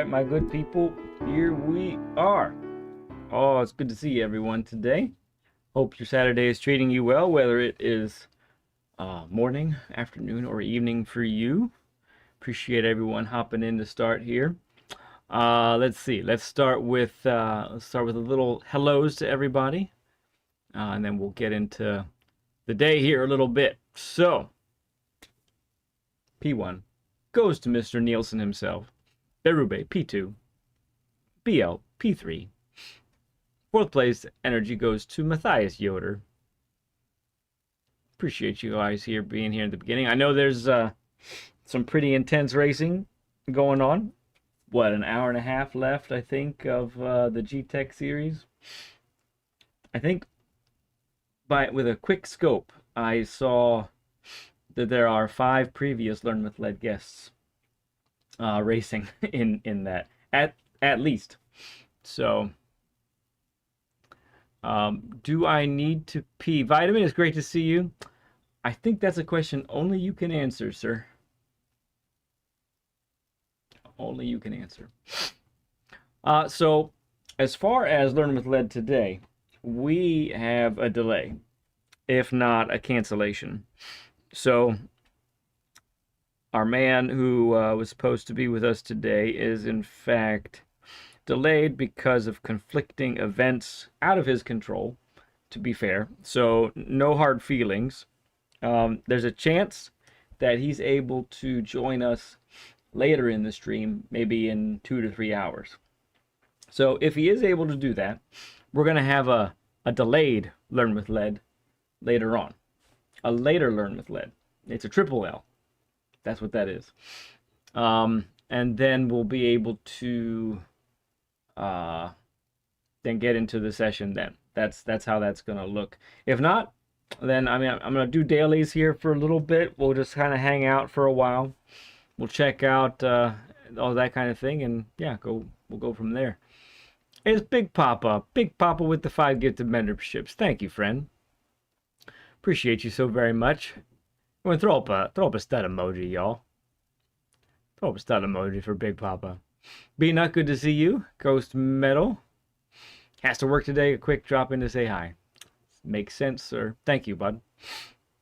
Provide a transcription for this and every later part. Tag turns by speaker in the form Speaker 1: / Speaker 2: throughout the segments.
Speaker 1: right, my good people, here we are. Oh, it's good to see everyone today. Hope your Saturday is treating you well, whether it is morning, afternoon, or evening for you. Appreciate everyone hopping in to start here. Let's see. Let's start with a little hellos to everybody, and then we'll get into the day here a little bit. So, P1 goes to Mr. Nielsen himself. Berube, P2. BL, P3. Fourth place energy goes to Matthias Yoder. Appreciate you guys here being here at the beginning. I know there's some pretty intense racing going on. What, an hour and a half left, I think, of the G-Tech series. I think with a quick scope, I saw that there are 5 previous Learn with Lead guests racing in that at least. So do I need to pee? Vitamin, it's great to see you. I think that's a question only you can answer, sir. Only you can answer. So as far as Learn with Lead today, we have a delay, if not a cancellation. So our man who was supposed to be with us today is in fact delayed because of conflicting events out of his control, to be fair. So no hard feelings. There's a chance that he's able to join us later in the stream, maybe in 2 to 3 hours. So if he is able to do that, we're going to have a delayed Learn with Lead later on. A later Learn with Lead. It's a triple L. That's what that is. And then we'll be able to then get into the session then. That's how that's going to look. If not, then I'm going to do dailies here for a little bit. We'll just kind of hang out for a while. We'll check out all that kind of thing, and yeah, we'll go from there. It's Big Papa with the 5 gifted memberships. Thank you, friend. Appreciate you so very much. I'm gonna throw up a stud emoji, y'all. Throw up a stud emoji for Big Papa. B-Nut, good to see you. Ghost Metal has to work today. A quick drop in to say hi. Makes sense, sir. Thank you, bud.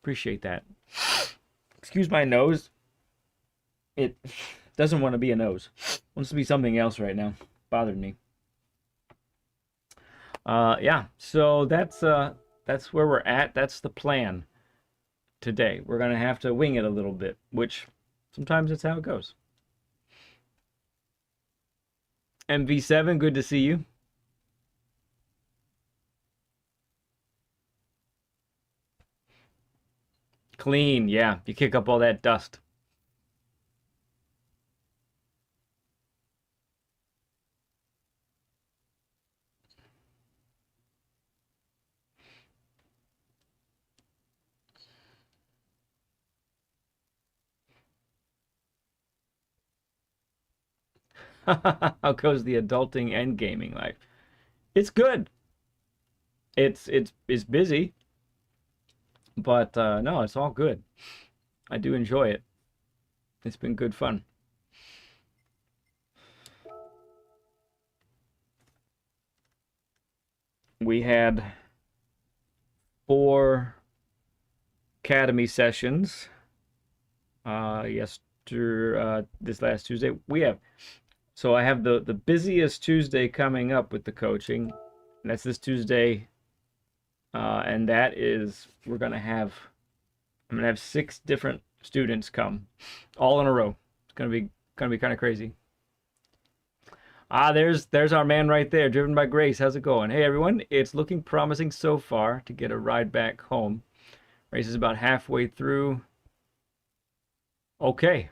Speaker 1: Appreciate that. Excuse my nose. It doesn't want to be a nose. It wants to be something else right now. Bothered me. Yeah. So that's where we're at. That's the plan today. We're gonna have to wing it a little bit, which sometimes that's how it goes. MV7, good to see you. Clean, yeah. You kick up all that dust. How goes the adulting and gaming life? It's good. It's busy, but no, it's all good. I do enjoy it. It's been good fun. We had 4 academy sessions this last Tuesday. So I have the busiest Tuesday coming up with the coaching. And that's this Tuesday. And that is, I'm gonna have 6 different students come all in a row. It's gonna be kind of crazy. There's our man right there, Driven by Grace. How's it going? Hey everyone, it's looking promising so far to get a ride back home. Race is about halfway through. Okay.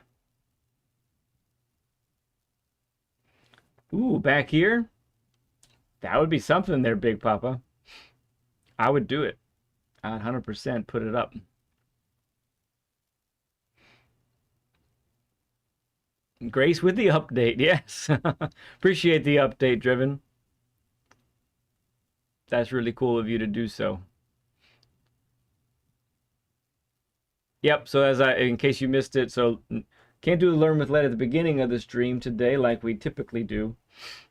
Speaker 1: Ooh, back here? That would be something there, Big Papa. I would do it. I'd 100% put it up. Grace with the update, yes. Appreciate the update, Driven. That's really cool of you to do so. Yep, so in case you missed it, so Can't do the learn with lead at the beginning of the stream today like we typically do.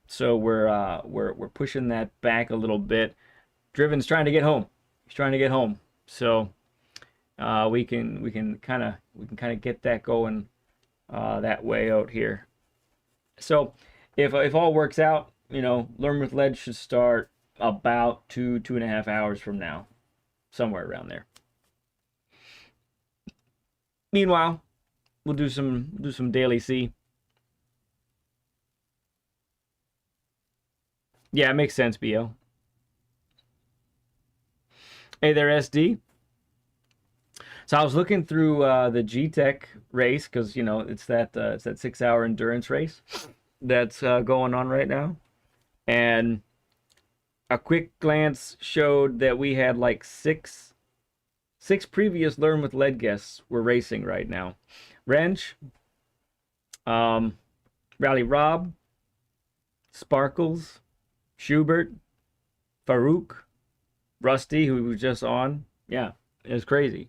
Speaker 1: So we're pushing that back a little bit. Driven's trying to get home. He's trying to get home. So we can kind of get that going that way out here. So if all works out, learn with lead should start about 2.5 hours from now, somewhere around there. Meanwhile, we'll do some daily C. Yeah, it makes sense, BO. Hey there, SD. So I was looking through the GTech race because it's that 6-hour endurance race that's going on right now, and a quick glance showed that we had like six previous Learn with Lead guests were racing right now. Wrench, Rally Rob, Sparkles, Schubert, Farouk, Rusty, who was just on. Yeah, it was crazy.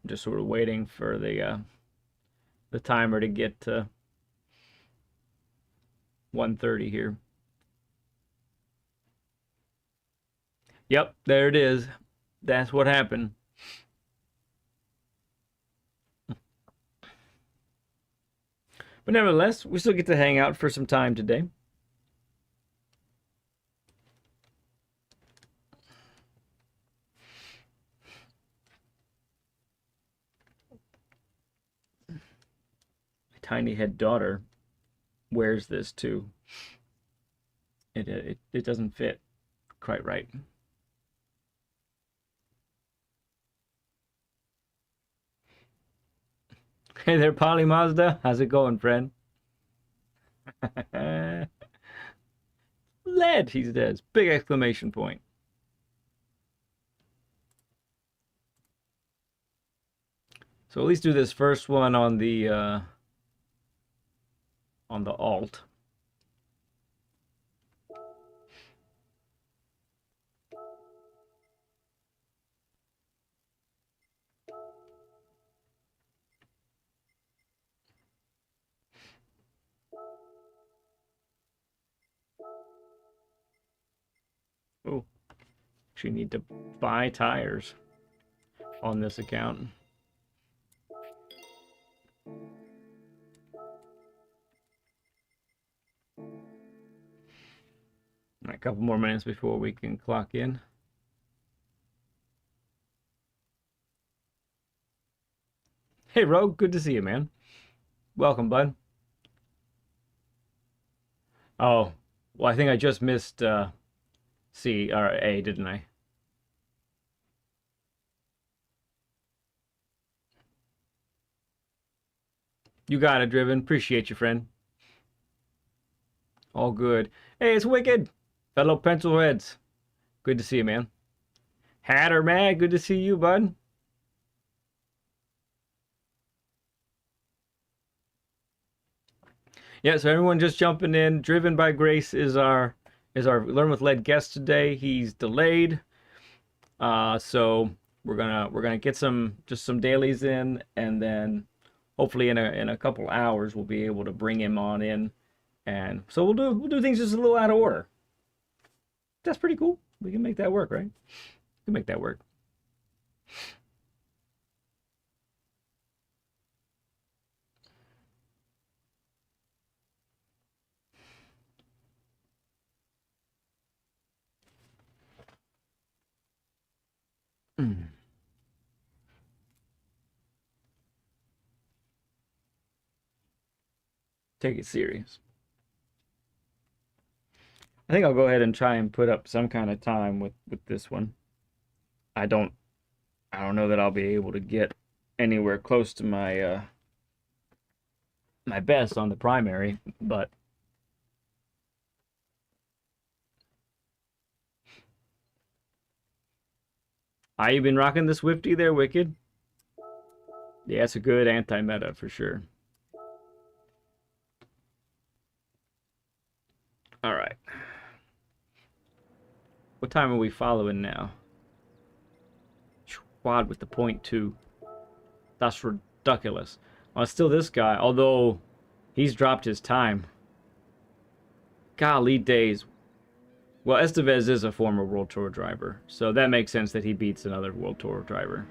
Speaker 1: Just sort of waiting for the timer to get to 1:30 here. Yep, there it is. That's what happened. But nevertheless, we still get to hang out for some time today. My tiny head daughter wears this too. It doesn't fit quite right. Hey there, Polly Mazda. How's it going, friend? Lead, he says. Big exclamation point. So at least do this first one on the alt. Oh, actually need to buy tires on this account. A couple more minutes before we can clock in. Hey, Rogue, good to see you, man. Welcome, bud. Oh, well, I think I just missed C or A, didn't I? You got it, Driven. Appreciate you, friend. All good. Hey, it's Wicked. Fellow pencil heads. Good to see you, man. Hatter, man. Good to see you, bud. Yeah, so everyone just jumping in. Driven by Grace is our Learn with Lead guest today. He's delayed. So we're gonna get some dailies in, and then hopefully in a couple hours we'll be able to bring him on in. And so we'll do things just a little out of order. That's pretty cool. We can make that work, right? We can make that work. Take it serious. I think I'll go ahead and try and put up some kind of time with this one. I don't know that I'll be able to get anywhere close to my my best on the primary, but you been rocking the Swifty there, Wicked? Yeah, it's a good anti-meta for sure. What time are we following now? Quad with the .2. That's ridiculous. Well, it's still this guy, although he's dropped his time. Golly days. Well, Estevez is a former World Tour driver, so that makes sense that he beats another World Tour driver.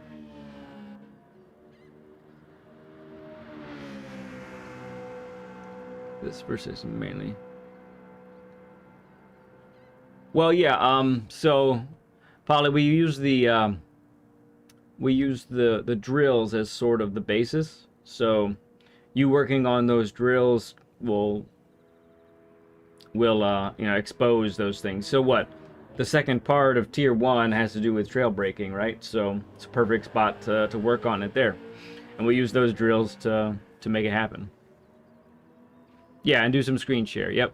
Speaker 1: This versus mainly. Well, yeah. So, Polly, we use the drills as sort of the basis. So, you working on those drills will expose those things. So what? The second part of Tier 1 has to do with trail braking, right? So it's a perfect spot to work on it there. And we use those drills to make it happen. Yeah, and do some screen share, yep.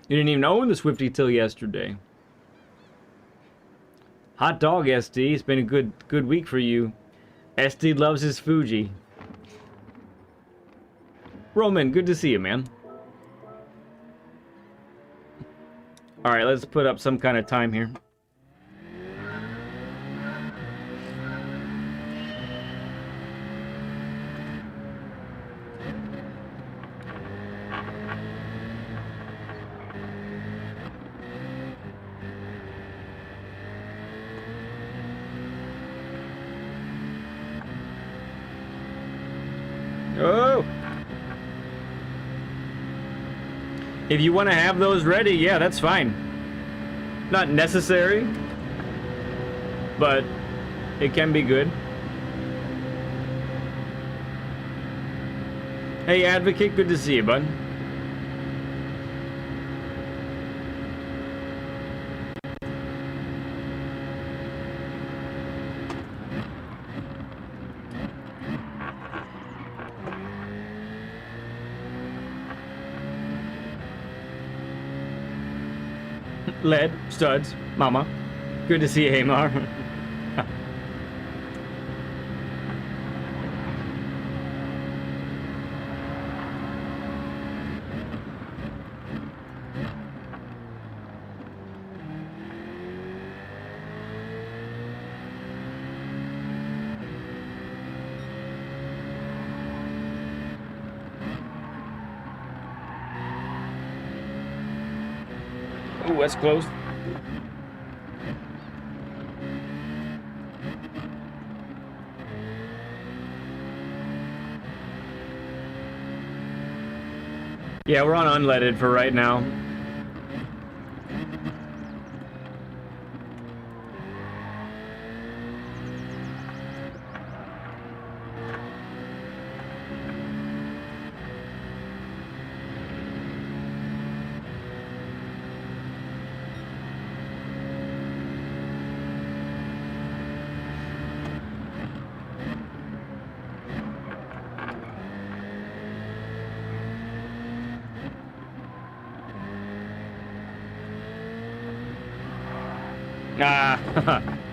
Speaker 1: You didn't even own the Swifty till yesterday. Hot dog, SD. It's been a good week for you. SD loves his Fuji. Roman, good to see you, man. Alright, let's put up some kind of time here. Oh! If you want to have those ready, yeah, that's fine. Not necessary, but it can be good. Hey, Advocate, good to see you, bud. Led, studs, mama. Good to see you, Hamar. Oh, that's close. Yeah, we're on unleaded for right now.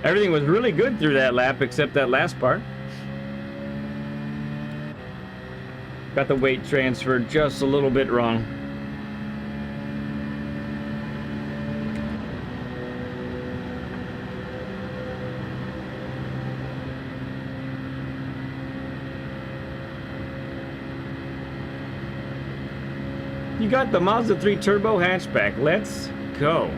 Speaker 1: Everything was really good through that lap except that last part. Got the weight transfer just a little bit wrong. You got the Mazda 3 Turbo hatchback. Let's go.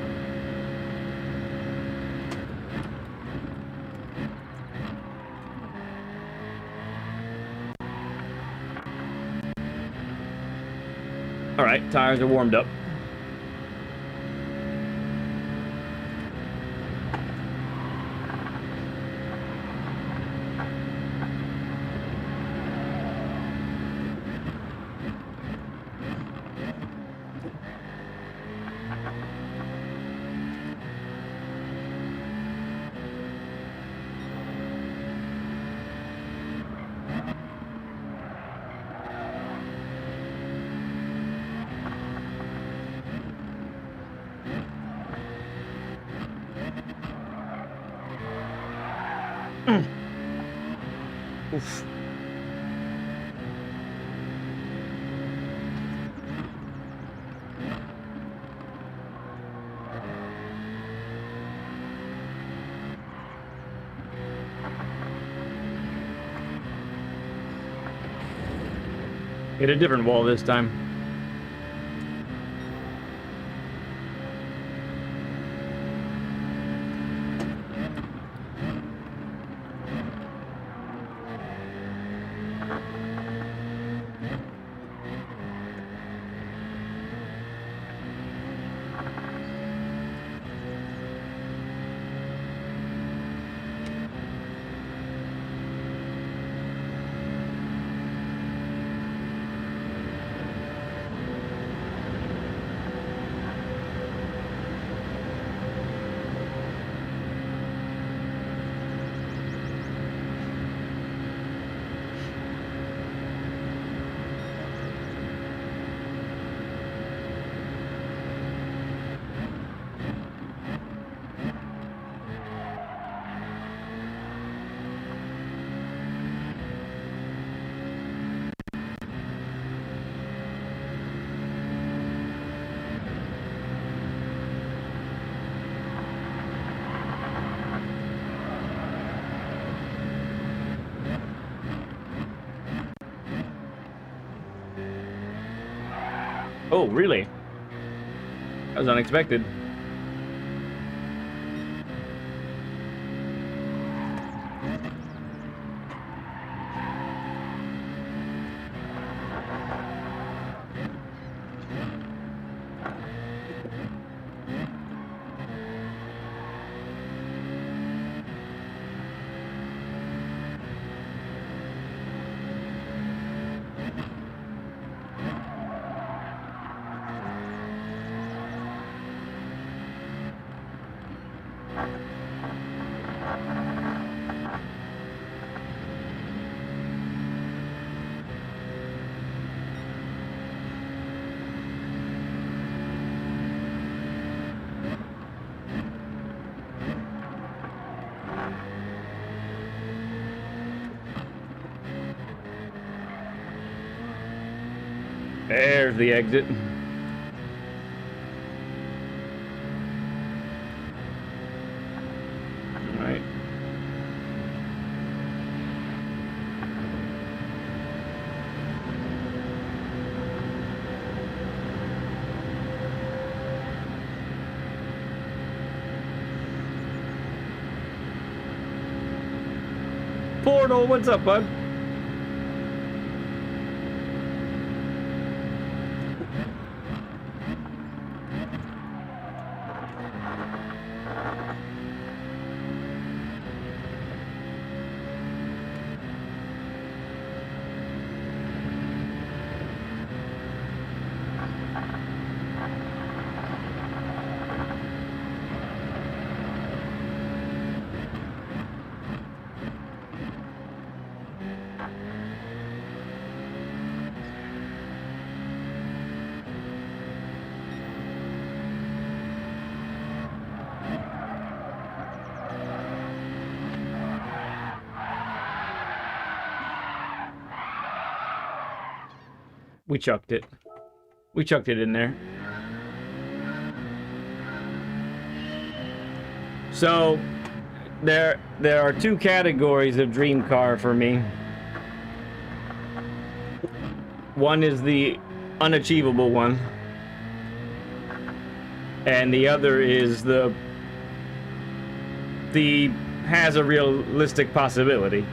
Speaker 1: All right, tires are warmed up. Oof. Hit a different wall this time. Oh, really? That was unexpected. There's the exit. All right. Portal, what's up, bud? We chucked it. We chucked it in there. So, there are two categories of dream car for me. One is the unachievable one, and the other is the has a realistic possibility.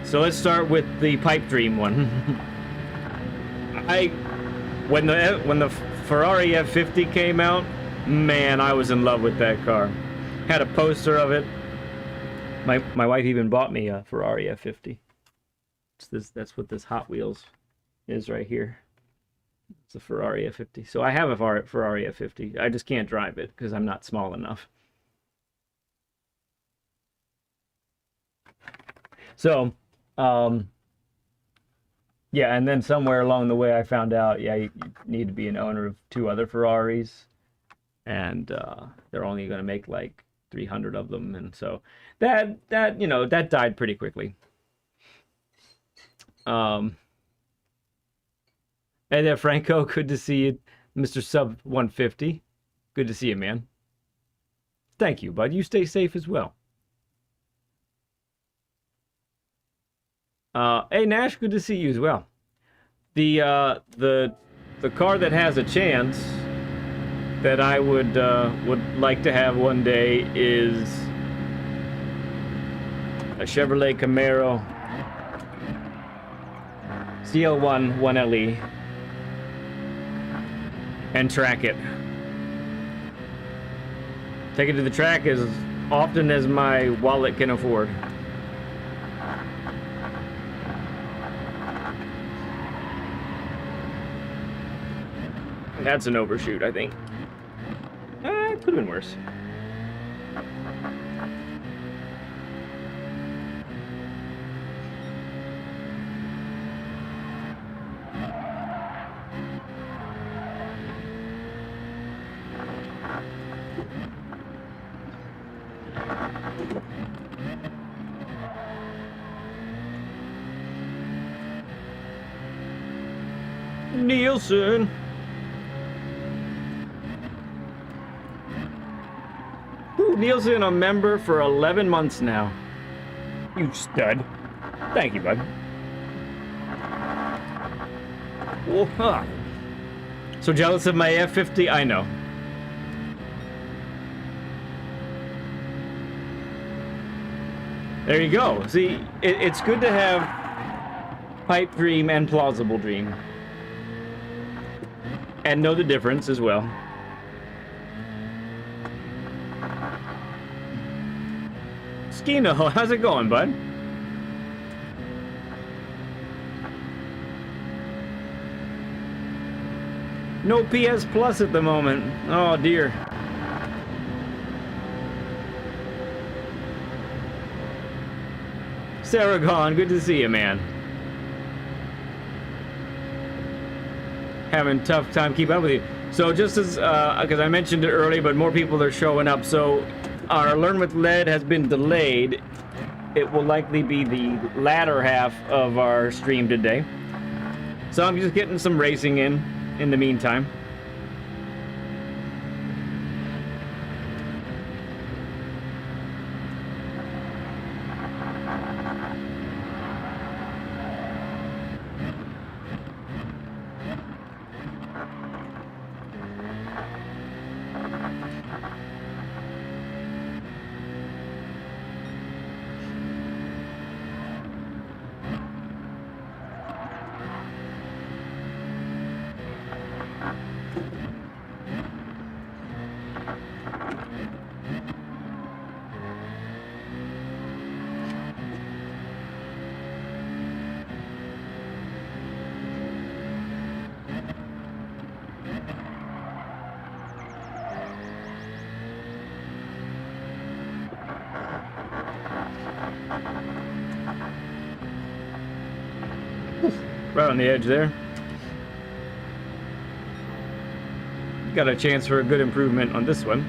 Speaker 1: So let's start with the pipe dream one. When the Ferrari F50 came out, man, I was in love with that car. Had a poster of it. My wife even bought me a Ferrari F50. That's what this Hot Wheels is right here. It's a Ferrari F50. So I have a Ferrari F50. I just can't drive it because I'm not small enough. So, yeah, and then somewhere along the way I found out, yeah, you need to be an owner of 2 other Ferraris, and they're only going to make like 300 of them, and so that died pretty quickly. And then Franco, good to see you, Mr. Sub 150. Good to see you, man. Thank you, bud. You stay safe as well. Hey, Nash, good to see you as well. The car that has a chance that I would like to have one day is a Chevrolet Camaro CL1 1LE and track it. Take it to the track as often as my wallet can afford. That's an overshoot, I think. It could have been worse. Nielsen. Ooh, Nielsen, a member for 11 months now. You stud. Thank you, bud. Whoa, huh. So jealous of my F50? I know. There you go. See, it's good to have pipe dream and plausible dream. And know the difference as well. Skino, how's it going, bud? No PS Plus at the moment. Oh dear. Saragon, good to see you, man. Having a tough time keeping up with you. So just as, because I mentioned it early, but more people are showing up. So our Learn with Lead has been delayed. It will likely be the latter half of our stream today. So I'm just getting some racing in the meantime. Right on the edge there. Got a chance for a good improvement on this one.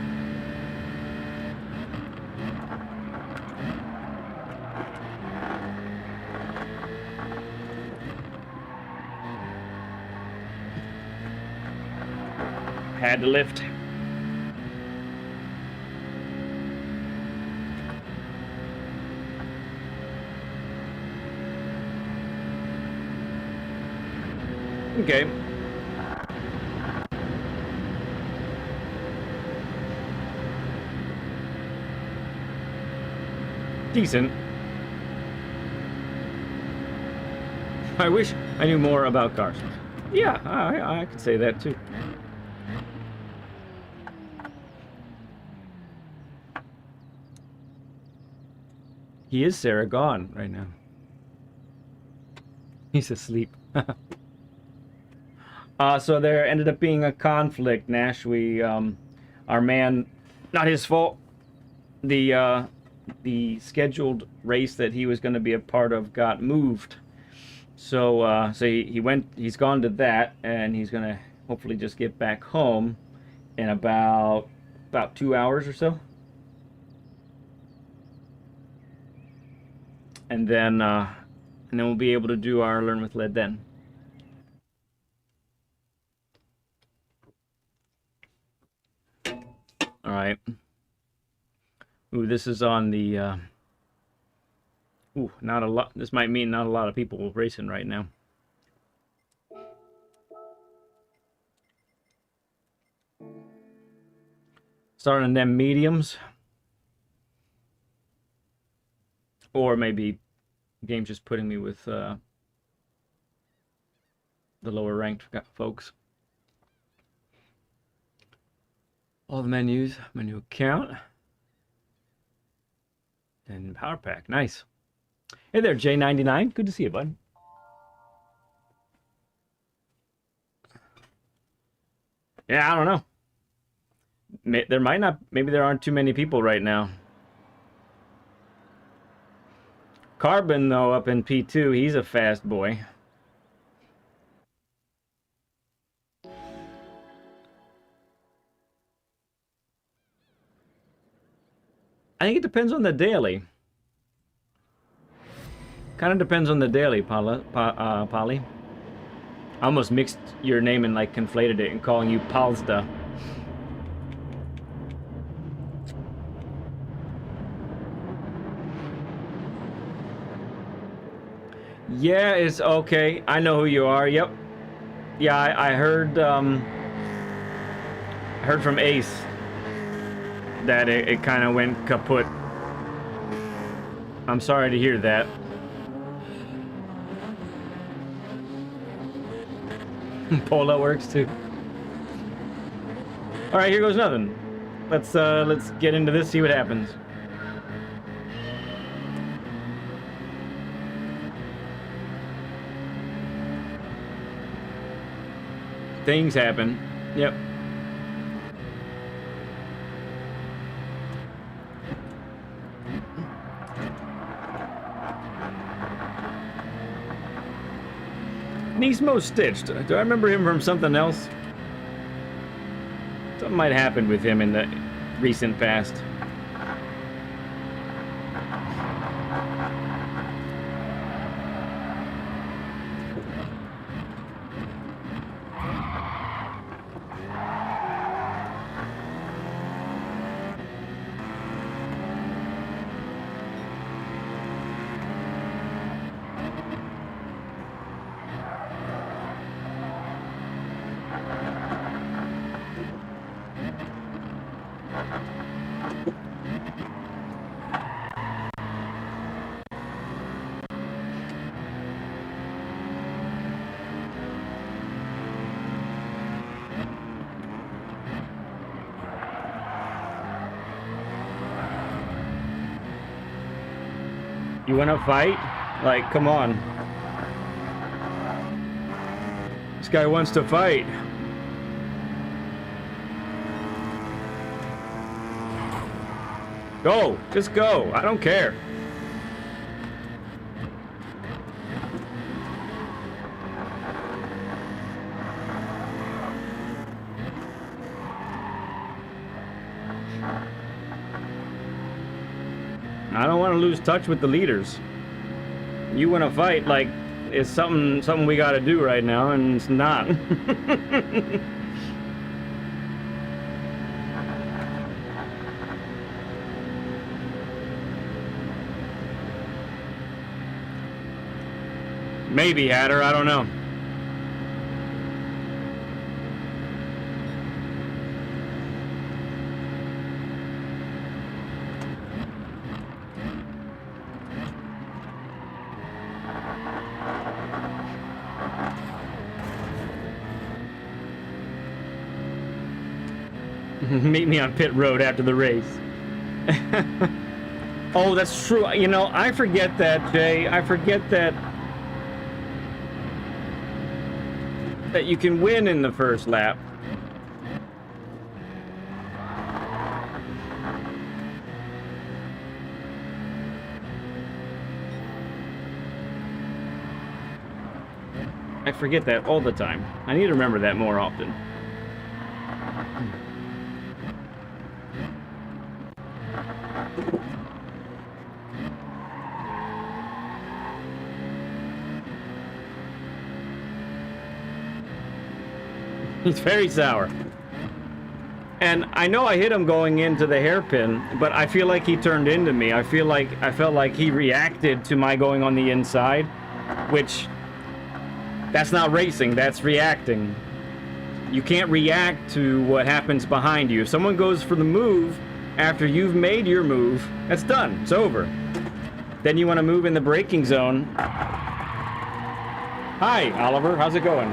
Speaker 1: Had to lift. Okay. Decent. I wish I knew more about cars. Yeah, I could say that too. He is Sarah gone right now. He's asleep. So there ended up being a conflict, Nash. Our man, not his fault. The scheduled race that he was going to be a part of got moved. So he's gone to that, and he's going to hopefully just get back home in about 2 hours or so. And then we'll be able to do our Learn with Lead then. All right. Ooh, this is on the. Ooh, not a lot. This might mean not a lot of people racing right now. Starting them mediums. Or maybe the game's just putting me with the lower ranked folks. All the menus, menu account. And power pack, nice. Hey there, J99. Good to see you, bud. Yeah, I don't know. There might not, maybe there aren't too many people right now. Carbon, though, up in P2, he's a fast boy. I think it depends on the daily. Kind of depends on the daily, Polly. I almost mixed your name and like conflated it and calling you Palsta. Yeah, it's okay. I know who you are. Yep. Yeah, I heard from Ace that it kind of went kaput. I'm sorry to hear that. Polo works too. All right, here goes nothing. Let's get into this, see what happens. Things happen. Yep. Nismo stitched. Do I remember him from something else? Something might happen with him in the recent past. You wanna fight? Like, come on. This guy wants to fight. Go! Just go! I don't care. I don't want to lose touch with the leaders. You want to fight like it's something we got to do right now, and it's not. Maybe, Hatter, I don't know. Meet me on pit road after the race. Oh, that's true. You know, I forget that, Jay. I forget that you can win in the first lap. I forget that all the time. I need to remember that more often. He's very sour. And I know I hit him going into the hairpin, but I feel like he turned into me. I felt like he reacted to my going on the inside, which that's not racing, that's reacting. You can't react to what happens behind you. If someone goes for the move after you've made your move, that's done. It's over. Then you want to move in the braking zone. Hi, Oliver. How's it going?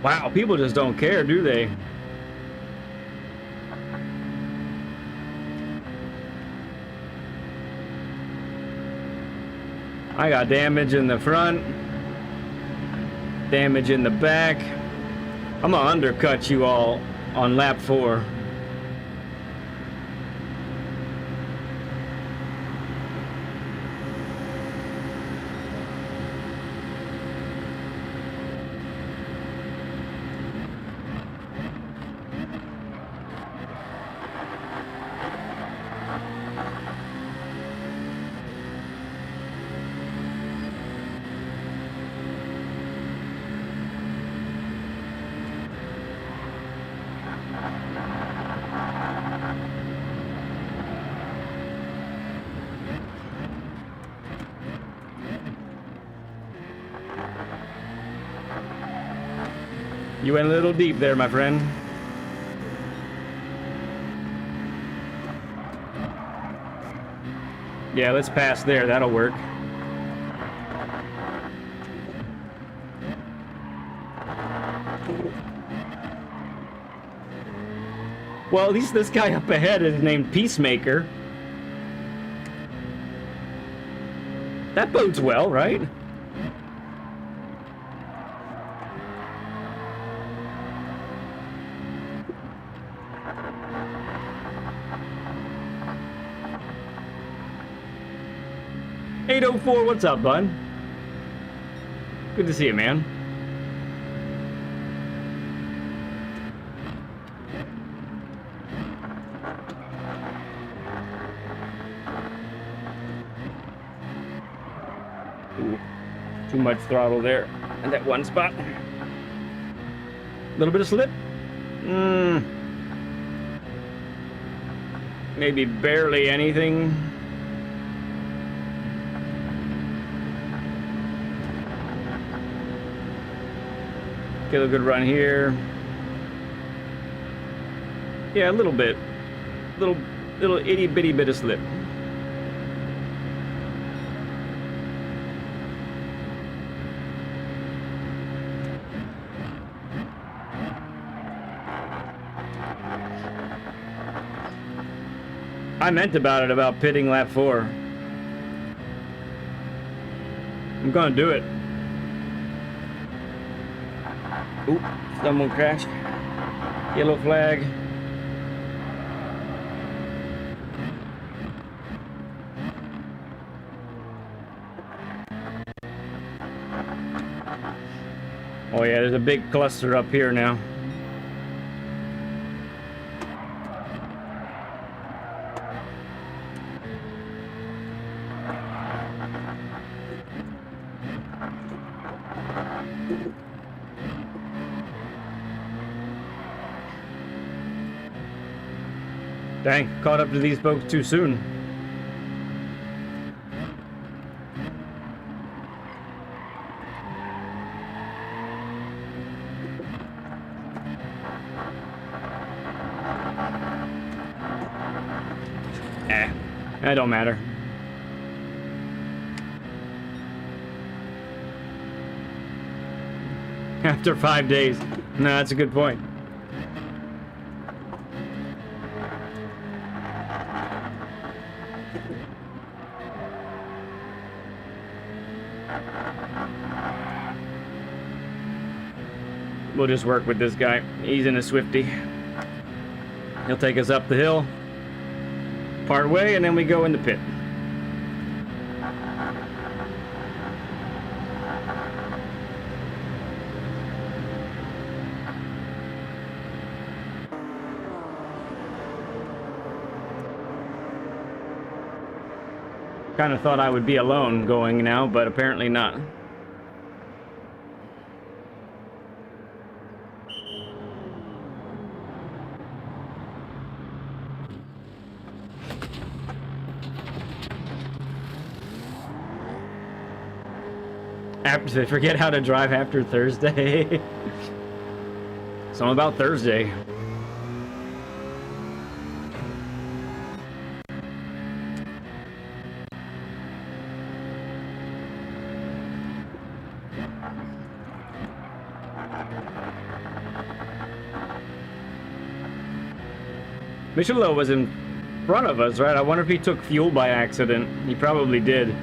Speaker 1: Wow, people just don't care, do they? I got damage in the front, damage in the back. I'm gonna undercut you all on lap 4. You went a little deep there, my friend. Yeah, let's pass there. That'll work. Well, at least this guy up ahead is named Peacemaker. That bodes well, right? What's up, bud? Good to see you, man. Ooh, too much throttle there in that one spot. A little bit of slip. Maybe barely anything. Get a good run here. Yeah, a little bit. Little itty bitty bit of slip. I meant about pitting lap 4. I'm gonna do it. Oop, someone crashed. Yellow flag. Oh yeah, there's a big cluster up here now. Dang, caught up to these folks too soon. That don't matter. After 5 days. No, that's a good point. We'll just work with this guy. He's in a Swifty. He'll take us up the hill, part way, and then we go in the pit. Kind of thought I would be alone going now, but apparently not. After they forget how to drive after Thursday. Something about Thursday. Michelot was in front of us, right? I wonder if he took fuel by accident. He probably did.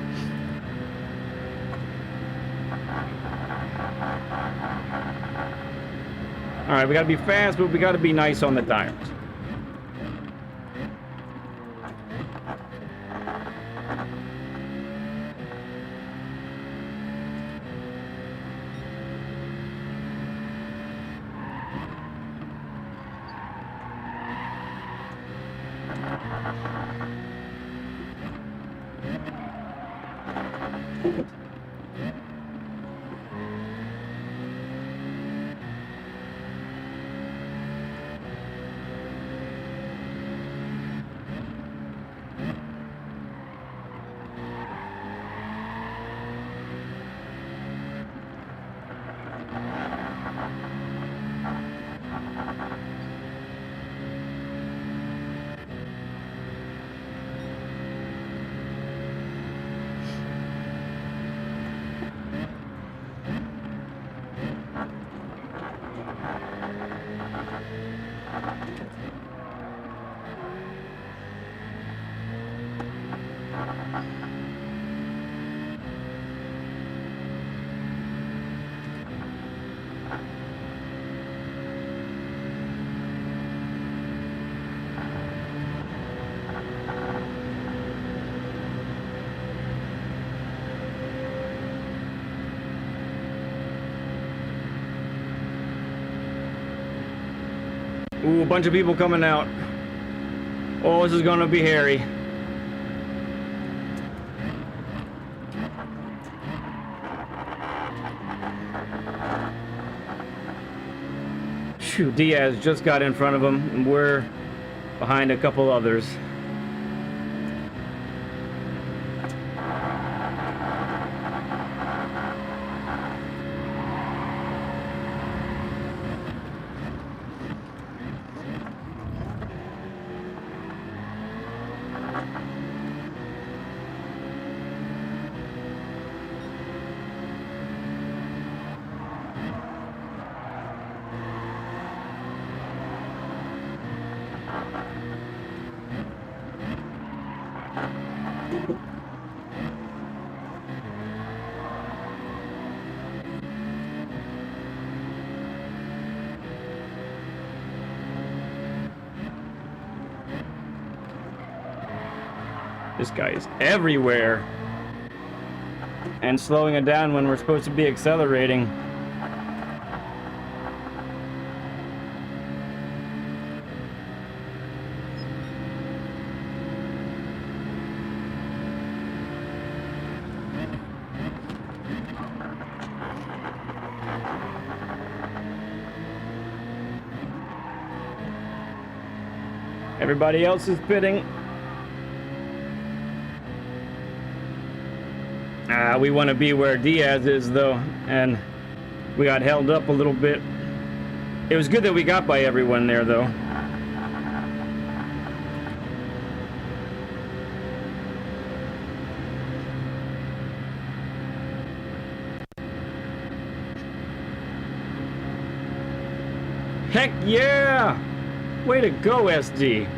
Speaker 1: Alright, we gotta be fast, but we gotta be nice on the tires. Ooh, a bunch of people coming out. Oh, this is gonna be hairy. Shoot, Diaz just got in front of him, and we're behind a couple others. This guy is everywhere. And slowing it down when we're supposed to be accelerating. Everybody else is pitting. We want to be where Diaz is, though, and we got held up a little bit. It was good that we got by everyone there, though. Heck yeah! Way to go, SD.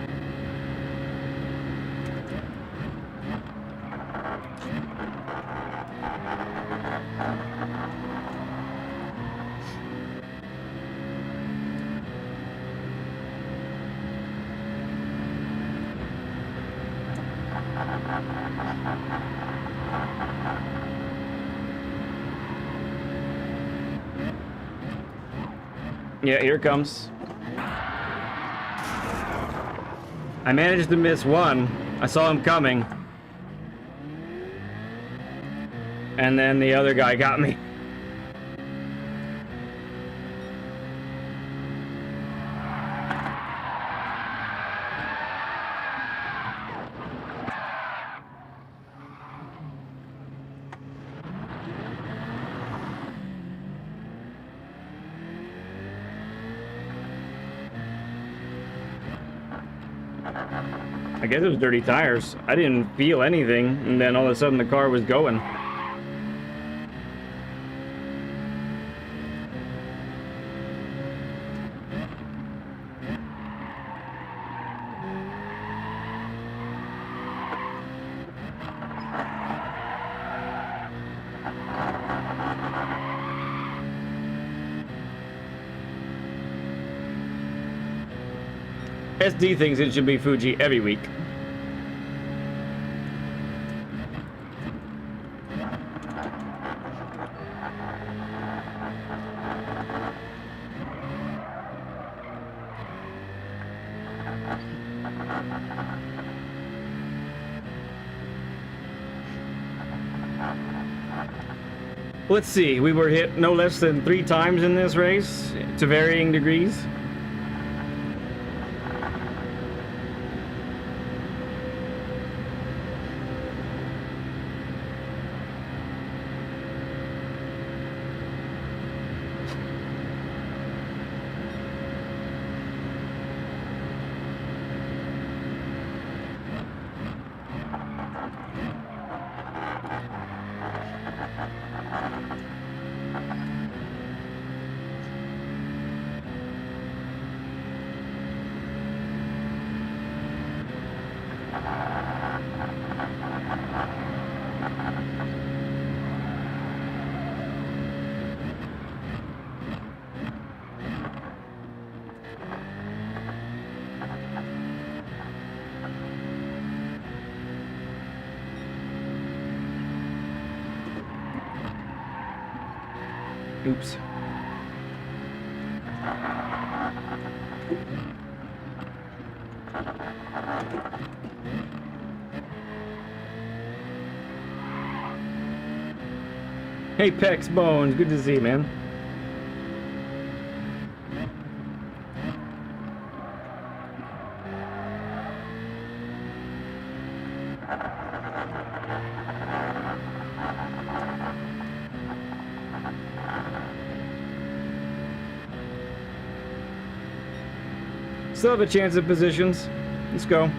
Speaker 1: Yeah, here it comes. I managed to miss one. I saw him coming. And then the other guy got me. I guess it was dirty tires. I didn't feel anything, and then all of a sudden the car was going. SD thinks it should be Fuji every week. Let's see, we were hit no less than 3 times in this race, to varying degrees. Oops. Hey, Pex Bones, good to see you, man. Still have a chance at positions. Let's go.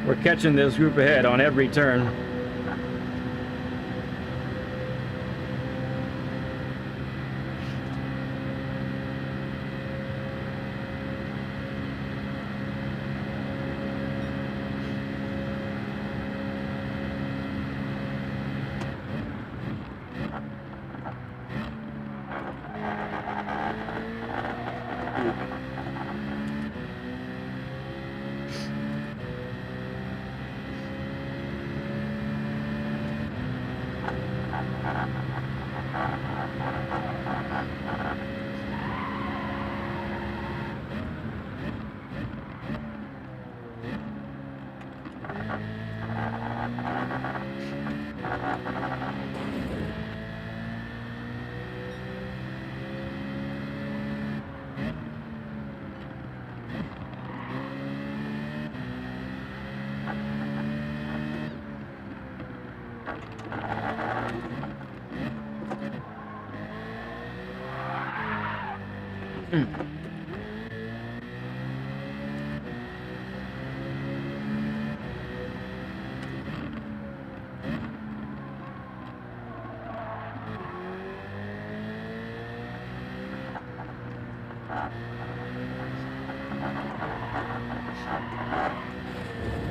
Speaker 1: We're catching this group ahead on every turn.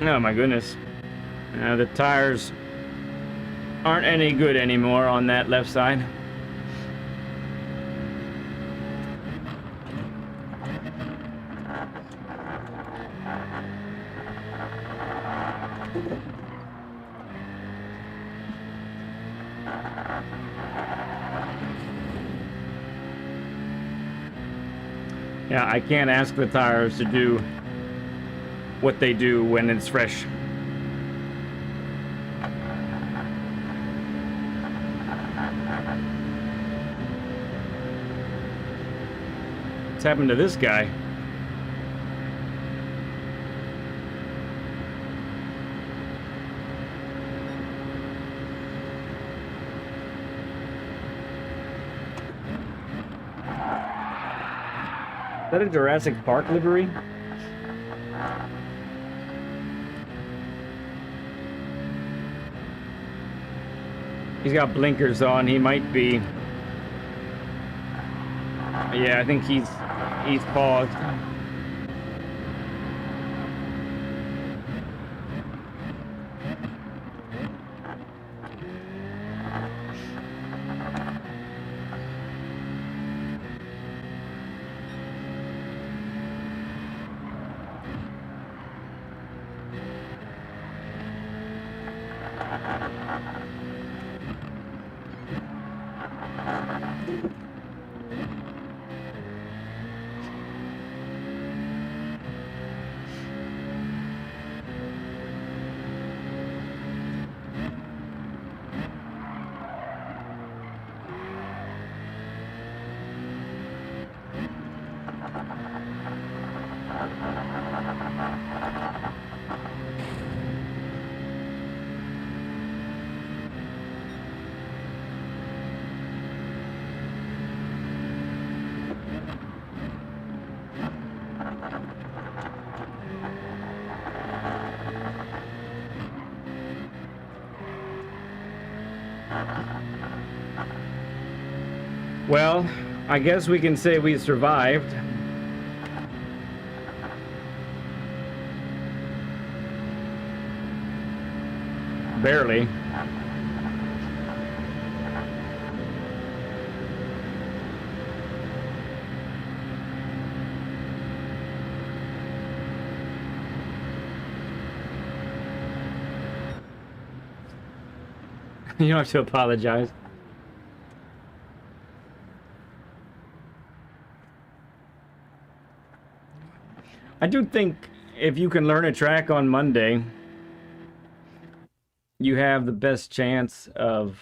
Speaker 1: Oh my goodness. The tires aren't any good anymore on that left side. Yeah, I can't ask the tires to do what they do when it's fresh. What's happened to this guy? Is that a Jurassic Park livery? He's got blinkers on. He might be. Yeah, I think he's paused. Well, I guess we can say we survived. Barely. You don't have to apologize. I do think if you can learn a track on Monday, you have the best chance of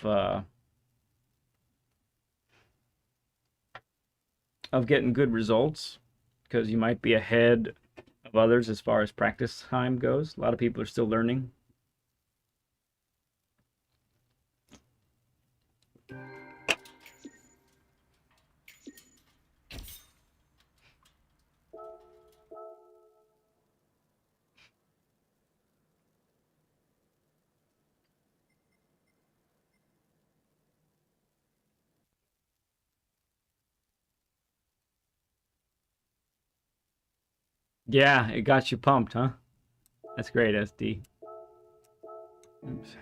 Speaker 1: getting good results, because you might be ahead of others as far as practice time goes. A lot of people are still learning. Yeah, it got you pumped, huh? That's great, SD. Oops.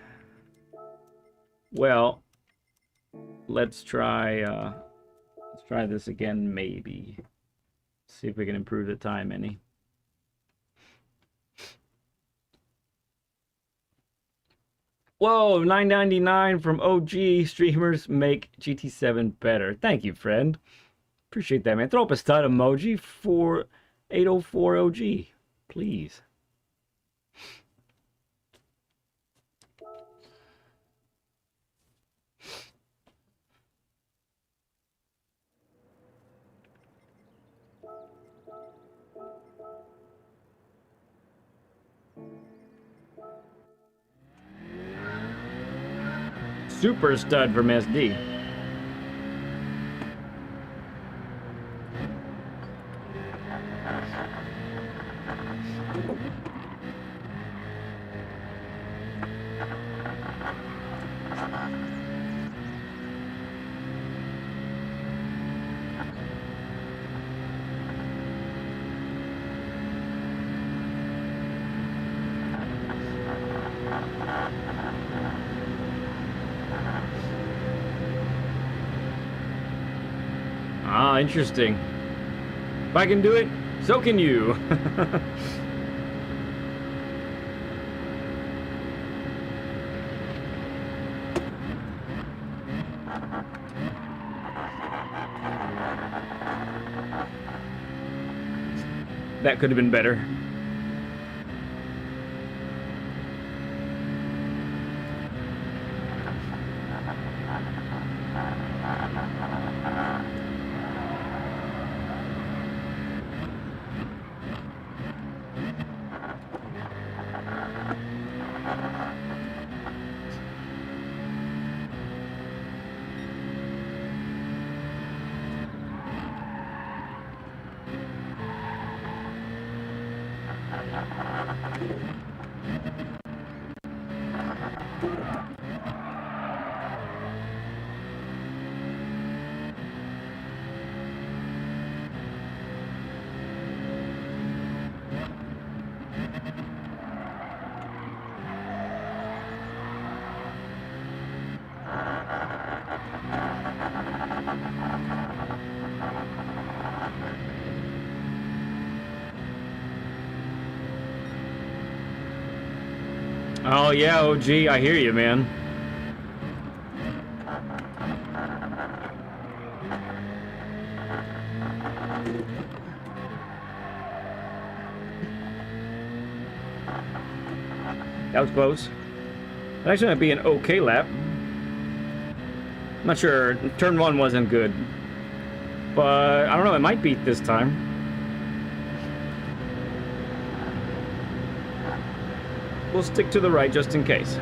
Speaker 1: Well, let's try this again, maybe. See if we can improve the time any. Whoa, $9.99 from OG streamers make GT7 better. Thank you, friend. Appreciate that, man. Throw up a stud emoji for 804 OG, please. Super stud from SD. Ah, interesting. If I can do it, so can you. That could have been better. Oh yeah, OG, I hear you, man. That was close. That actually might be an okay lap. I'm not sure. Turn 1 wasn't good. But I don't know, it might beat this time. We'll stick to the right just in case.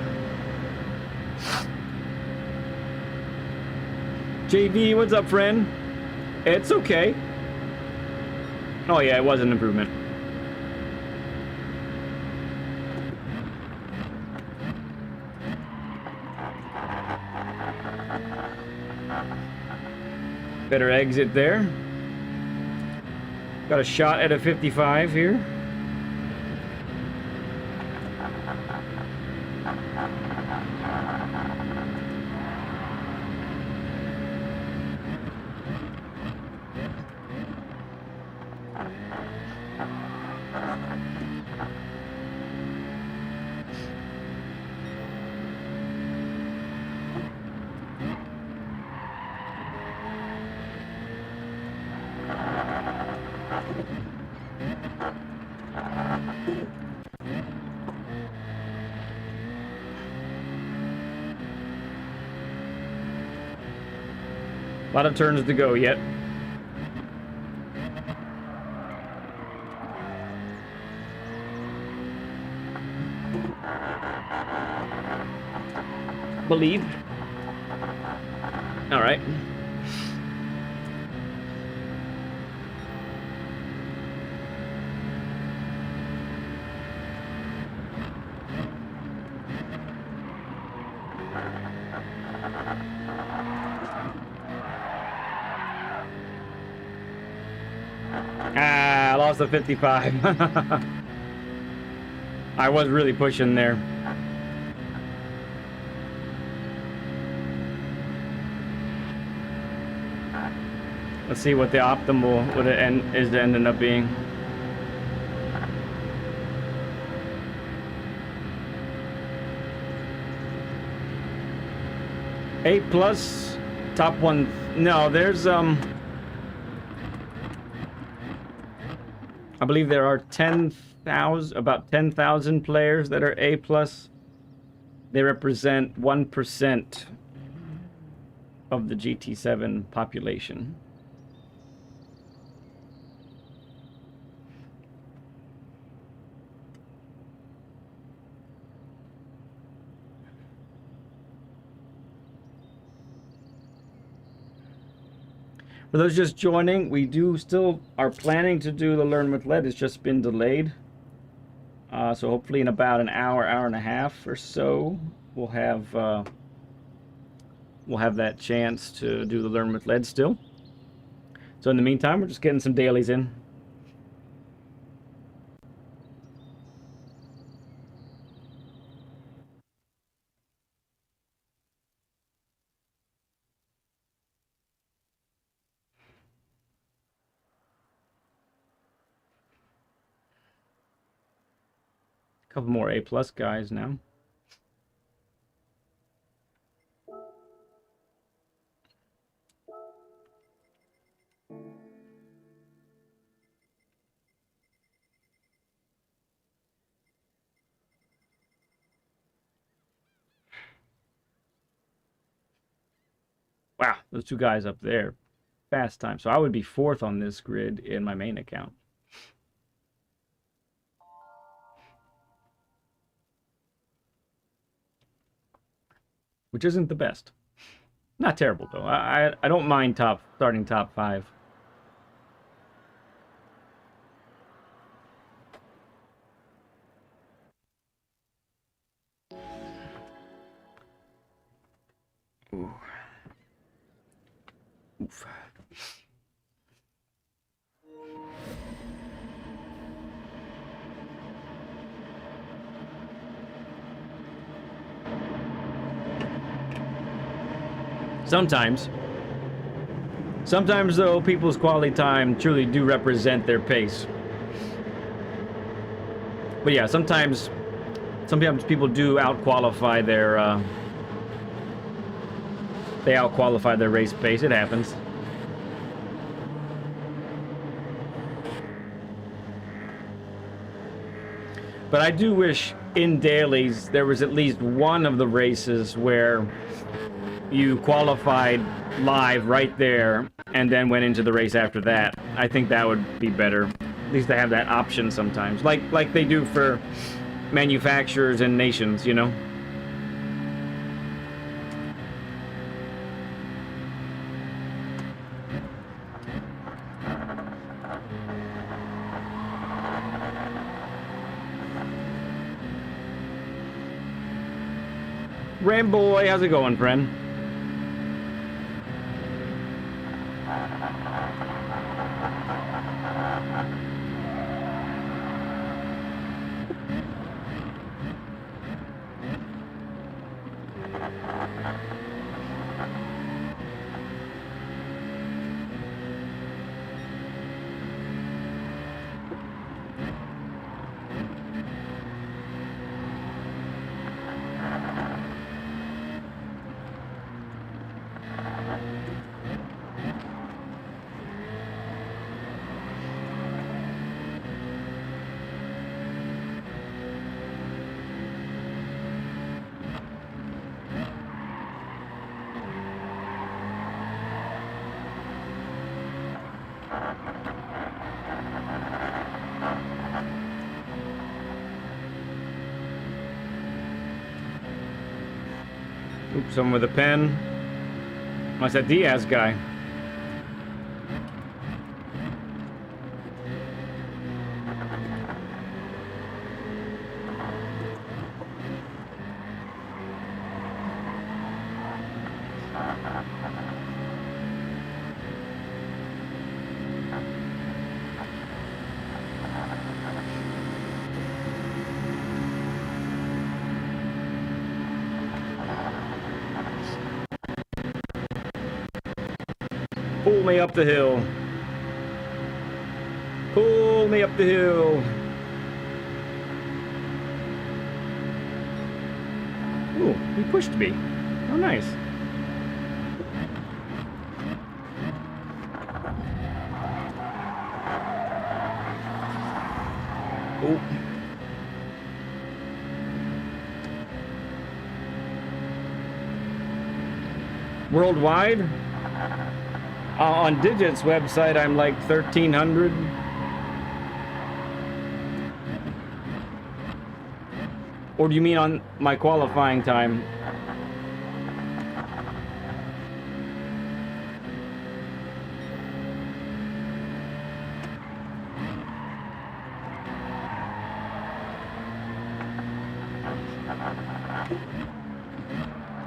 Speaker 1: JV, what's up, friend? It's okay. Oh yeah, it was an improvement. Better exit there. Got a shot at a 55 here. A lot of turns to go yet. Believe. All right. Ah, I lost the 55. I was really pushing there. Let's see what the optimal is ending up being. A plus, top one. No, there's I believe there are 10,000, about 10,000 players that are A plus. They represent 1% of the GT7 population. For those just joining, we still are planning to do the Learn with Lead. It's just been delayed. So hopefully in about an hour, hour and a half or so, we'll have that chance to do the Learn with Lead still. So in the meantime, we're just getting some dailies in. Couple more A plus guys now. Wow, those two guys up there, fast time. So I would be 4th on this grid in my main account. Which isn't the best. Not terrible though. I don't mind starting top 5. Ooh. Oof. Sometimes though, people's quality time truly do represent their pace. But yeah, sometimes Sometimes people do out-qualify their, they out-qualify their race pace. It happens. But I do wish in dailies there was at least one of the races where you qualified live right there and then went into the race after that. I think that would be better. At least they have that option sometimes. Like they do for manufacturers and nations, you know? Ramboy, how's it going, friend? Oops, someone with a pen. What's that Diaz guy? Pull me up the hill. Pull me up the hill. Ooh, he pushed me. Oh, nice. Oh. Worldwide? On Digit's website, I'm like 1,300. Or do you mean on my qualifying time?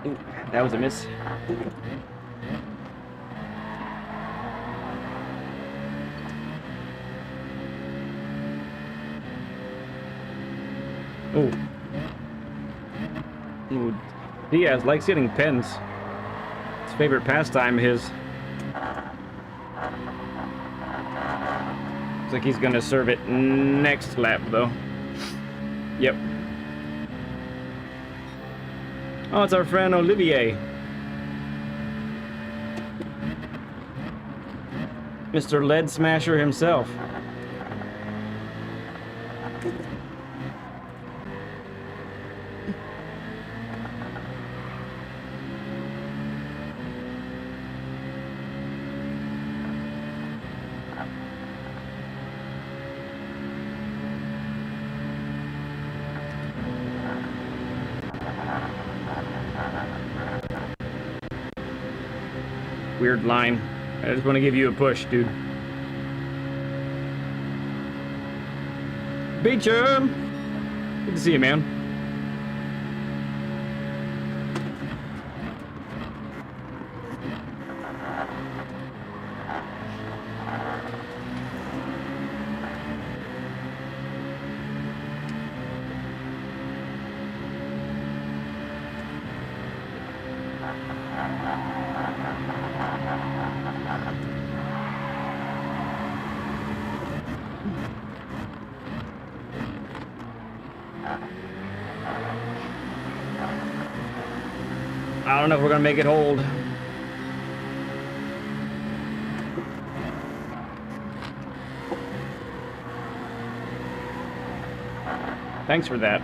Speaker 1: Ooh, that was a miss. Ooh. Ooh. Diaz likes hitting pins. His favorite pastime of his. Looks like he's gonna serve it next lap though. Yep. Oh, it's our friend Olivier. Mr. Lead Smasher himself. Weird line. I just want to give you a push, dude. Beecher! Good to see you, man. I don't know if we're gonna make it hold. Thanks for that.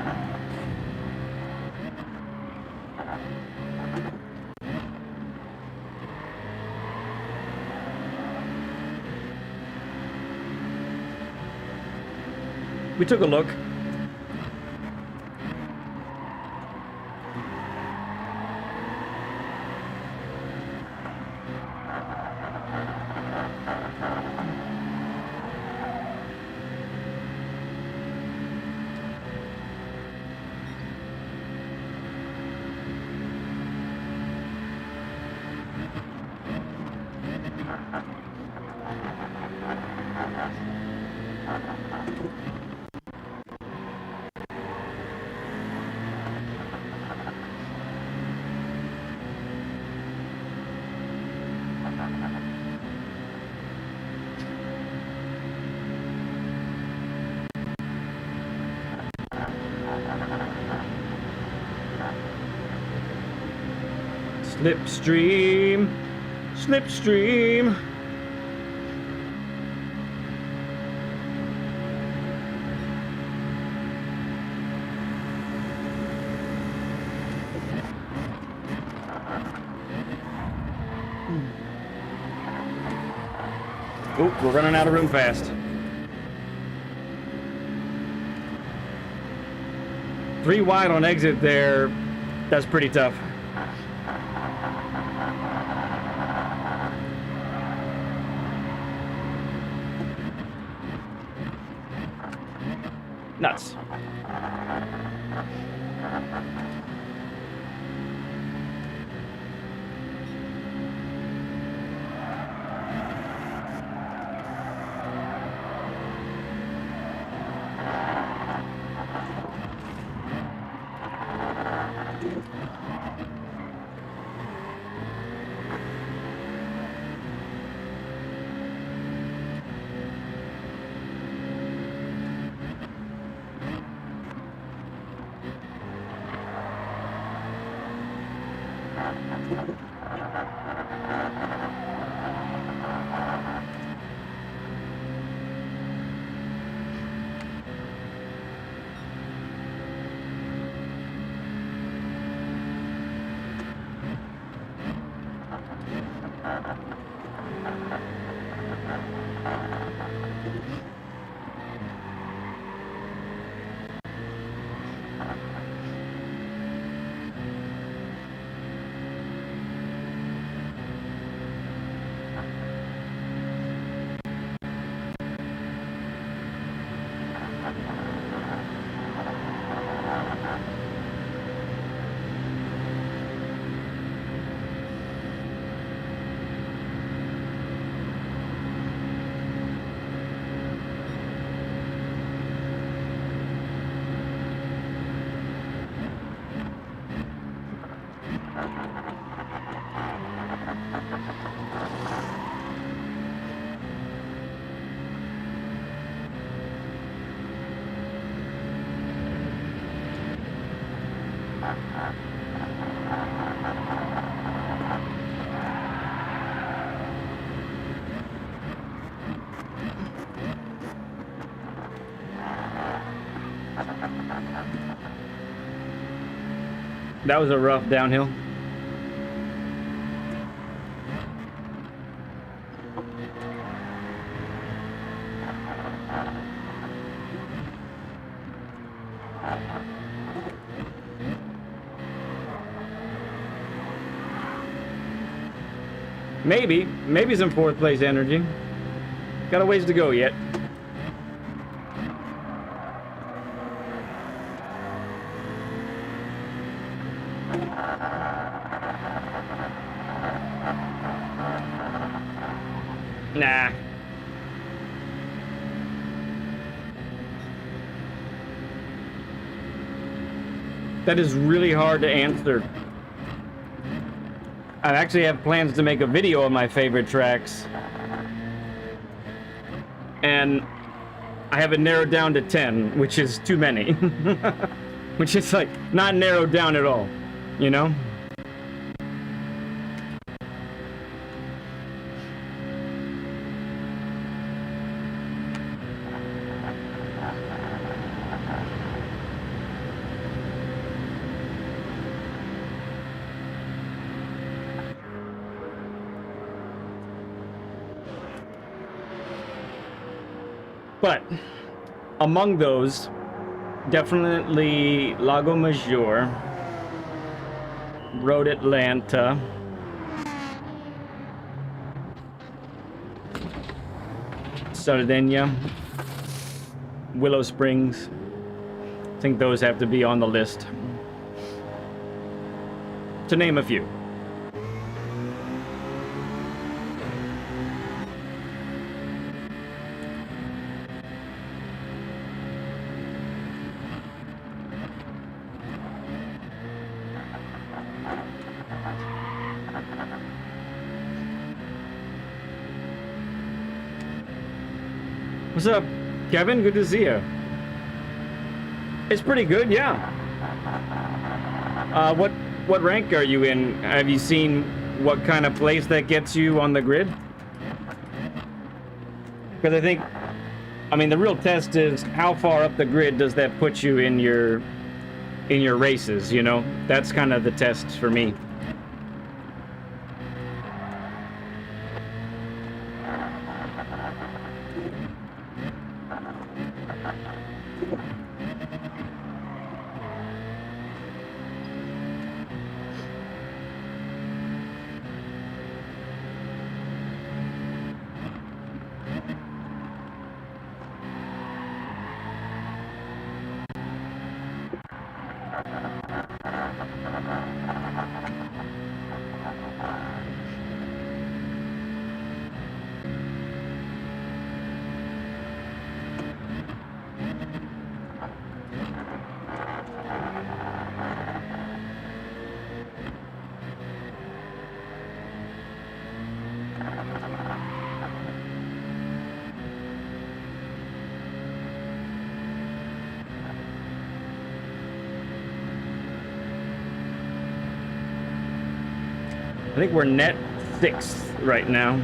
Speaker 1: We took a look. Slipstream, slipstream. Oh, we're running out of room fast. 3 wide on exit there. That's pretty tough. Nuts. That was a rough downhill. Maybe some fourth place energy. Got a ways to go yet. Nah. That is really hard to answer. I actually have plans to make a video of my favorite tracks. And I have it narrowed down to 10, which is too many. Which is like not narrowed down at all, you know? But among those, definitely Lago Maggiore, Road Atlanta, Sardinia, Willow Springs. I think those have to be on the list, to name a few. What's up, Kevin? Good to see you. It's pretty good, yeah. What rank are you in? Have you seen what kind of place that gets you on the grid? Because I think, I mean, the real test is how far up the grid does that put you in your races, you know? That's kind of the test for me. I think we're net 6th right now.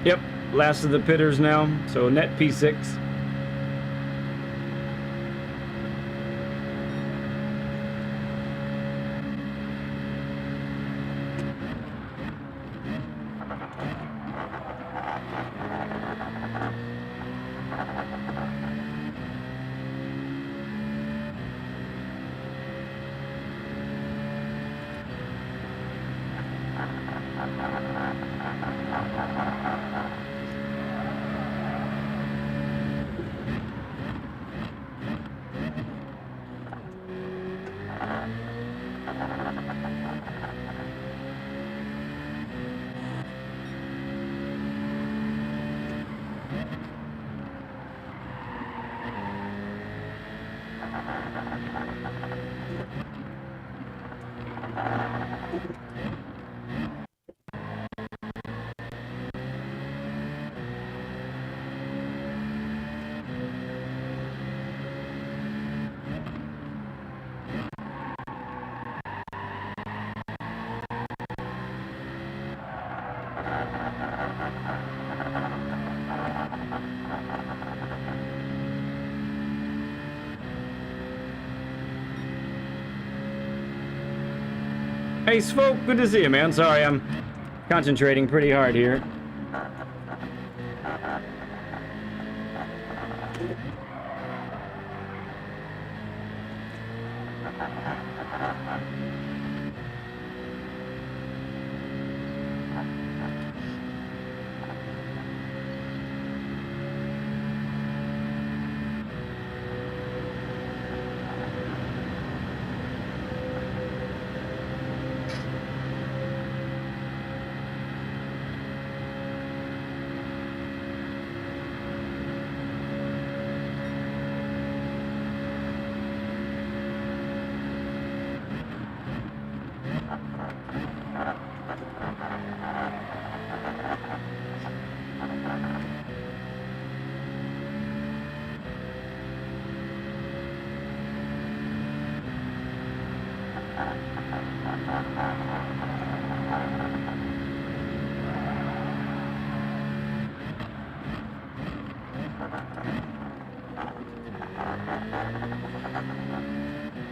Speaker 1: Yep, last of the pitters now, so net P6. Hey, Swope, good to see you, man. Sorry, I'm concentrating pretty hard here.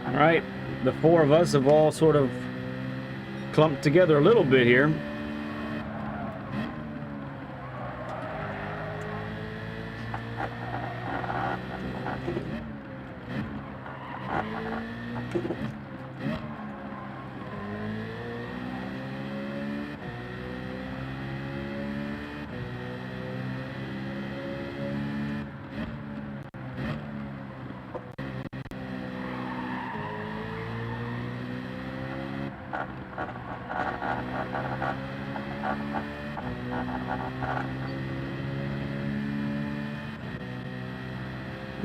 Speaker 1: All right, the four of us have all sort of clumped together a little bit here.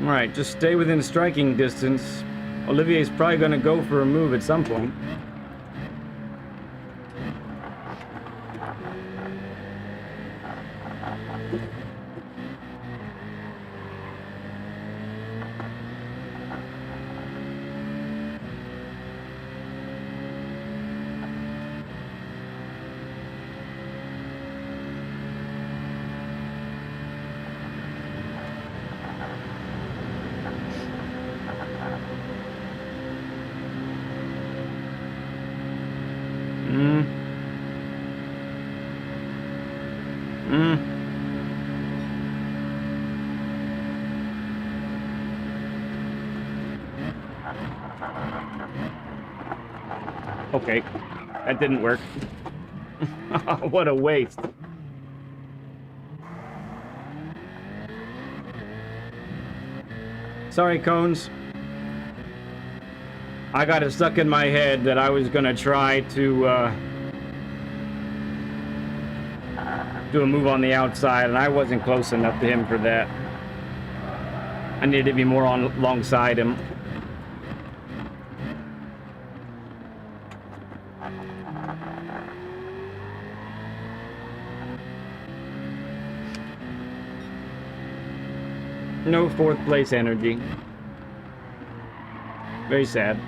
Speaker 1: Alright, just stay within striking distance. Olivier's probably going to go for a move at some point. Okay, that didn't work. What a waste. Sorry, Cones. I got it stuck in my head that I was gonna try to do a move on the outside, and I wasn't close enough to him for that. I needed to be more alongside him. No fourth place energy. Very sad.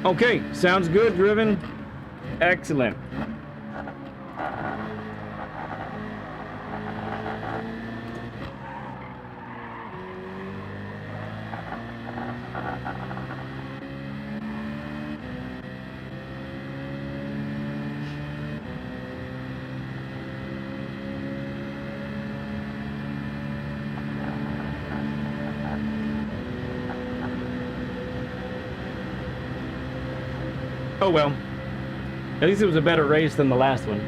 Speaker 1: Okay, sounds good, Driven. Excellent. Oh well. At least it was a better race than the last one.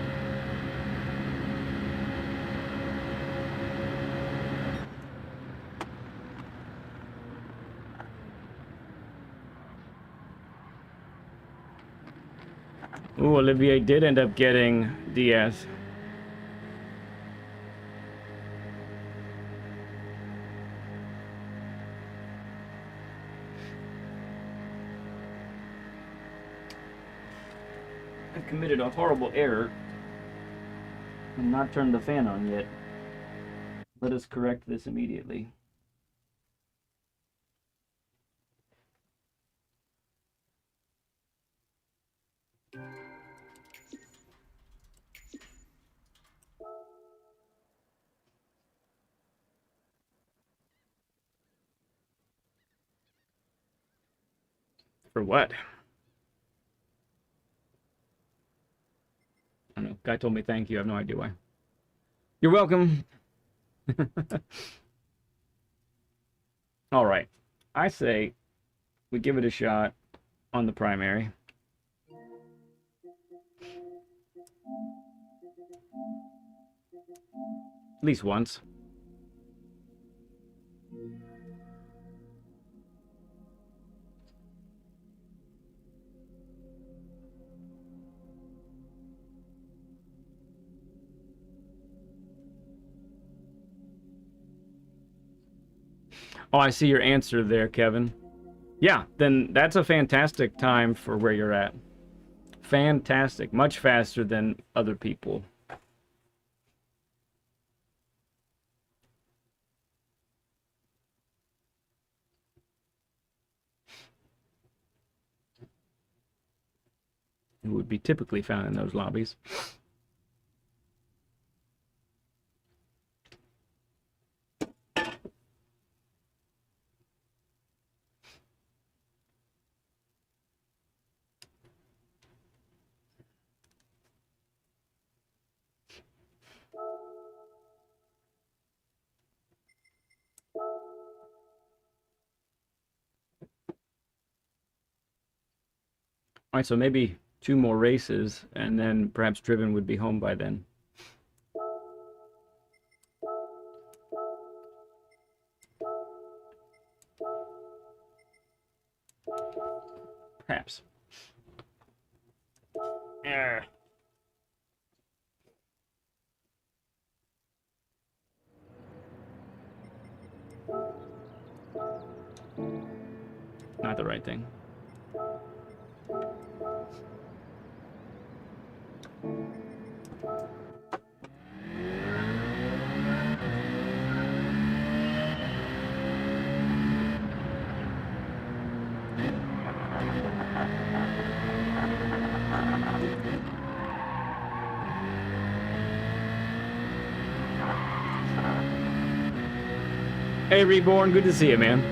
Speaker 1: Ooh, Olivier did end up getting Diaz. I've committed a horrible error. I'm not turned the fan on yet. Let us correct this immediately. For what? I don't know. Guy told me thank you. I have no idea why. You're welcome. All right. I say we give it a shot on the primary. At least once. Oh, I see your answer there, Kevin. Yeah, then that's a fantastic time for where you're at. Fantastic. Much faster than other people. Who would be typically found in those lobbies. All right, so maybe 2 more races, and then perhaps Driven would be home by then. Perhaps. Not the right thing. Hey, Reborn, good to see you, man.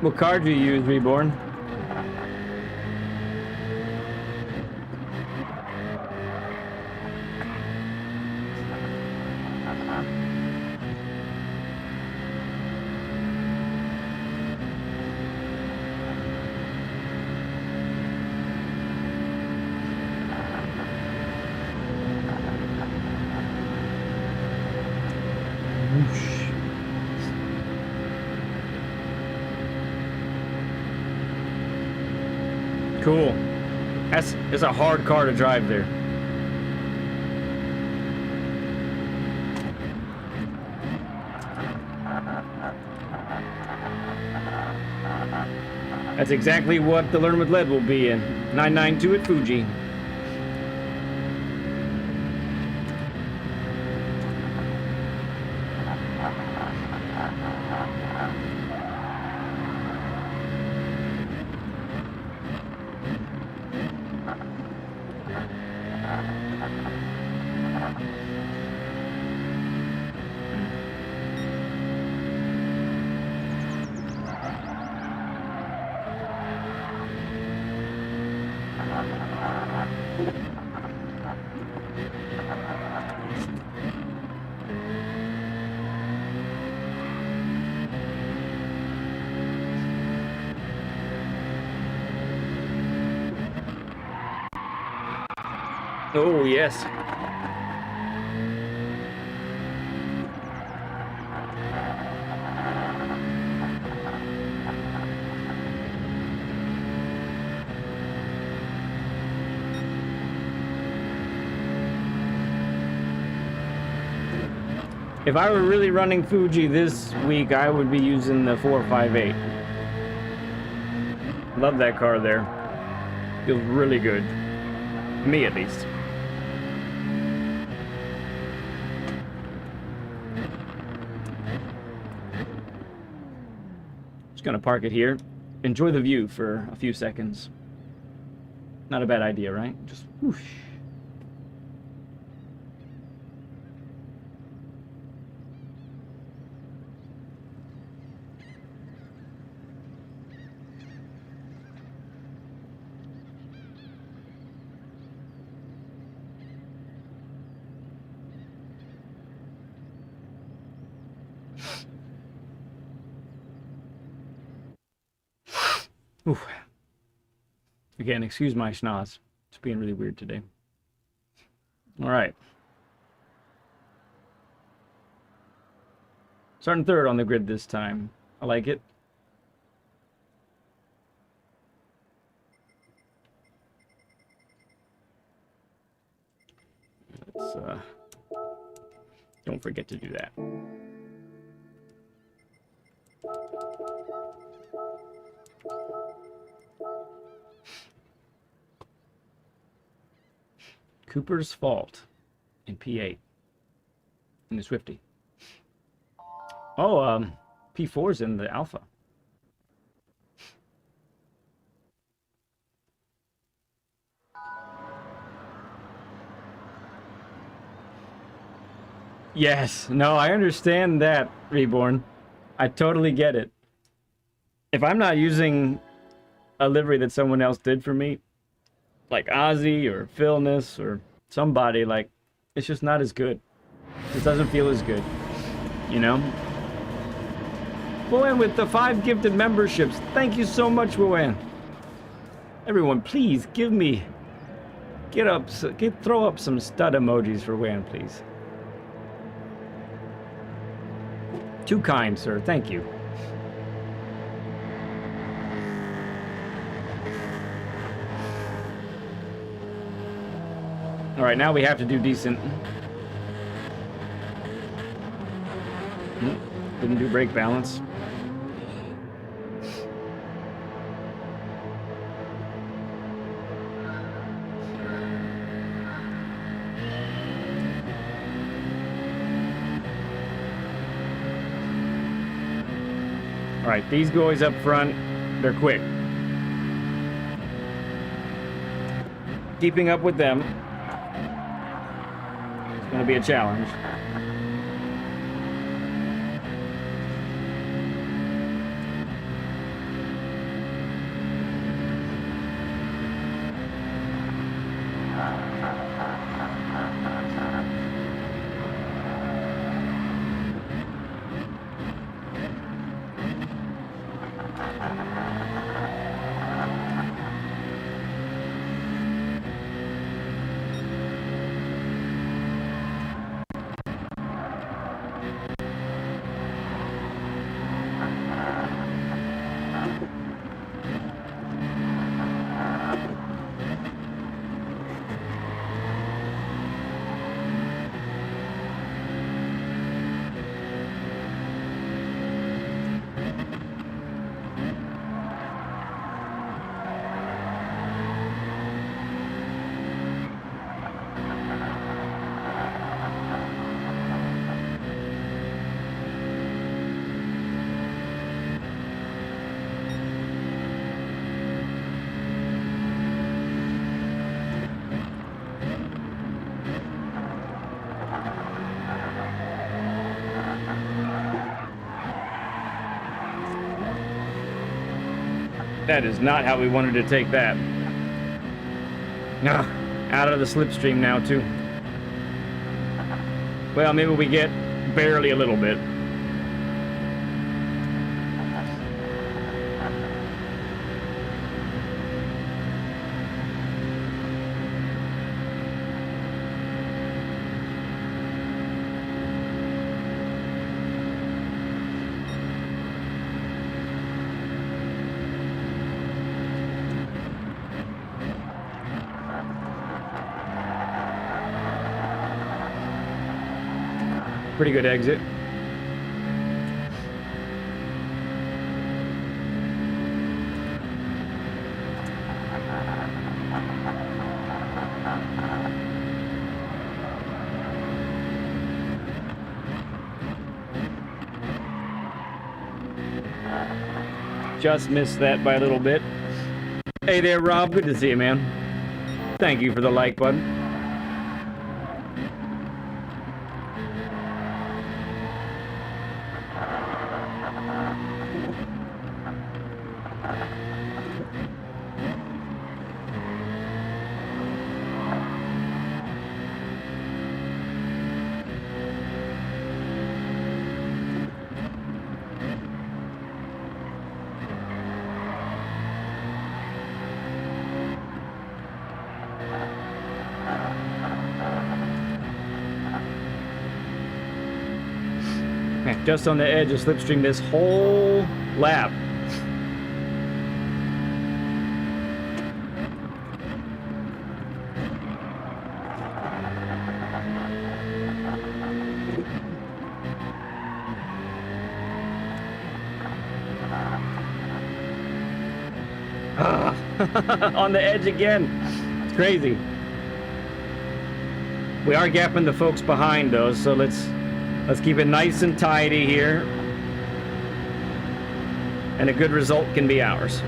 Speaker 1: What card do you use, Reborn? Cool. It's a hard car to drive there. That's exactly what the Learn with Lead will be in 992 at Fuji. Oh, yes. If I were really running Fuji this week, I would be using the 458. Love that car there. Feels really good. Me, at least. Just gonna park it here. Enjoy the view for a few seconds. Not a bad idea, right? Just whoosh. Oof. Again, excuse my schnoz. It's being really weird today. All right. Starting third on the grid this time. I like it. Let's, don't forget to do that. Cooper's Fault in P8 in the Swifty. Oh, P4's in the Alpha. Yes, no, I understand that, Reborn. I totally get it. If I'm not using a livery that someone else did for me, like Ozzy or Philness or somebody, like, it's just not as good. It doesn't feel as good, you know? Woan with the 5 gifted memberships. Thank you so much, Woan. Everyone, please give me, throw up some stud emojis for Woan, please. Too kind, sir. Thank you. All right, now we have to do decent. Didn't do brake balance. All right, these boys up front, they're quick. Keeping up with them is going to be a challenge. That is not how we wanted to take that. Ah, out of the slipstream now, too. Well, maybe we get barely a little bit. Pretty good exit. Just missed that by a little bit. Hey there, Rob. Good to see you, man. Thank you for the like button. Just on the edge of slipstream this whole lap. On the edge again. It's crazy. We are gapping the folks behind though, so let's keep it nice and tidy here. And a good result can be ours.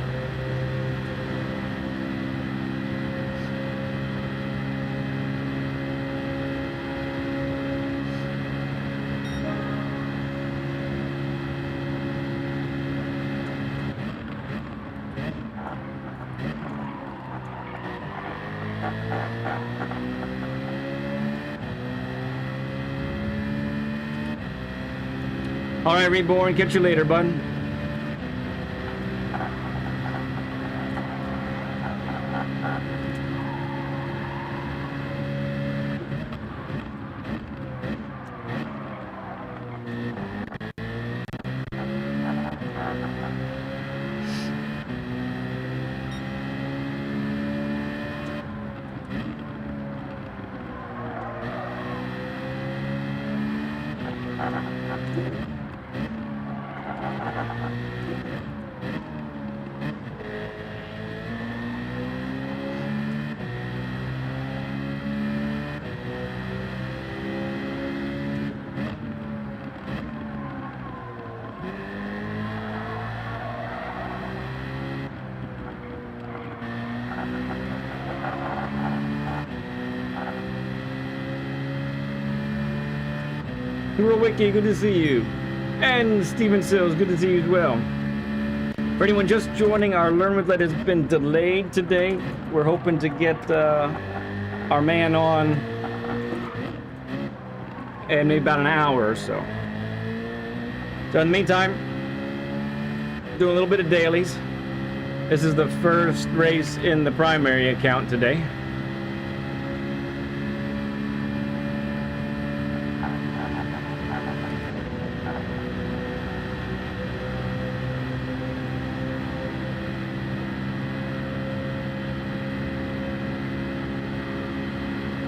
Speaker 1: All right, Reborn, catch you later, bud. Wiki, good to see you. And Steven Sills, good to see you as well. For anyone just joining, our Learn with Lead has been delayed today. We're hoping to get our man on in maybe about an hour or so. So in the meantime, doing a little bit of dailies. This is the first race in the primary account today.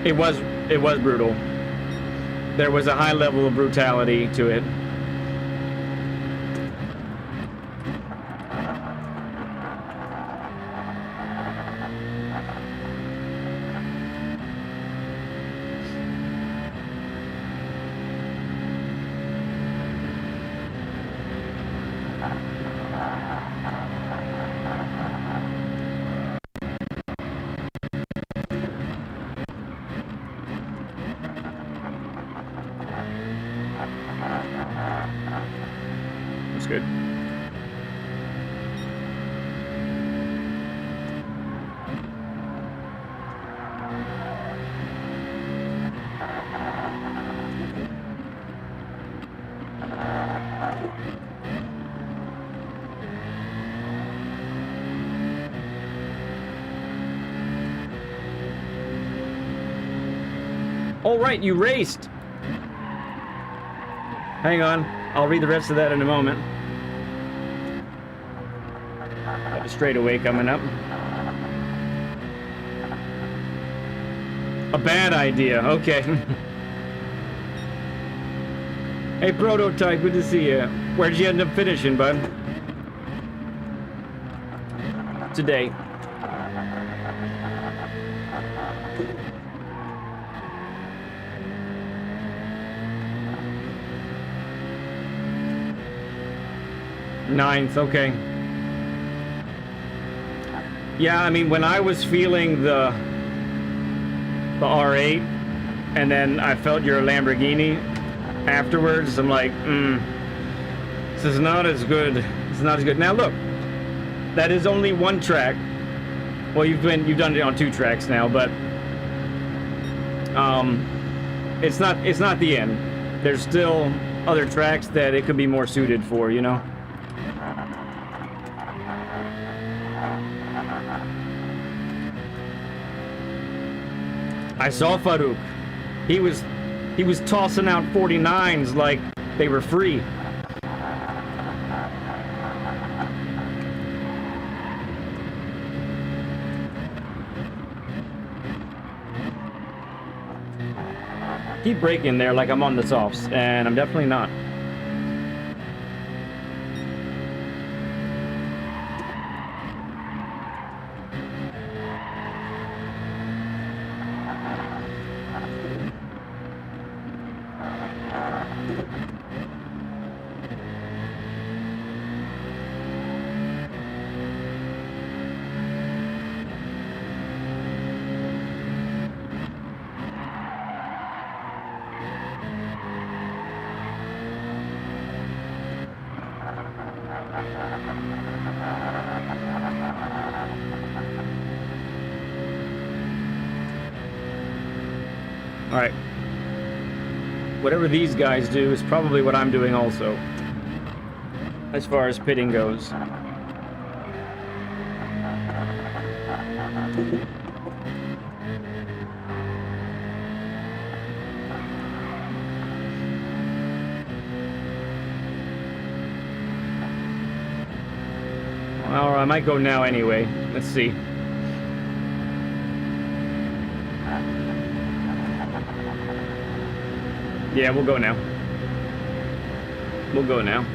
Speaker 1: It was brutal. There was a high level of brutality to it. That's good. Oh, right, you raced. Hang on. I'll read the rest of that in a moment. Got a straightaway coming up. A bad idea. Okay. Hey, Prototype, good to see you. Where'd you end up finishing, bud? Today. Ninth, okay. Yeah, I mean, when I was feeling the R8, and then I felt your Lamborghini afterwards, I'm like, this is not as good. It's not as good. Now look, that is only one track. Well, you've done it on 2 tracks now, but it's not the end. There's still other tracks that it could be more suited for, you know. I saw Farouk. He was tossing out 49s like they were free. Keep braking there like I'm on the softs, and I'm definitely not. All right. Whatever these guys do is probably what I'm doing also, as far as pitting goes. Or I might go now anyway. Let's see. Yeah, we'll go now. We'll go now.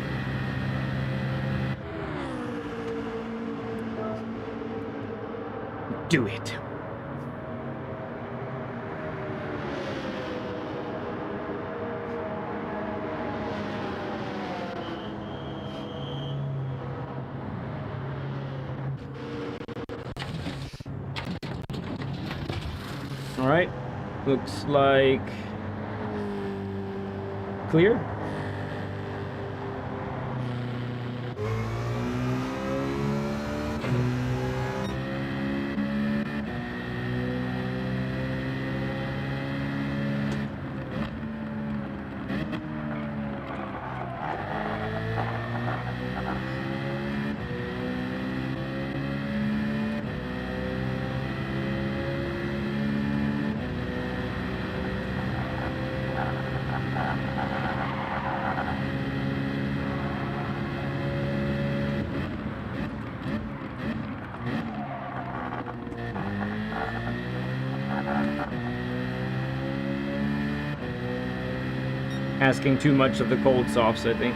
Speaker 1: Do it. All right. Looks like clear. Asking too much of the cold softs, I think.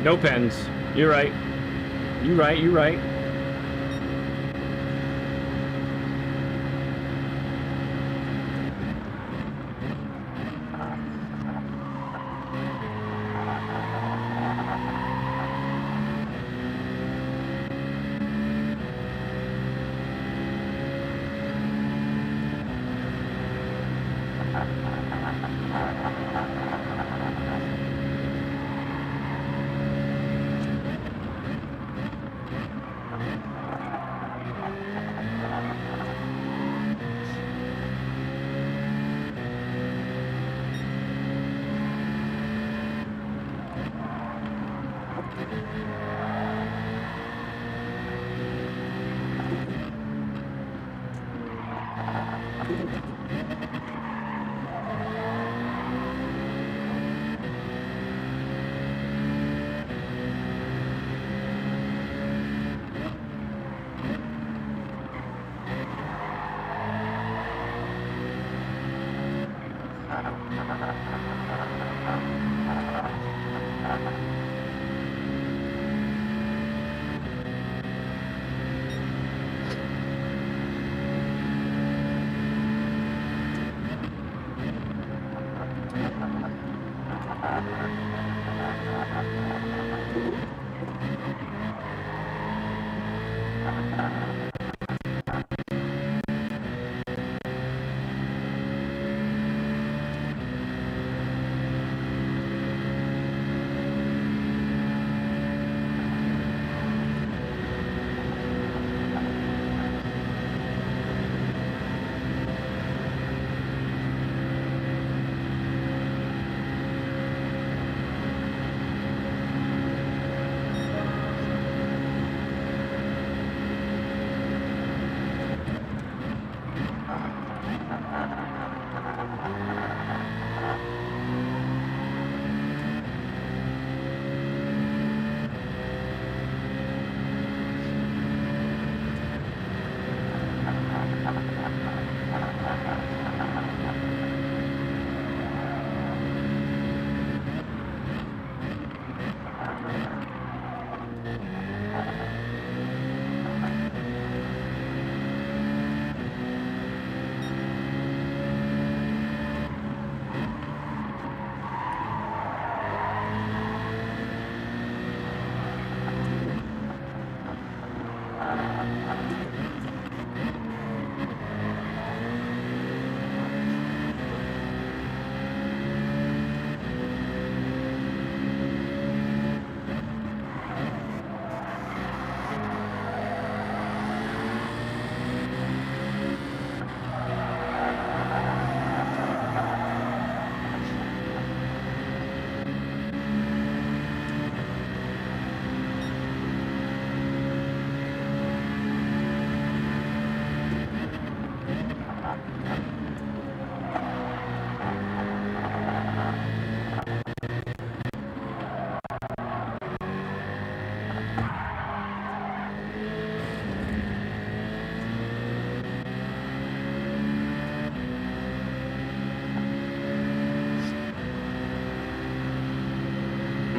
Speaker 1: No pens. You're right. You're right. You're right.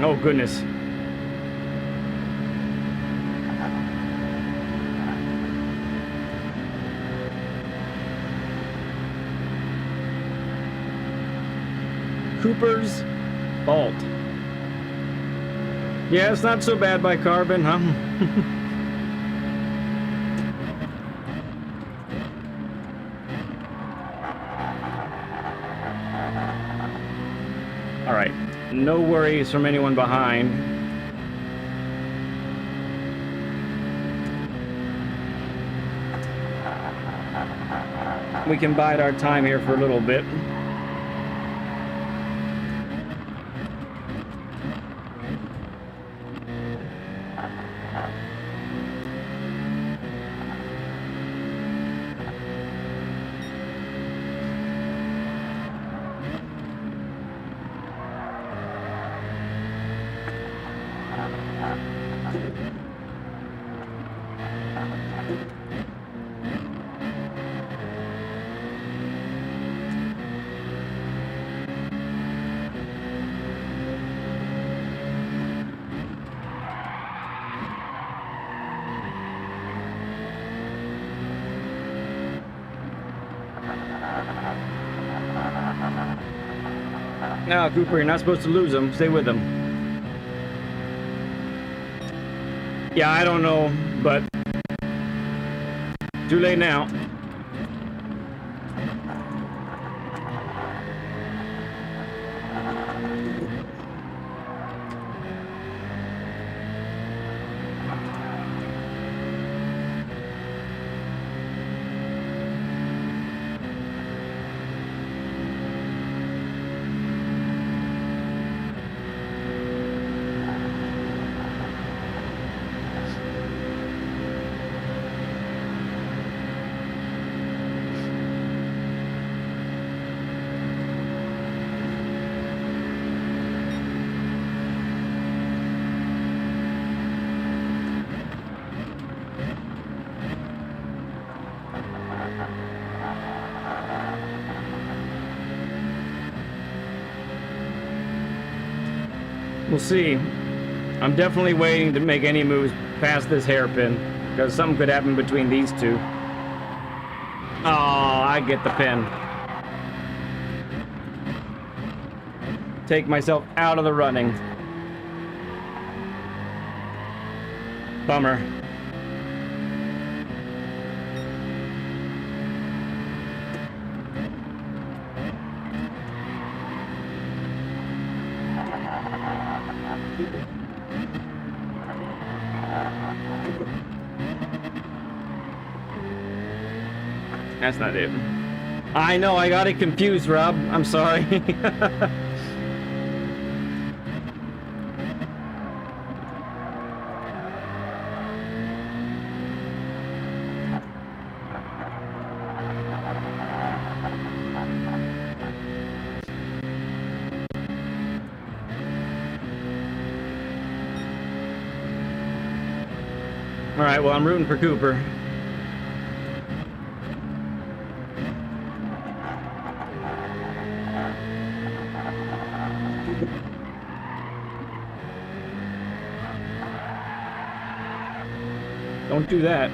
Speaker 1: Oh, goodness. Cooper's fault. Yeah, it's not so bad by Carbon, huh? All right. No worries from anyone behind. We can bide our time here for a little bit. No, Cooper, you're not supposed to lose him. Stay with him. Yeah, I don't know, but too late now. We'll see. I'm definitely waiting to make any moves past this hairpin, because something could happen between these two. Oh, I get the pin. Take myself out of the running. Bummer. That's not it. I know, I got it confused, Rob. I'm sorry. All right, well, I'm rooting for Cooper. Don't do that.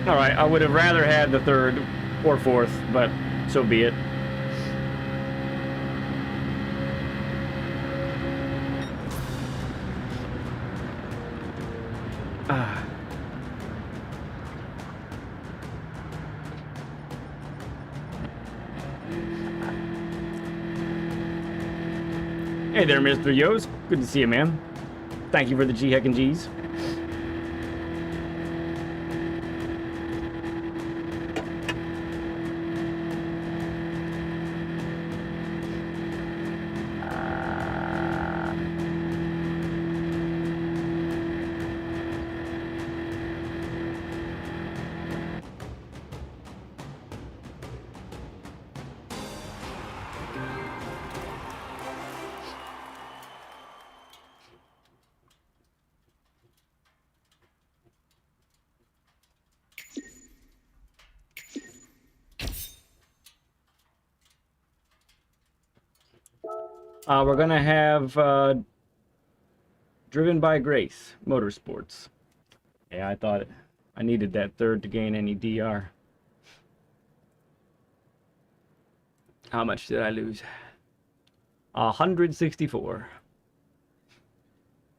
Speaker 1: All right, I would have rather had the third or fourth, but so be it. Hey there, Mr. Yost. Good to see you, man. Thank you for the G-Heck and G's. We're gonna have DrivenbyGrace Motorsports. Yeah, I thought I needed that third to gain any DR. How much did I lose? 164.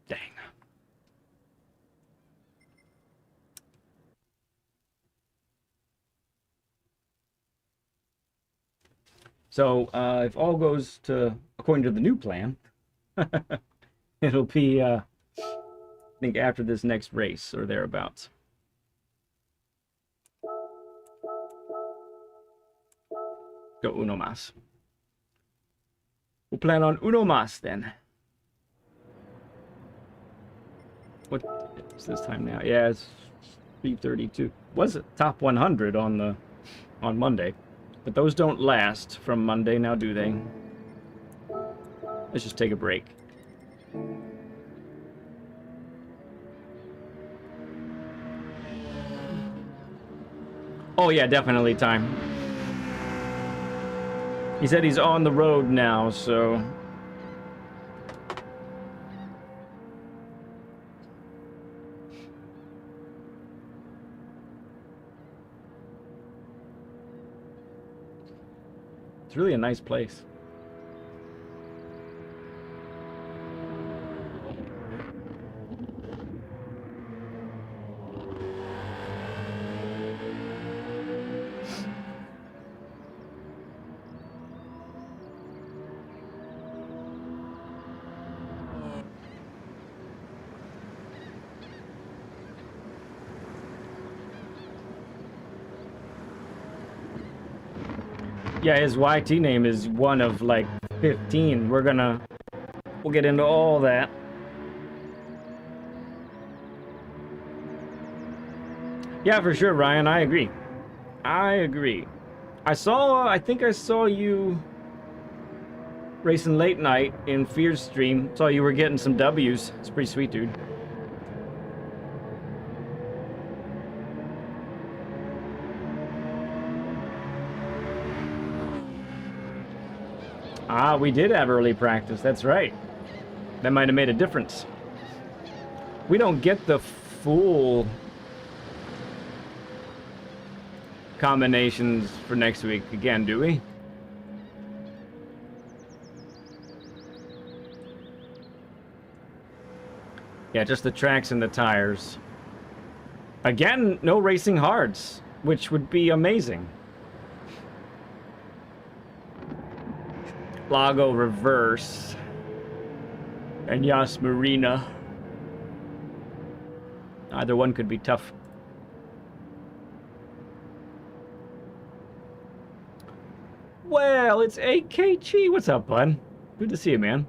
Speaker 1: Dang. So if all goes to according to the new plan, it'll be I think after this next race or thereabouts. Go uno más. We'll plan on uno más then. What is this time now? Yeah, it's 3:32. Was it top 100 on Monday? But those don't last from Monday now, do they? Let's just take a break. Oh yeah, definitely time. He said he's on the road now, so... It's really a nice place. Yeah, his YT name is one of like 15. We'll get into all that. Yeah, for sure, Ryan. I agree. I agree. I think I saw you racing late night in Fear's stream. Saw you were getting some W's. It's pretty sweet, dude. Ah, we did have early practice. That's right. That might have made a difference. We don't get the full combinations for next week again, do we? Yeah, just the tracks and the tires. Again, no racing hards, which would be amazing. Lago reverse. And Yas Marina. Either one could be tough. Well, it's AKG. What's up, bud? Good to see you, man.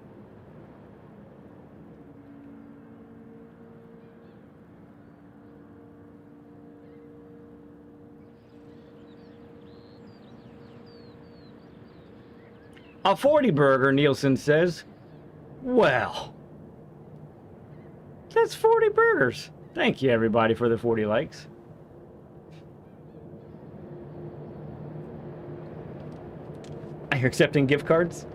Speaker 1: A 40 burger, Nielsen says. Well, that's 40 burgers. Thank you, everybody, for the 40 likes. Are you accepting gift cards?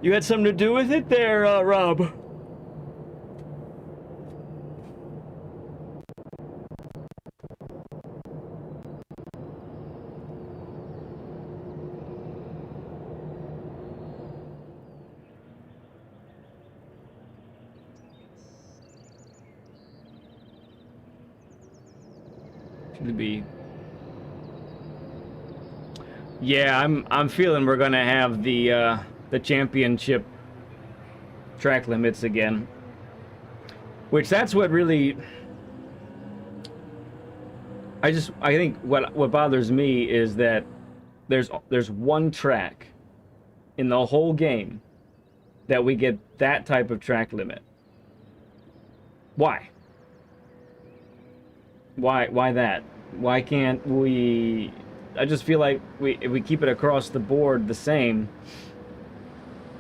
Speaker 1: You had something to do with it there, Rob. To be. Yeah, I'm feeling we're gonna have the championship track limits again. Which that's what really I think what bothers me is that there's one track in the whole game that we get that type of track limit. Why? Why that? Why can't we... I just feel like if we keep it across the board the same,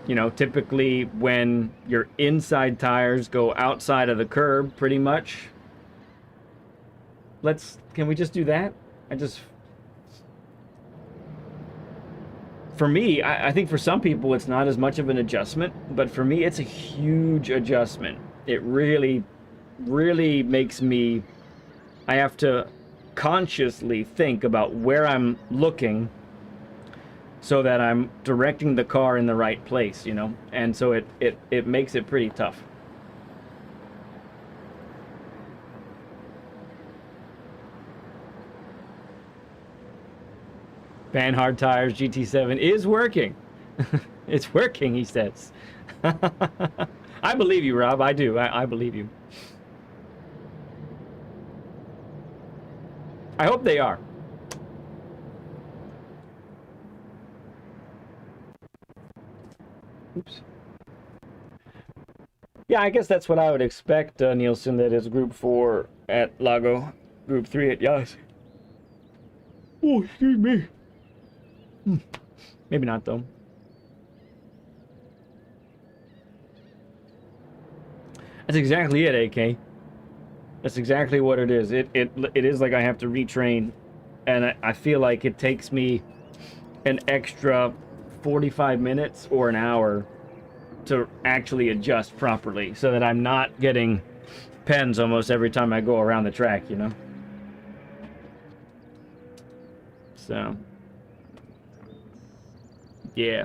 Speaker 1: you know, typically when your inside tires go outside of the curb, pretty much. Can we just do that? For me, I think for some people it's not as much of an adjustment, but for me it's a huge adjustment. It really, really makes me... I have to consciously think about where I'm looking so that I'm directing the car in the right place, you know? And so it makes it pretty tough. Ban hard tires, GT7 is working. It's working, he says. I believe you, Rob. I do. I believe you. I hope they are. Oops. Yeah, I guess that's what I would expect, Nielsen, that is Group 4 at Lago, Group 3 at Yas. Oh, excuse me. Maybe not, though. That's exactly it, AK. That's exactly what it is. It is like I have to retrain, and I feel like it takes me an extra 45 minutes or an hour to actually adjust properly so that I'm not getting pens almost every time I go around the track, you know? So, yeah.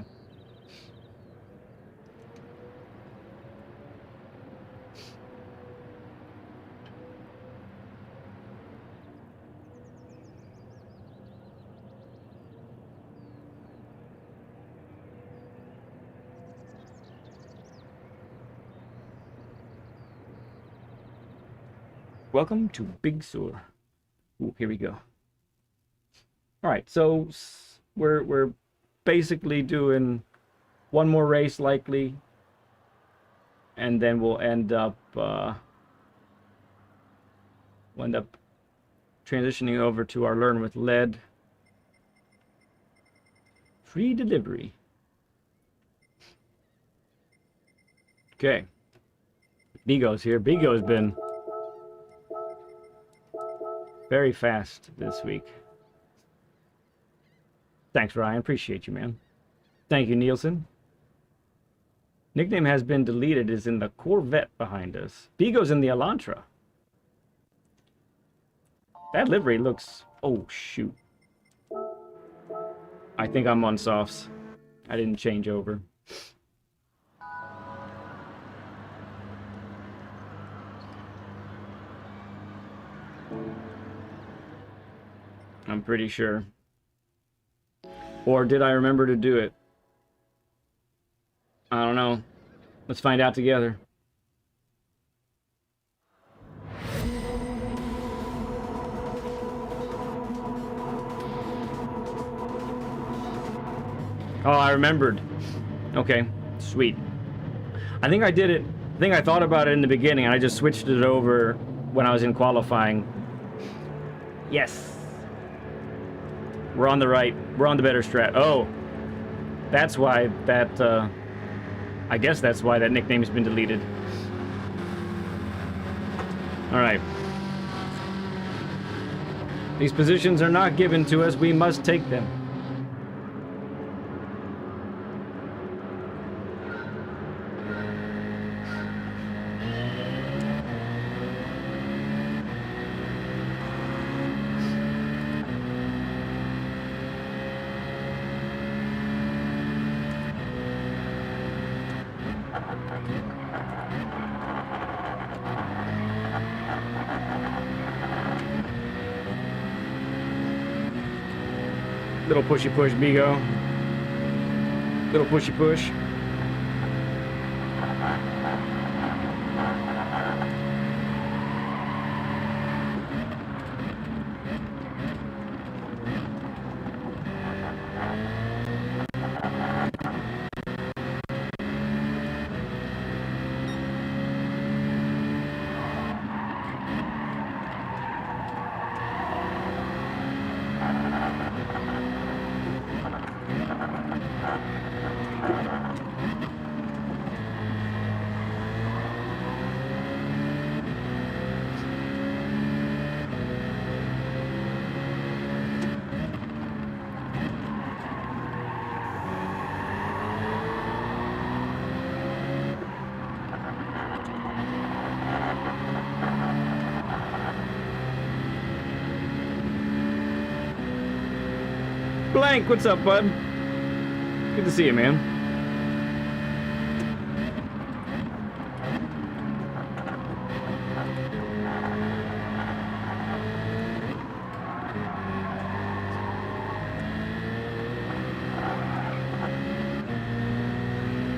Speaker 1: Welcome to Big Sur. Ooh, here we go. All right, so we're basically doing one more race likely, and then we'll end up transitioning over to our Learn with Lead free delivery. Okay, Bigo's here. Bigo's been very fast this week. Thanks, Ryan. Appreciate you, man. Thank you, Nielsen. Nickname has been deleted is in the Corvette behind us. Bigo's in the Elantra. That livery looks... Oh, shoot. I think I'm on softs. I didn't change over. I'm pretty sure. Or did I remember to do it? I don't know. Let's find out together. Oh, I remembered. Okay, sweet. I think I did it. I think I thought about it in the beginning, and I just switched it over when I was in qualifying. Yes. We're on the right. We're on the better strat. Oh. That's why that, I guess that's why that nickname's been deleted. Alright. These positions are not given to us. We must take them. Little pushy push, Bigo. Little pushy push. Blank, what's up, bud? Good to see you, man.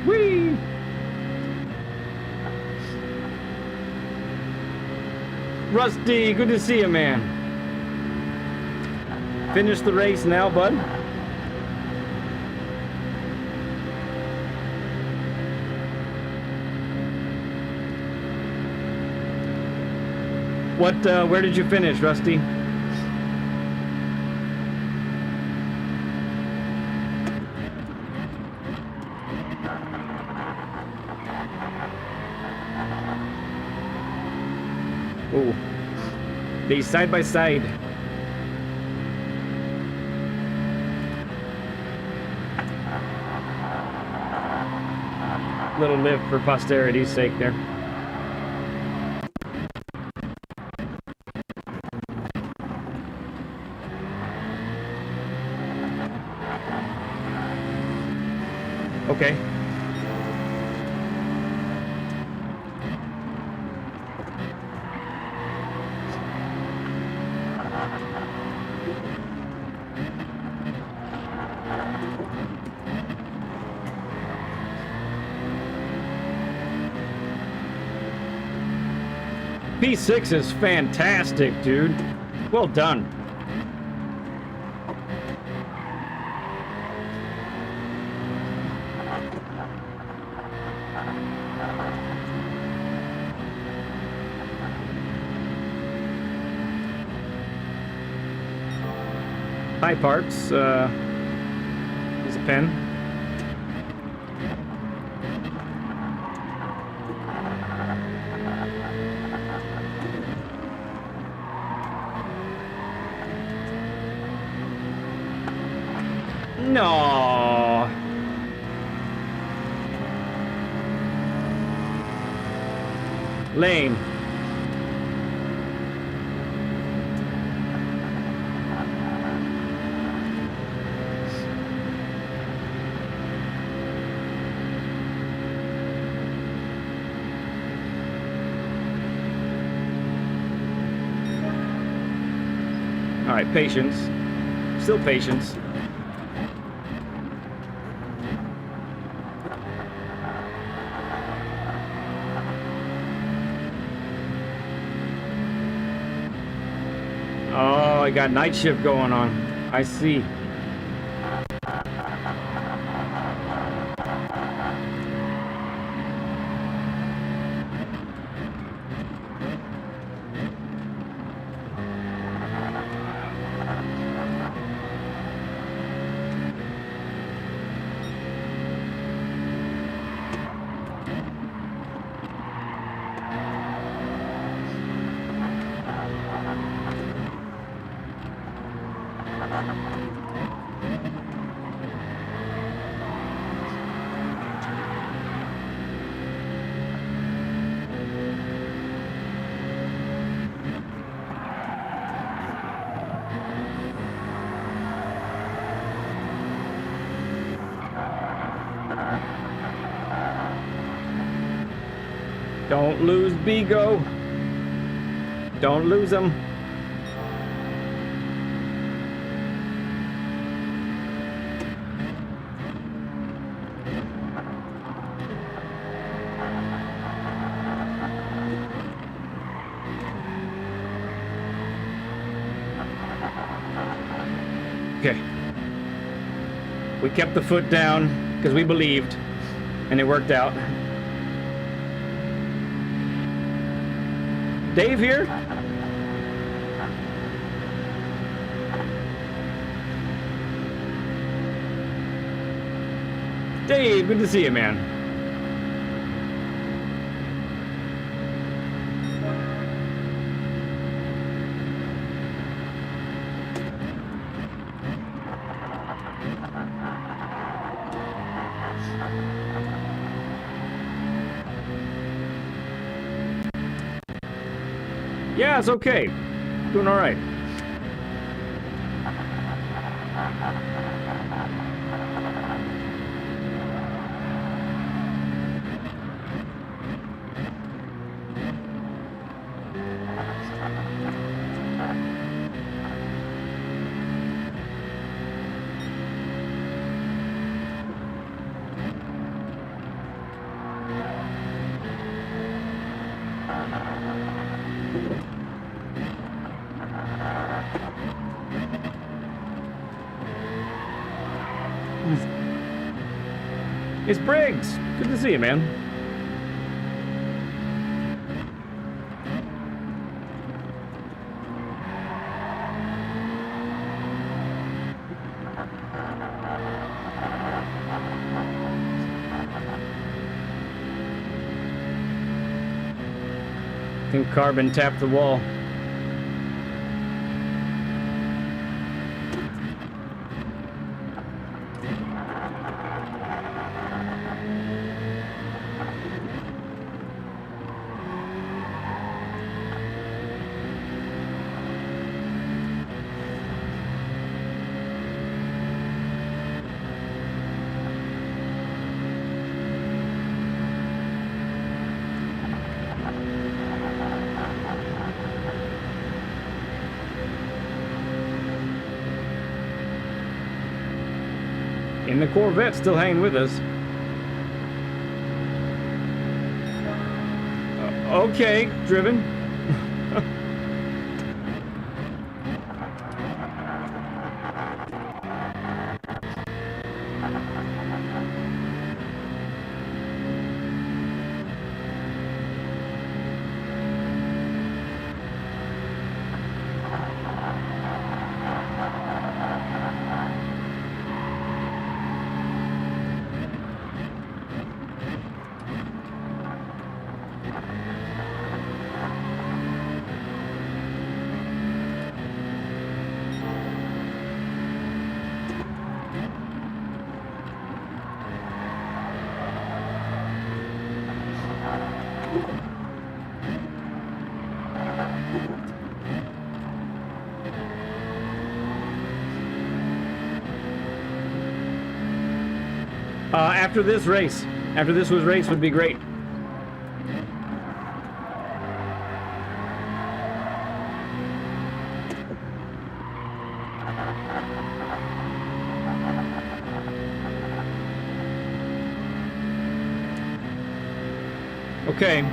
Speaker 1: Whee! Rusty, good to see you, man. Finish the race now, bud. What, where did you finish, Rusty? Oh, they side by side. little lift for posterity's sake there. Okay. P6 is fantastic, dude. Well done. Hi, Parks. Here's a pen. No. Lane. All right, patience. Still patience. Oh, I got night shift going on. I see. Don't lose Bigo. Don't lose him. Okay. We kept the foot down because we believed, and it worked out. Dave here? Dave, good to see you, man. Yeah, it's okay. Doing all right. It's Briggs. Good to see you, man. I think Carbon tapped the wall. in the Corvette, still hanging with us. Okay, Driven. After this race, after this was race, would be great. Okay.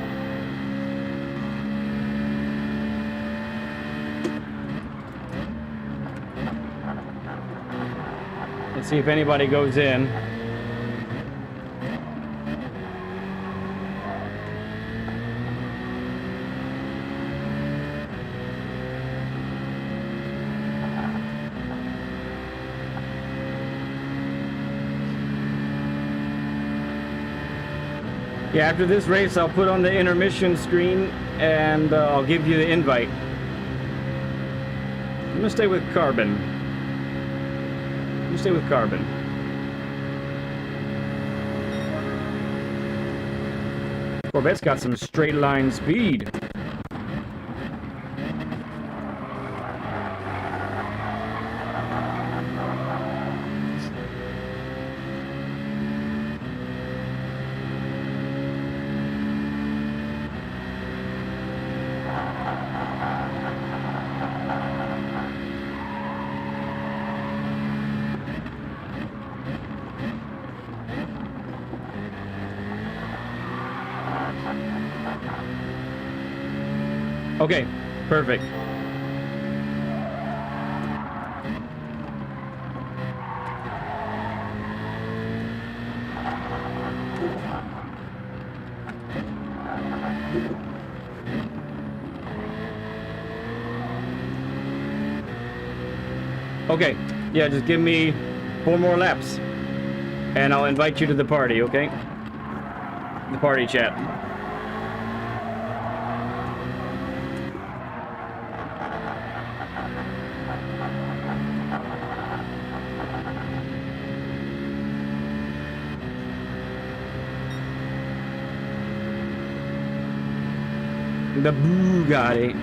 Speaker 1: Let's see if anybody goes in. Yeah, after this race, I'll put on the intermission screen and I'll give you the invite. I'm gonna stay with Carbon. I'm gonna stay with Carbon. Corvette's got some straight line speed. Okay, perfect. Okay, yeah, just give me 4 more laps and I'll invite you to the party, okay? The party chat. The Bugatti.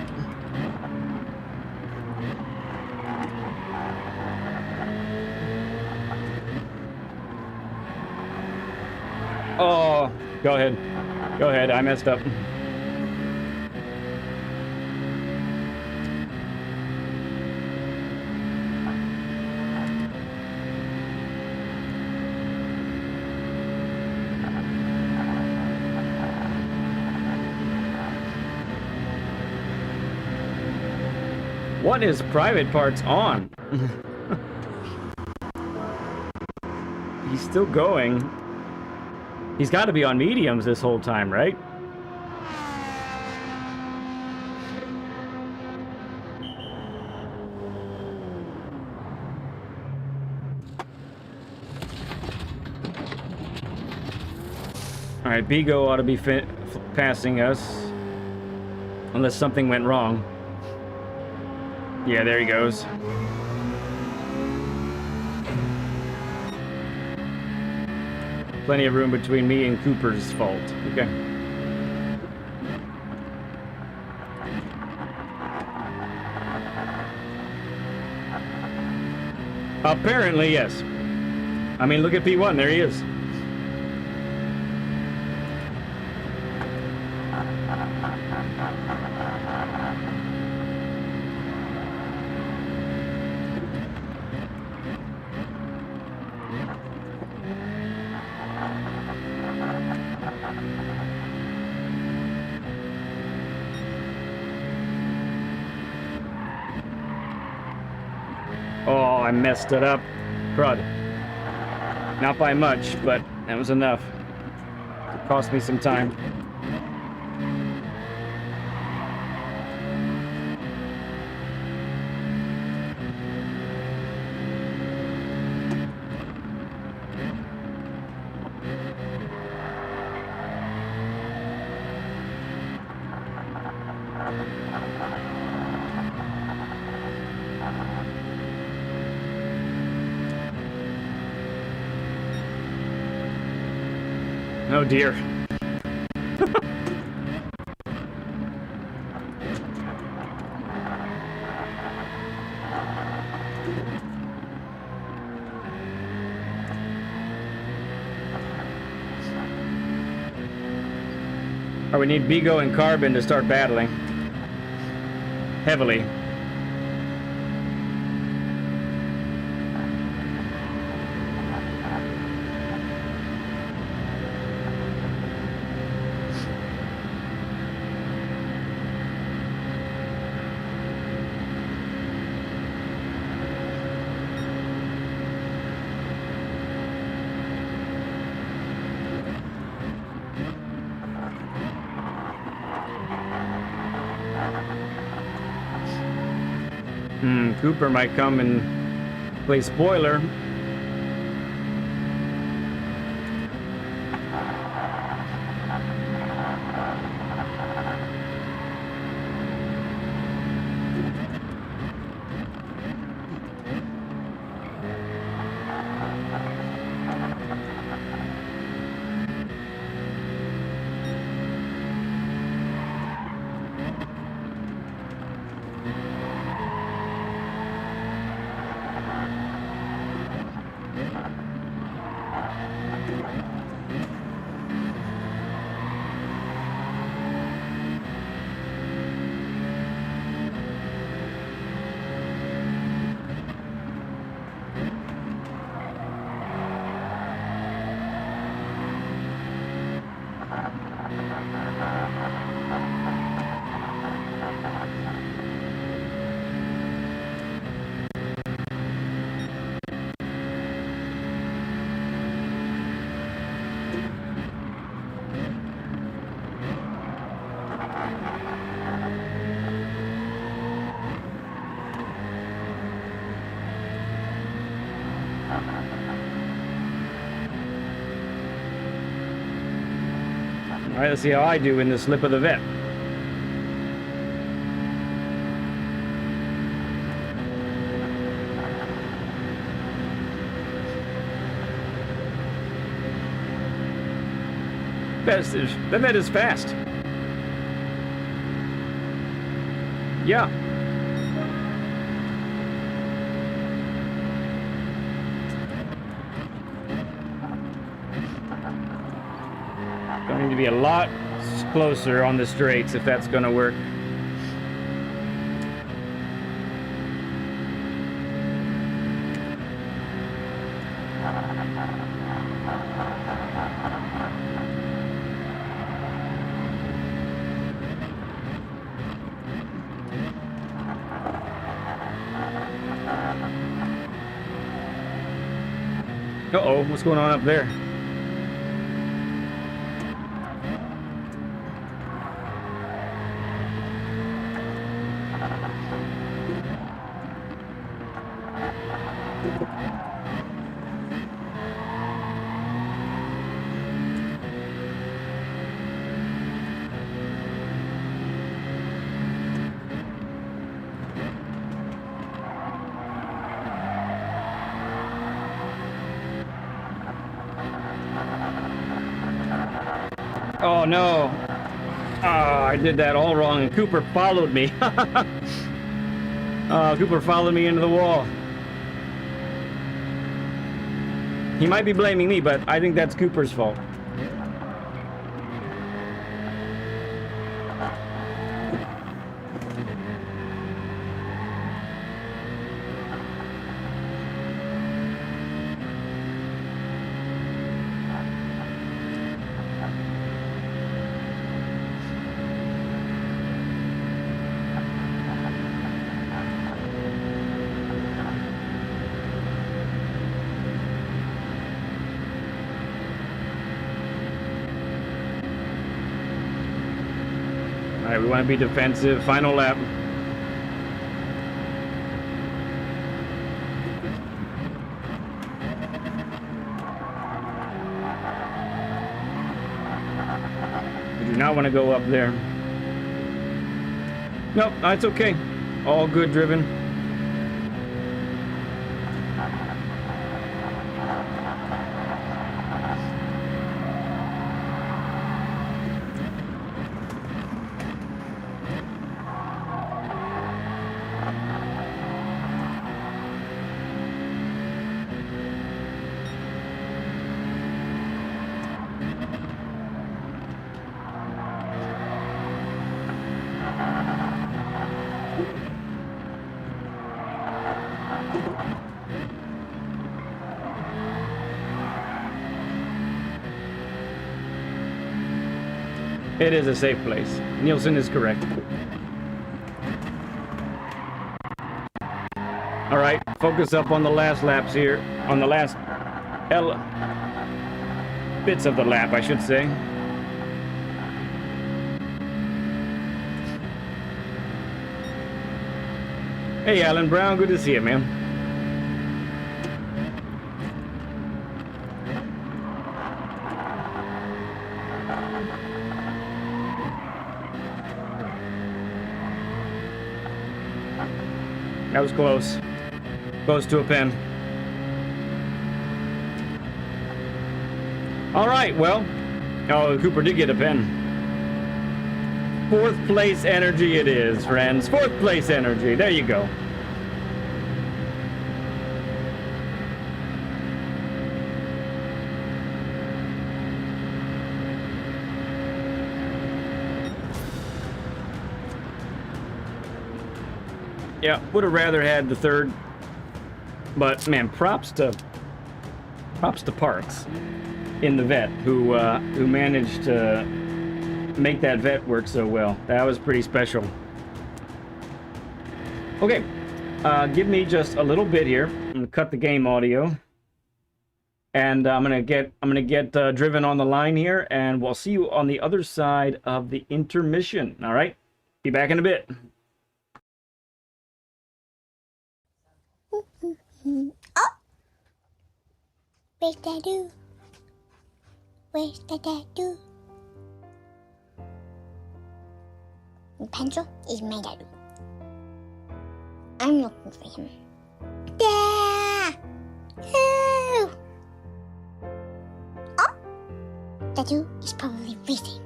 Speaker 1: Oh, go ahead. Go ahead, I messed up. What is private parts on? He's still going. He's got to be on mediums this whole time, right? All right, Bigo ought to be passing us. Unless something went wrong. Yeah, there he goes. Plenty of room between me and Cooper's fault. Okay. Apparently, yes. I mean, look at P1. There he is. I messed it up. Crud. Not by much, but that was enough. It cost me some time. Oh dear. Or we need Bigo and Carbon to start battling. Heavily. Cooper might come and play spoiler. All right, let's see how I do in the slip of the vet. The vet is fast. Yeah. Going to need to be a lot closer on the straights if that's going to work. Uh-oh, what's going on up there? Oh no. I did that all wrong and Cooper followed me. Cooper followed me into the wall. He might be blaming me, but I think that's Cooper's fault. right, we want to be defensive. Final lap. We do not want to go up there. Nope, that's okay. All good driven. It is a safe place. Nielsen is correct. All right, focus up on the last laps here. On the last bits of the lap, I should say. Hey, Alan Brown, good to see you, man. That was close. Close to a pen. All right, well. Oh, Cooper did get a pen. 4th place energy it is, friends. 4th place energy. There you go. Yeah, would have rather had the 3rd, but man, props to Parks in the vet who managed to make that vet work so well. That was pretty special. Okay, give me just a little bit here. I'm gonna cut the game audio, and I'm gonna get Driven on the line here, and we'll see you on the other side of the intermission. All right, be back in a bit.
Speaker 2: Oh! Where's that do? Where's that do? The pencil is my daddy. I'm looking for him. Dad! Oh! Oh! Dadu is probably racing.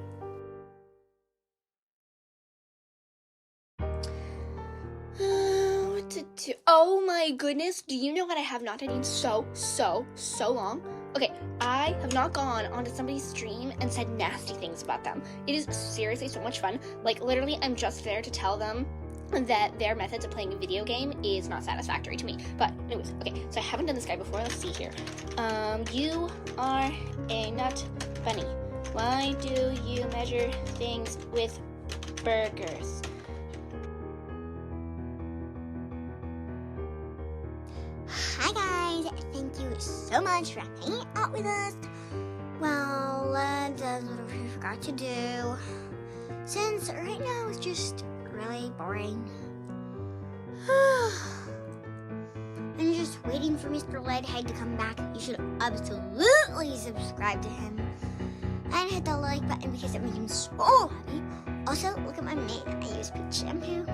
Speaker 3: What to do? Oh my goodness, do you know what I have not done in so long? Okay, I have not gone onto somebody's stream and said nasty things about them. It is seriously so much fun. Like, literally, I'm just there to tell them that their methods of playing a video game is not satisfactory to me. But anyways, okay, so I haven't done this guy before. Let's see here. You are a nut bunny. Why do you measure things with burgers?
Speaker 2: Hi guys, thank you so much for hanging out with us. Well, let's what we forgot to do. Since right now it's just really boring. I'm just waiting for Mr. Leadhead to come back. You should absolutely subscribe to him. And hit the like button because it makes him so happy. Also, look at my mane. I use peach shampoo.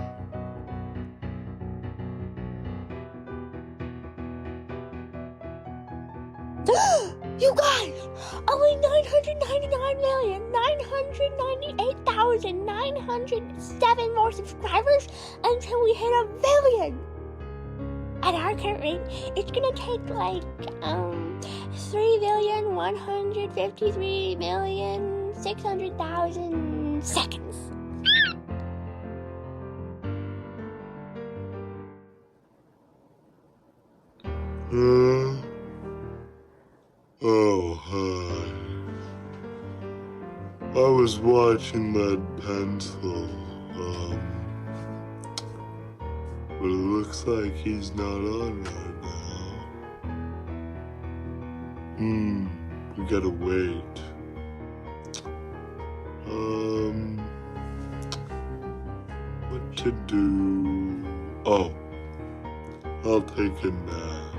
Speaker 3: You guys! Only 999,998,907 more subscribers until we hit 1 billion! At our current rate, it's gonna take like 3,153,600,000 seconds.
Speaker 4: Oh, hi. I was watching that pencil, but it looks like he's not on right now. We gotta wait. to do? Oh, I'll take a nap.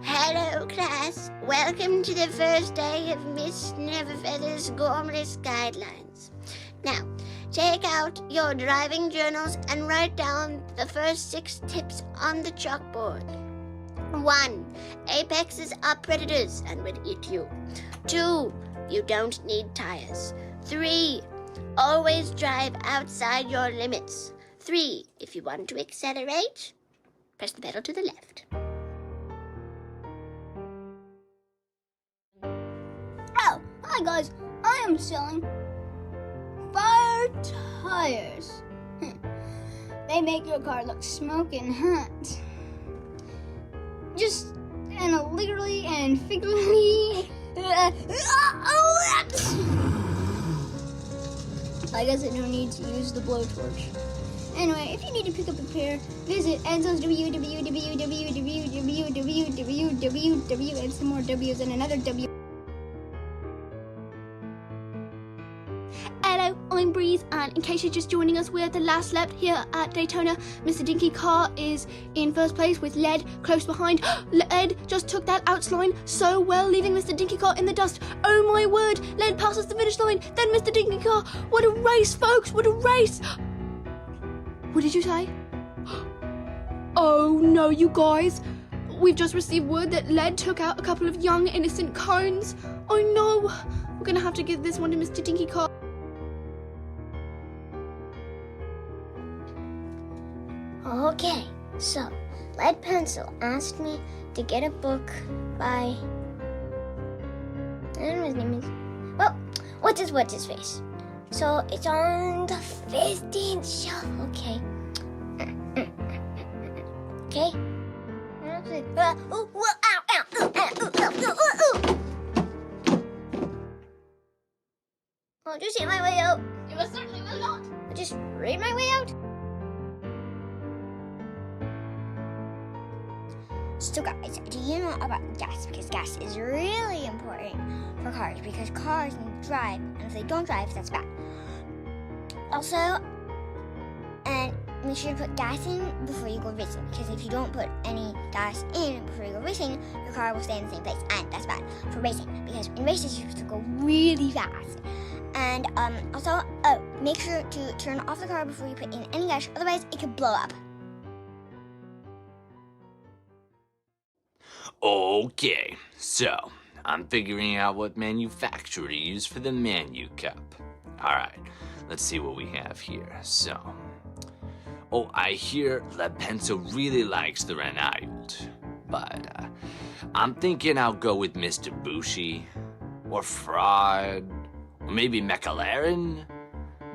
Speaker 2: Hello, class. Welcome to the first day of Miss Neverfeather's Gormless Guidelines. Now, take out your driving journals and write down the first 6 tips on the chalkboard. 1. Apexes are predators and will eat you. 2. You don't need tires. 3. Always drive outside your limits. 3. If you want to accelerate, press the pedal to the left.
Speaker 5: Oh, hi guys, I am selling fire tires. They make your car look smoking hot. Just and literally and figuratively. I guess I don't need to use the blowtorch. Anyway, if you need to pick up a pair, visit Enzo's www and some more W's and another W.
Speaker 3: Hello, I'm Breeze, and in case you're just joining us, we're at the last lap here at Daytona. Mr. Dinky Car is in first place with Led close behind. Led just took that outsline so well, leaving Mr. Dinky Car in the dust. Oh my word, Led passes the finish line, then Mr. Dinky Car. What a race, folks, what a race! What did you say? Oh no, you guys. We've just received word that Led took out a couple of young, innocent cones. Oh no, we're gonna have to give this one to Mr. Dinky Car.
Speaker 2: Okay, so Lead Pencil asked me to get a book by, I don't know his name is, well, what's his face? So it's on the 15th shelf, okay. Okay? I'll just hit my way out.
Speaker 3: You most certainly will not.
Speaker 2: I'll just read my way out. So guys, do you know about gas? Because gas is really important for cars, because cars need to drive, and if they don't drive, that's bad. Also, and make sure to put gas in before you go racing, because if you don't put any gas in before you go racing, your car will stay in the same place, and that's bad for racing, because in races you have to go really fast. And also, make sure to turn off the car before you put in any gas, otherwise it could blow up.
Speaker 6: Okay, so I'm figuring out what manufacturer to use for the Manu Cup. Alright, let's see what we have here. So, oh, I hear Lead Pencil really likes the Renault, but I'm thinking I'll go with Mr. Bushi, or Fraud, or maybe McLaren?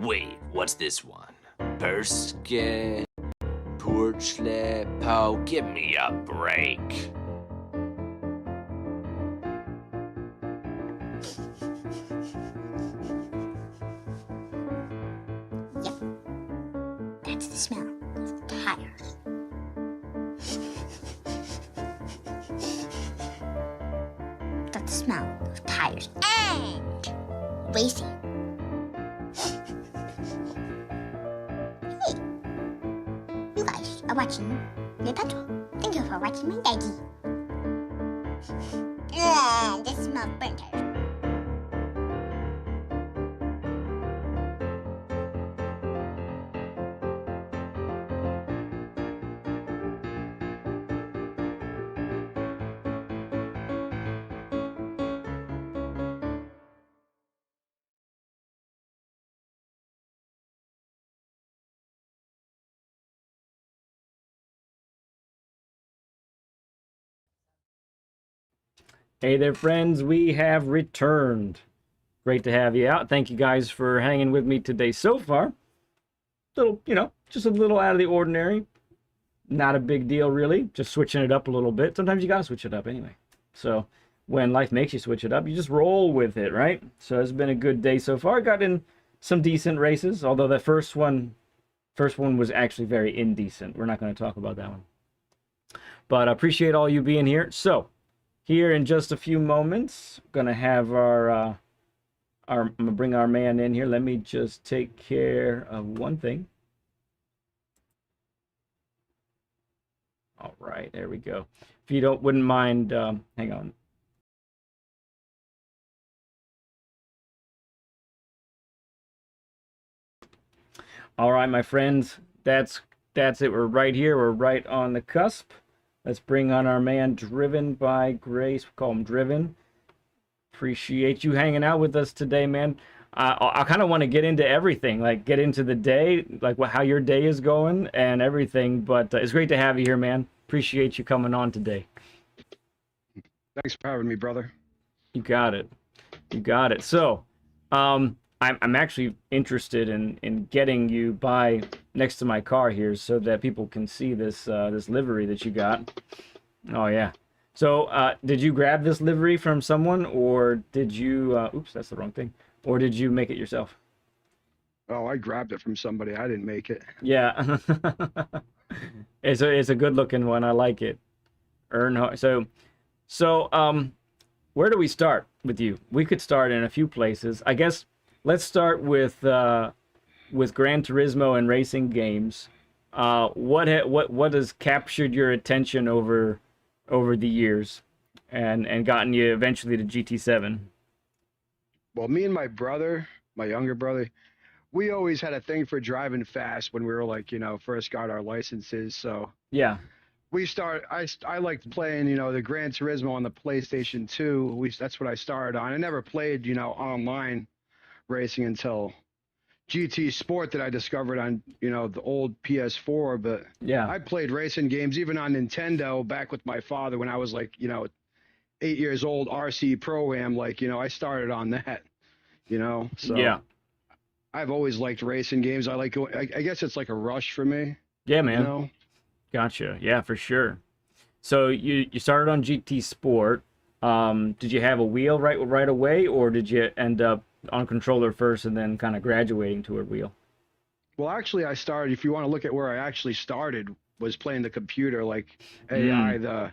Speaker 6: Wait, what's this one? Persket, Porchlep, oh, give me a break.
Speaker 2: That's the smell of tires. That's the smell of tires and racing. Hey, you guys are watching the petrol. Thank you for watching my daddy. The smell of burnt tires.
Speaker 1: Hey there, friends. We have returned. Great to have you out. Thank you guys for hanging with me today so far. Little, just a little out of the ordinary. Not a big deal, really. Just switching it up a little bit. Sometimes you gotta switch it up anyway. So when life makes you switch it up, you just roll with it, right? So it's been a good day so far. Got in some decent races, although the first one was actually very indecent. We're not going to talk about that one. But I appreciate all you being here. So, here in just a few moments, gonna have I'm gonna bring our man in here. Let me just take care of one thing. All right, there we go. If you wouldn't mind, hang on. All right, my friends, that's it. We're right here. We're right on the cusp. Let's bring on our man, Driven by Grace. We call him Driven. Appreciate you hanging out with us today, man. I kind of want to get into everything, like get into the day, like how your day is going and everything. But it's great to have you here, man. Appreciate you coming on today.
Speaker 7: Thanks for having me, brother.
Speaker 1: You got it. You got it. So, I'm actually interested in getting you by next to my car here so that people can see this this livery that you got. Oh yeah. So, did you grab this livery from someone, or did you? Oops, that's the wrong thing. Or did you make it yourself?
Speaker 7: Oh, I grabbed it from somebody. I didn't make it.
Speaker 1: Yeah. It's a good looking one. I like it. Earnhardt. So, where do we start with you? We could start in a few places. I guess let's start with Gran Turismo and racing games. What has captured your attention over the years and gotten you eventually to GT7?
Speaker 7: Well, me and my brother, my younger brother, we always had a thing for driving fast when we were like, first got our licenses. So
Speaker 1: Yeah.
Speaker 7: I liked playing, the Gran Turismo on the PlayStation 2. That's what I started on. I never played, online racing until GT Sport that I discovered on, the old PS4. But
Speaker 1: Yeah.
Speaker 7: I played racing games even on Nintendo back with my father when I was like, 8 years old. RC Pro-Am, like, I started on that, so
Speaker 1: Yeah.
Speaker 7: I've always liked racing games. I guess it's like a rush for me.
Speaker 1: Yeah, man. Gotcha. Yeah, for sure. So you started on GT Sport. Did you have a wheel right away, or did you end up on controller first and then kind of graduating to a wheel?
Speaker 7: Well, actually, I started. If you want to look at where I actually started, was playing the computer, like AI,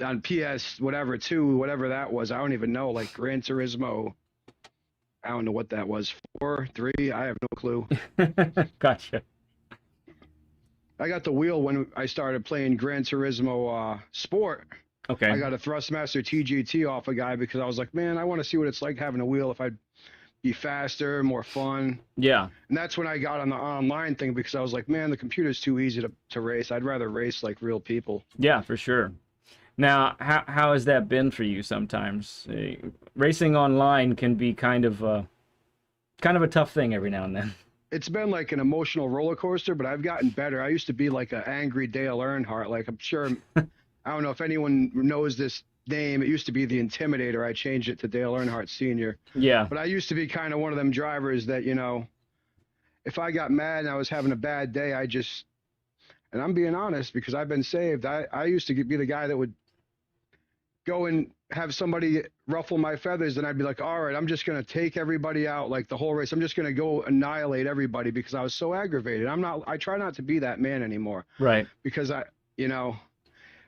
Speaker 7: on PS whatever 2, whatever that was. I don't even know. Like Gran Turismo. I don't know what that was. 4, 3. I have no clue.
Speaker 1: Gotcha.
Speaker 7: I got the wheel when I started playing Gran Turismo Sport.
Speaker 1: Okay.
Speaker 7: I got a Thrustmaster TGT off a guy because I was like, man, I want to see what it's like having a wheel if I'd be faster, more fun.
Speaker 1: Yeah.
Speaker 7: And that's when I got on the online thing because I was like, man, the computer's too easy to race. I'd rather race like real people.
Speaker 1: Yeah, for sure. Now, how has that been for you sometimes? Racing online can be kind of a tough thing every now and then.
Speaker 7: It's been like an emotional roller coaster, but I've gotten better. I used to be like an angry Dale Earnhardt. Like, I'm sure, I don't know if anyone knows this name. It used to be the Intimidator. I changed it to Dale Earnhardt Sr.
Speaker 1: Yeah.
Speaker 7: But I used to be kind of one of them drivers that, if I got mad and I was having a bad day, and I'm being honest because I've been saved. I used to be the guy that would go and have somebody ruffle my feathers, and I'd be like, all right, I'm just going to take everybody out, like the whole race. I'm just going to go annihilate everybody because I was so aggravated. I try not to be that man anymore.
Speaker 1: Right.
Speaker 7: Because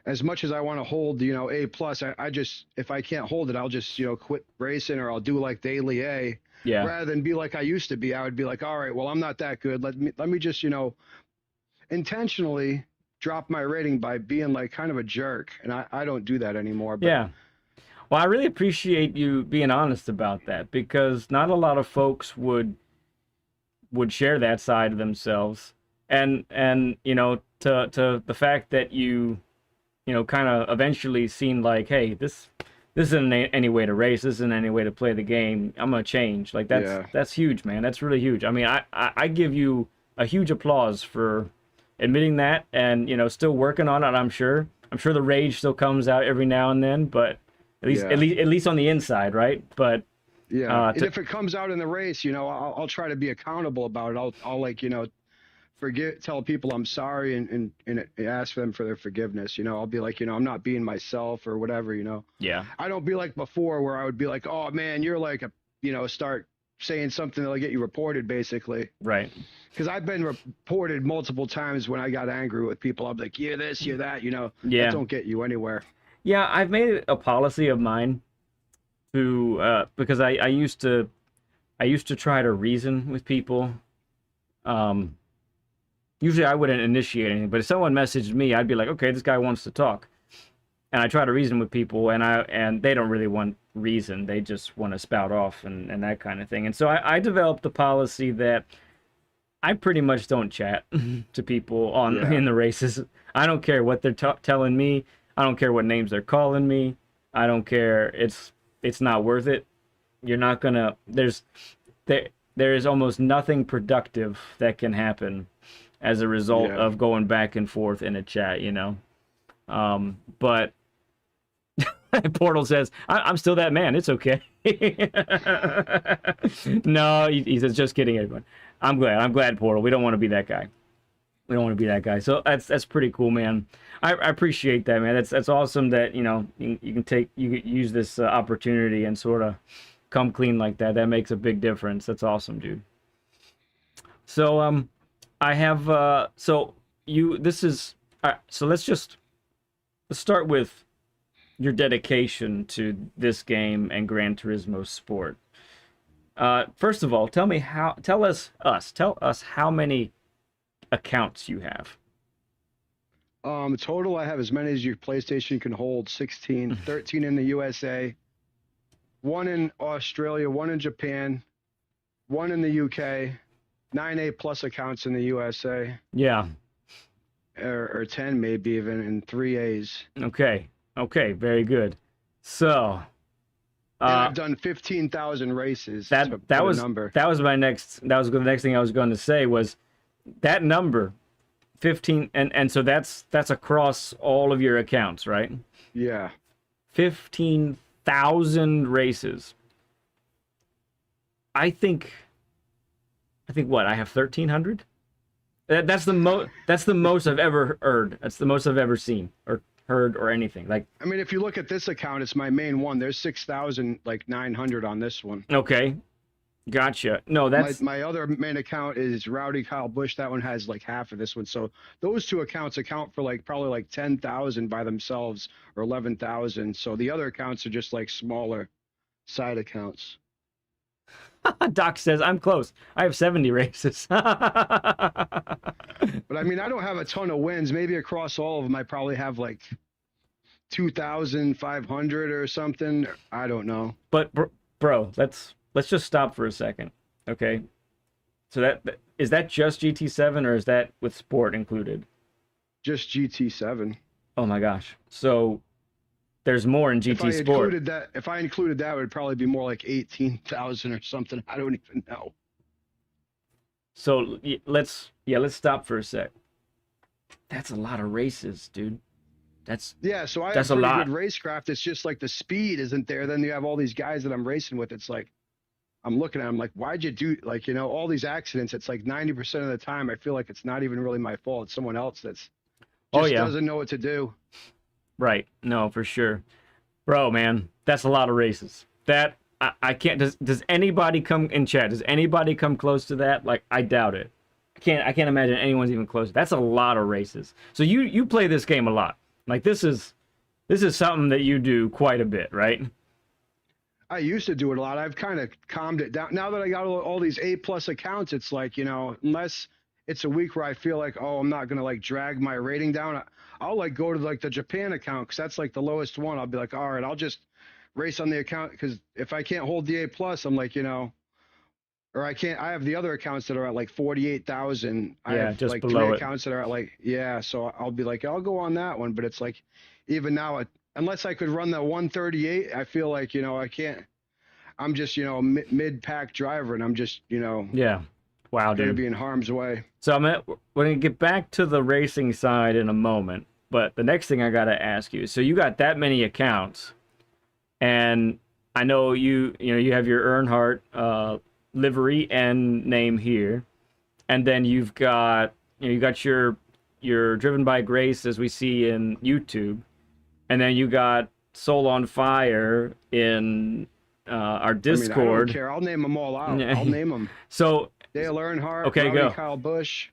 Speaker 7: as much as I want to hold, A plus, I just, if I can't hold it, I'll just, quit racing, or I'll do like daily A.
Speaker 1: Yeah.
Speaker 7: Rather than be like I used to be. I would be like, all right, well, I'm not that good. Let me just, intentionally drop my rating by being like kind of a jerk, and I don't do that anymore. But
Speaker 1: Yeah. Well, I really appreciate you being honest about that, because not a lot of folks would share that side of themselves, and to the fact that you kind of eventually seemed like, hey, this isn't any way to race, this isn't any way to play the game. I'm gonna change. Like that's huge, man. That's really huge. I mean, I give you a huge applause for admitting that, and still working on it. I'm sure the rage still comes out every now and then, but at least on the inside, right? But
Speaker 7: yeah, and if it comes out in the race, I'll try to be accountable about it. I'll like tell people I'm sorry and ask them for their forgiveness. I'll be like, I'm not being myself or whatever.
Speaker 1: Yeah.
Speaker 7: I don't be like before where I would be like, oh man, you're like start saying something that'll get you reported, basically.
Speaker 1: Right.
Speaker 7: Because I've been reported multiple times when I got angry with people. I'm like, you're this, you're that, you know.
Speaker 1: Yeah.
Speaker 7: That don't get you anywhere.
Speaker 1: Yeah, I've made it a policy of mine to because I used to try to reason with people. Usually I wouldn't initiate anything, but if someone messaged me, I'd be like, okay, this guy wants to talk. And I try to reason with people, and they don't really want reason. They just want to spout off and that kind of thing. And so I developed the policy that I pretty much don't chat to people in the races. I don't care what they're telling me. I don't care what names they're calling me. I don't care. It's not worth it. You're not gonna. There is almost nothing productive that can happen as a result of going back and forth in a chat. You know. But Portal says, I'm still that man. It's okay. No, he says, just kidding, everyone. I'm glad, Portal. We don't want to be that guy. We don't want to be that guy. So that's pretty cool, man. I appreciate that, man. That's awesome that, you know, you can use this opportunity and sort of come clean like that. That makes a big difference. That's awesome, dude. So I have so let's start with your dedication to this game and Gran Turismo Sport. First of all, tell us how many accounts you have.
Speaker 7: Total, I have as many as your PlayStation can hold, 16, 13 in the USA, 1 in Australia, 1 in Japan, 1 in the UK, 9 A+ accounts in the USA.
Speaker 1: Yeah.
Speaker 7: Or 10 maybe even, and 3 A's.
Speaker 1: Okay, very good. So
Speaker 7: and I've done 15,000 races.
Speaker 1: That was the next thing I was going to say was that number 15, and so that's across all of your accounts, right?
Speaker 7: Yeah.
Speaker 1: 15,000 races. I think what, I have 1,300? That's the most I've ever heard. That's the most I've ever seen or heard or anything. Like,
Speaker 7: I mean, if you look at this account, it's my main one. There's 6,900 on this one.
Speaker 1: Okay, gotcha. No, that's
Speaker 7: my other main account is Rowdy Kyle Busch. That one has like half of this one. So those two accounts account for probably 10,000 by themselves or 11,000. So the other accounts are just like smaller side accounts.
Speaker 1: Doc says, I'm close. I have 70 races.
Speaker 7: But I mean, I don't have a ton of wins. Maybe across all of them, I probably have like 2,500 or something. I don't know.
Speaker 1: But bro, let's just stop for a second. Okay. So is that just GT7 or is that with sport included?
Speaker 7: Just GT7.
Speaker 1: Oh my gosh. So there's more in GT Sport.
Speaker 7: If I included that, it would probably be more like 18,000 or something. I don't even know.
Speaker 1: So let's stop for a sec. That's a lot of races, dude. So I have pretty good racecraft. It's just like the speed isn't there. Then you have all these guys that I'm racing with. It's like I'm looking at them like, why'd you do all these accidents? It's like 90% of the time I feel like it's not even really my fault. It's someone else that's doesn't know what to do. Right. No, for sure. Bro, man, that's a lot of races. That I can't. Does anybody come in chat? Does anybody come close to that? Like, I doubt it. I can't imagine anyone's even close. That's a lot of races. So you play this game a lot. Like, this is something that you do quite a bit, right?
Speaker 7: I used to do it a lot. I've kind of calmed it down. Now that I got all these A+ accounts, it's like, unless it's a week where I feel like, oh, I'm not going to like drag my rating down, I'll like go to like the Japan account because that's like the lowest one. I'll be like, all right, I'll just race on the account because if I can't hold the A+, I'm like, or I can't. I have the other accounts that are at like 48,000. I have
Speaker 1: just
Speaker 7: like
Speaker 1: below
Speaker 7: 3
Speaker 1: it.
Speaker 7: accounts that are at like, so I'll be like, I'll go on that one. But it's like, even now, unless I could run the 138, I feel like, I can't. I'm just, mid-pack driver, and I'm just,
Speaker 1: Yeah. Wow,
Speaker 7: going to
Speaker 1: dude.
Speaker 7: be in harm's way.
Speaker 1: So we're going to get back to the racing side in a moment. But the next thing I got to ask you, so you got that many accounts, and I know you have your Earnhardt livery and name here, and then you've got your Driven by Grace as we see in YouTube, and then you got Soul on Fire in our
Speaker 7: I mean, I
Speaker 1: Discord.
Speaker 7: don't care. I'll name them all out.
Speaker 1: Yeah.
Speaker 7: I'll name them.
Speaker 1: So
Speaker 7: Dale Earnhardt,
Speaker 1: Okay,
Speaker 7: Rowdy
Speaker 1: go.
Speaker 7: Kyle Busch,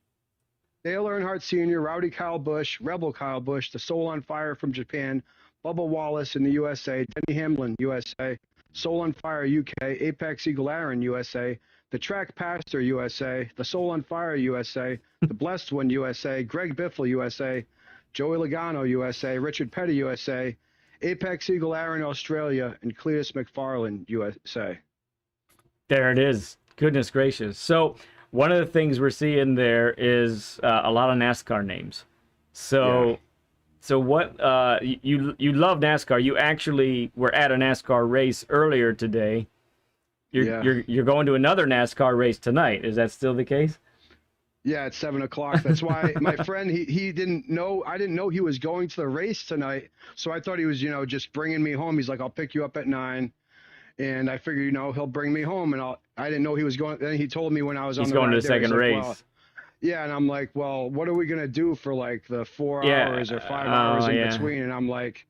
Speaker 7: Dale Earnhardt Sr., Rowdy Kyle Busch, Rebel Kyle Busch, the Soul on Fire from Japan, Bubba Wallace in the USA, Denny Hamlin, USA, Soul on Fire, UK, Apex Eagle Aaron, USA, the Track Pastor, USA, the Soul on Fire, USA, the Blessed One, USA, Greg Biffle, USA, Joey Logano, USA, Richard Petty, USA, Apex Eagle Aaron, Australia, and Cletus McFarland, USA.
Speaker 1: there it is. Goodness gracious. So one of the things we're seeing there is a lot of NASCAR names. So
Speaker 7: Yeah.
Speaker 1: so what you love NASCAR. You actually were at a NASCAR race earlier today.
Speaker 7: Yeah.
Speaker 1: You're going to another NASCAR race tonight. Is that still the case?
Speaker 7: Yeah, it's 7 o'clock. That's why my friend, he didn't know, I didn't know he was going to the race tonight. So I thought he was, just bringing me home. He's like, I'll pick you up at 9. And I figured, he'll bring me home, and I didn't know he was going. Then he told me when I was on
Speaker 1: He's
Speaker 7: the
Speaker 1: going to
Speaker 7: ride
Speaker 1: the
Speaker 7: there, he's
Speaker 1: second
Speaker 7: like,
Speaker 1: race.
Speaker 7: well, yeah, and I'm like, well, what are we gonna do for like the 4
Speaker 1: Yeah,
Speaker 7: hours or 5 hours in
Speaker 1: yeah.
Speaker 7: between? And I'm like,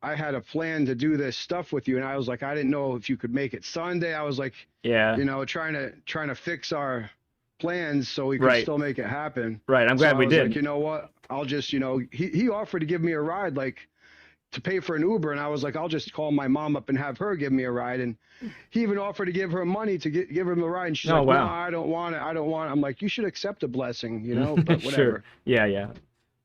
Speaker 7: I had a plan to do this stuff with you, and I was like, I didn't know if you could make it Sunday. I was like,
Speaker 1: Yeah.
Speaker 7: trying to fix our plans so we could
Speaker 1: Right.
Speaker 7: still make it happen.
Speaker 1: Right. I'm
Speaker 7: So
Speaker 1: glad
Speaker 7: I
Speaker 1: we
Speaker 7: was
Speaker 1: did.
Speaker 7: like, you know what? I'll just, he offered to give me a ride, like to pay for an Uber, and I was like, I'll just call my mom up and have her give me a ride. And he even offered to give her money to give him a ride, and she's
Speaker 1: Oh,
Speaker 7: like,
Speaker 1: wow.
Speaker 7: no, I don't want it. I don't want it. I'm like, you should accept a blessing, but whatever.
Speaker 1: Sure. Yeah.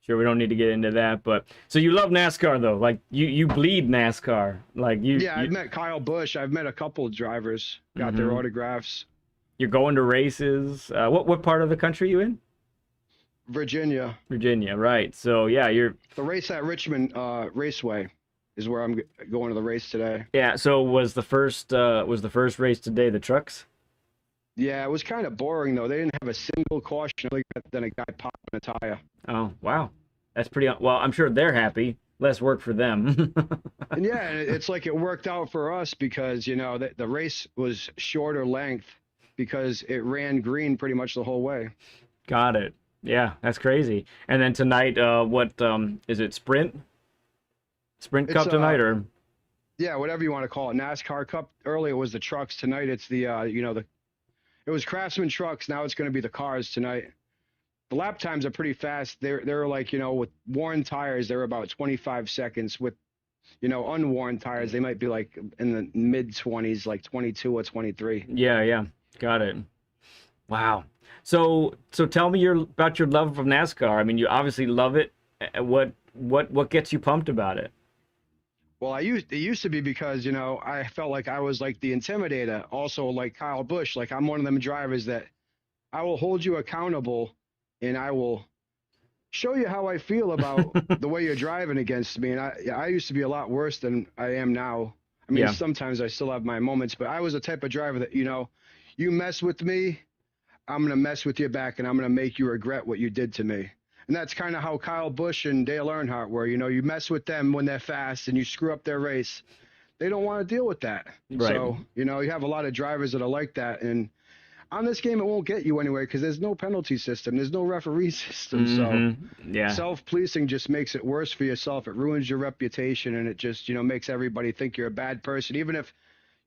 Speaker 1: Sure, we don't need to get into that, but so you love NASCAR though, like you bleed NASCAR, like you.
Speaker 7: Yeah, I've met Kyle Busch. I've met a couple of drivers, got their
Speaker 1: Mhm.
Speaker 7: autographs.
Speaker 1: You're going to races. What part of the country you in?
Speaker 7: Virginia,
Speaker 1: Virginia, right? So yeah, you're.
Speaker 7: the race at Richmond Raceway is where I'm going to the race today.
Speaker 1: Yeah. So was the first race today the trucks?
Speaker 7: Yeah, it was kind of boring though. They didn't have a single caution other than a guy popping a tire.
Speaker 1: Oh wow, that's pretty. Well, I'm sure they're happy. Less work for them.
Speaker 7: And yeah, it's like it worked out for us because the race was shorter length because it ran green pretty much the whole way.
Speaker 1: Got it. Yeah, that's crazy. And then tonight, what is it? Sprint
Speaker 7: It's,
Speaker 1: Cup tonight, or
Speaker 7: Yeah, whatever you want to call it. NASCAR Cup. Earlier it was the trucks. Tonight it's the it was Craftsman trucks. Now it's going to be the cars tonight. The lap times are pretty fast. They're like, with worn tires, they're about 25 seconds. With, unworn tires, they might be like in the mid 20s, like 22 or 23.
Speaker 1: yeah, got it. Wow. So tell me about your love of NASCAR. I mean, you obviously love it. What gets you pumped about it?
Speaker 7: Well, it used to be because, I felt like I was like the intimidator. Also, like Kyle Busch, like I'm one of them drivers that I will hold you accountable and I will show you how I feel about the way you're driving against me. And I used to be a lot worse than I am now. I mean,
Speaker 1: Yeah.
Speaker 7: sometimes I still have my moments, but I was the type of driver that, you mess with me, I'm going to mess with you back and I'm going to make you regret what you did to me. And that's kind of how Kyle Busch and Dale Earnhardt were. You mess with them when they're fast and you screw up their race. They don't want to deal with that.
Speaker 1: Right.
Speaker 7: So, you have a lot of drivers that are like that. And on this game, it won't get you anywhere because there's no penalty system. There's no referee system.
Speaker 1: Yeah.
Speaker 7: So self-policing just makes it worse for yourself. It ruins your reputation and it just, makes everybody think you're a bad person. Even if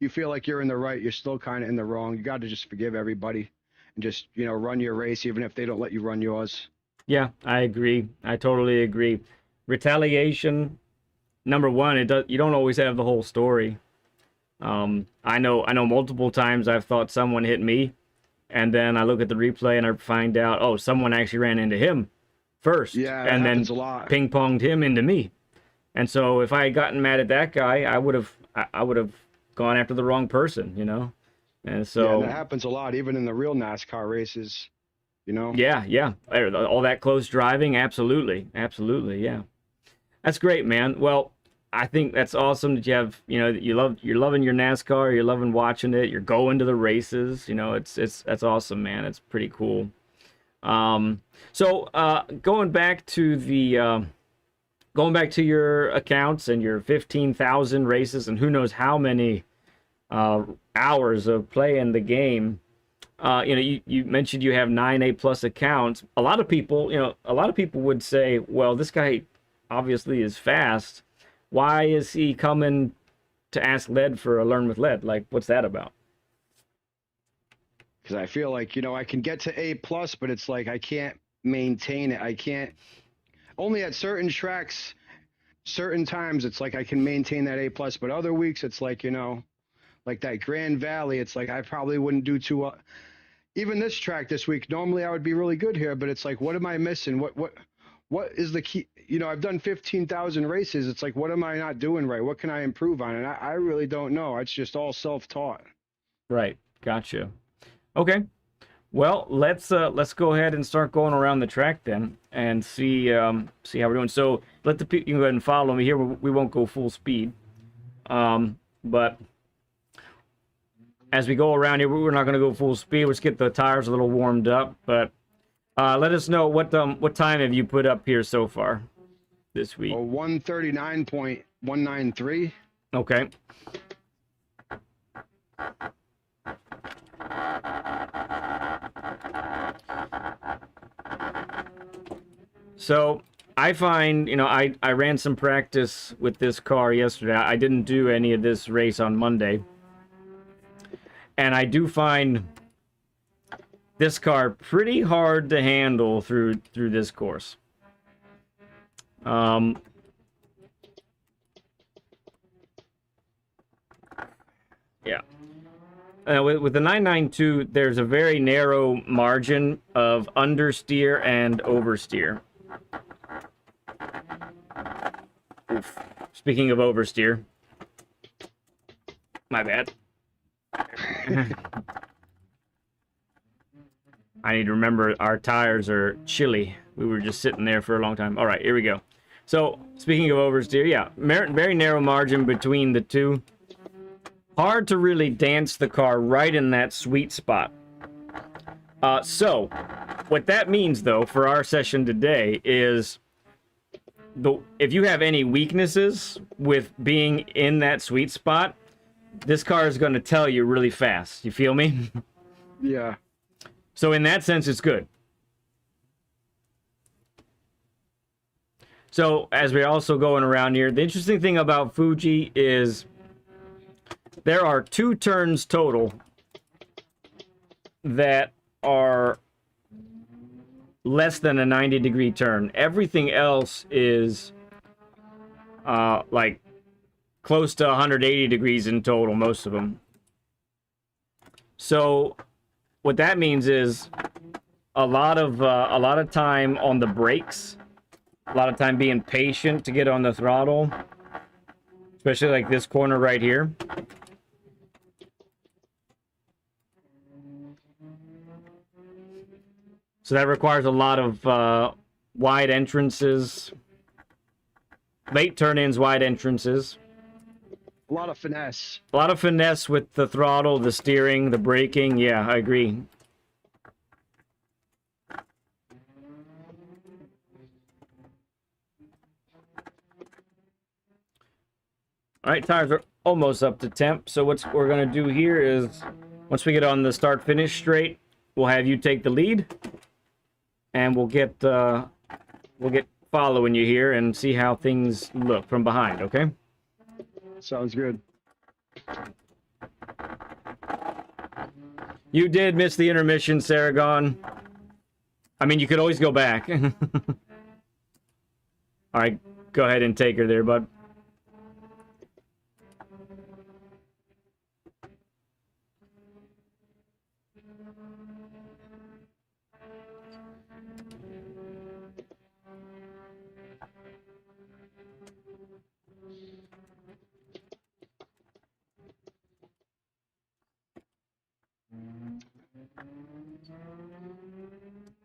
Speaker 7: you feel like you're in the right, you're still kind of in the wrong. You got to just forgive everybody and just, run your race, even if they don't let you run yours.
Speaker 1: Yeah, I agree. I totally agree. Retaliation, number one, you don't always have the whole story. I know multiple times I've thought someone hit me, and then I look at the replay and I find out, oh, someone actually ran into him first,
Speaker 7: Yeah, that
Speaker 1: and then
Speaker 7: happens a lot.
Speaker 1: ping ponged him into me. And so if I had gotten mad at that guy, I would have gone after the wrong person, And so
Speaker 7: Yeah, and that happens a lot, even in the real NASCAR races,
Speaker 1: Yeah. All that close driving, absolutely, yeah. That's great, man. Well, I think that's awesome that you have, you're loving your NASCAR, you're loving watching it, you're going to the races, that's awesome, man. It's pretty cool. So going back to your accounts and your 15,000 races and who knows how many hours of playing the game. You mentioned you have 9 A+ accounts. A lot of people would say, well, this guy obviously is fast. Why is he coming to ask Led for a Learn with Led? Like, what's that about?
Speaker 7: Because I feel like, you know, I can get to A plus, but it's like I can't maintain it. I can't, only at certain tracks, certain times, it's like I can maintain that A plus, but other weeks it's like, you know, like that Grand Valley, it's like I probably wouldn't do too well. Even this track this week, normally I would be really good here, but it's like, what am I missing? What is the key? You know, I've done 15,000 races. It's like, what am I not doing right? What can I improve on? And I really don't know. It's just all self-taught.
Speaker 1: Right. Gotcha. Okay. Well, let's go ahead and start going around the track then and see see how we're doing. So let the people, you can go ahead and follow me here. We won't go full speed, but as we go around here, we're not going to go full speed. Let's get the tires a little warmed up. But let us know what time have you put up here so far this week?
Speaker 7: 139.193.
Speaker 1: Okay. So I find, you know, I ran some practice with this car yesterday. I didn't do any of this race on Monday. And I do find this car pretty hard to handle through this course. Yeah. With the 992, there's a very narrow margin of understeer and oversteer. Oof. Speaking of oversteer, my bad. I need to remember our tires are chilly. We were just sitting there for a long time. All right, here we go. So, speaking of oversteer, yeah, very narrow margin between the two. Hard to really dance the car right in that sweet spot. So, what that means, though, for our session today is if you have any weaknesses with being in that sweet spot, this car is going to tell you really fast. You feel me?
Speaker 7: Yeah.
Speaker 1: So in that sense, it's good. So as we're also going around here, the interesting thing about Fuji is there are 2 turns total that are less than a 90-degree turn. Everything else is like close to 180 degrees in total, most of them. So what that means is a lot of time on the brakes, a lot of time being patient to get on the throttle, especially like this corner right here. So that requires a lot of wide entrances, late turn-ins, wide entrances.
Speaker 7: A lot of finesse.
Speaker 1: A lot of finesse with the throttle, the steering, the braking. Yeah, I agree. All right, tires are almost up to temp. So what we're going to do here is, once we get on the start-finish straight, we'll have you take the lead. And we'll get following you here and see how things look from behind, okay?
Speaker 7: Sounds good.
Speaker 1: You did miss the intermission, Saragon. I mean, you could always go back. All right, go ahead and take her there, bud.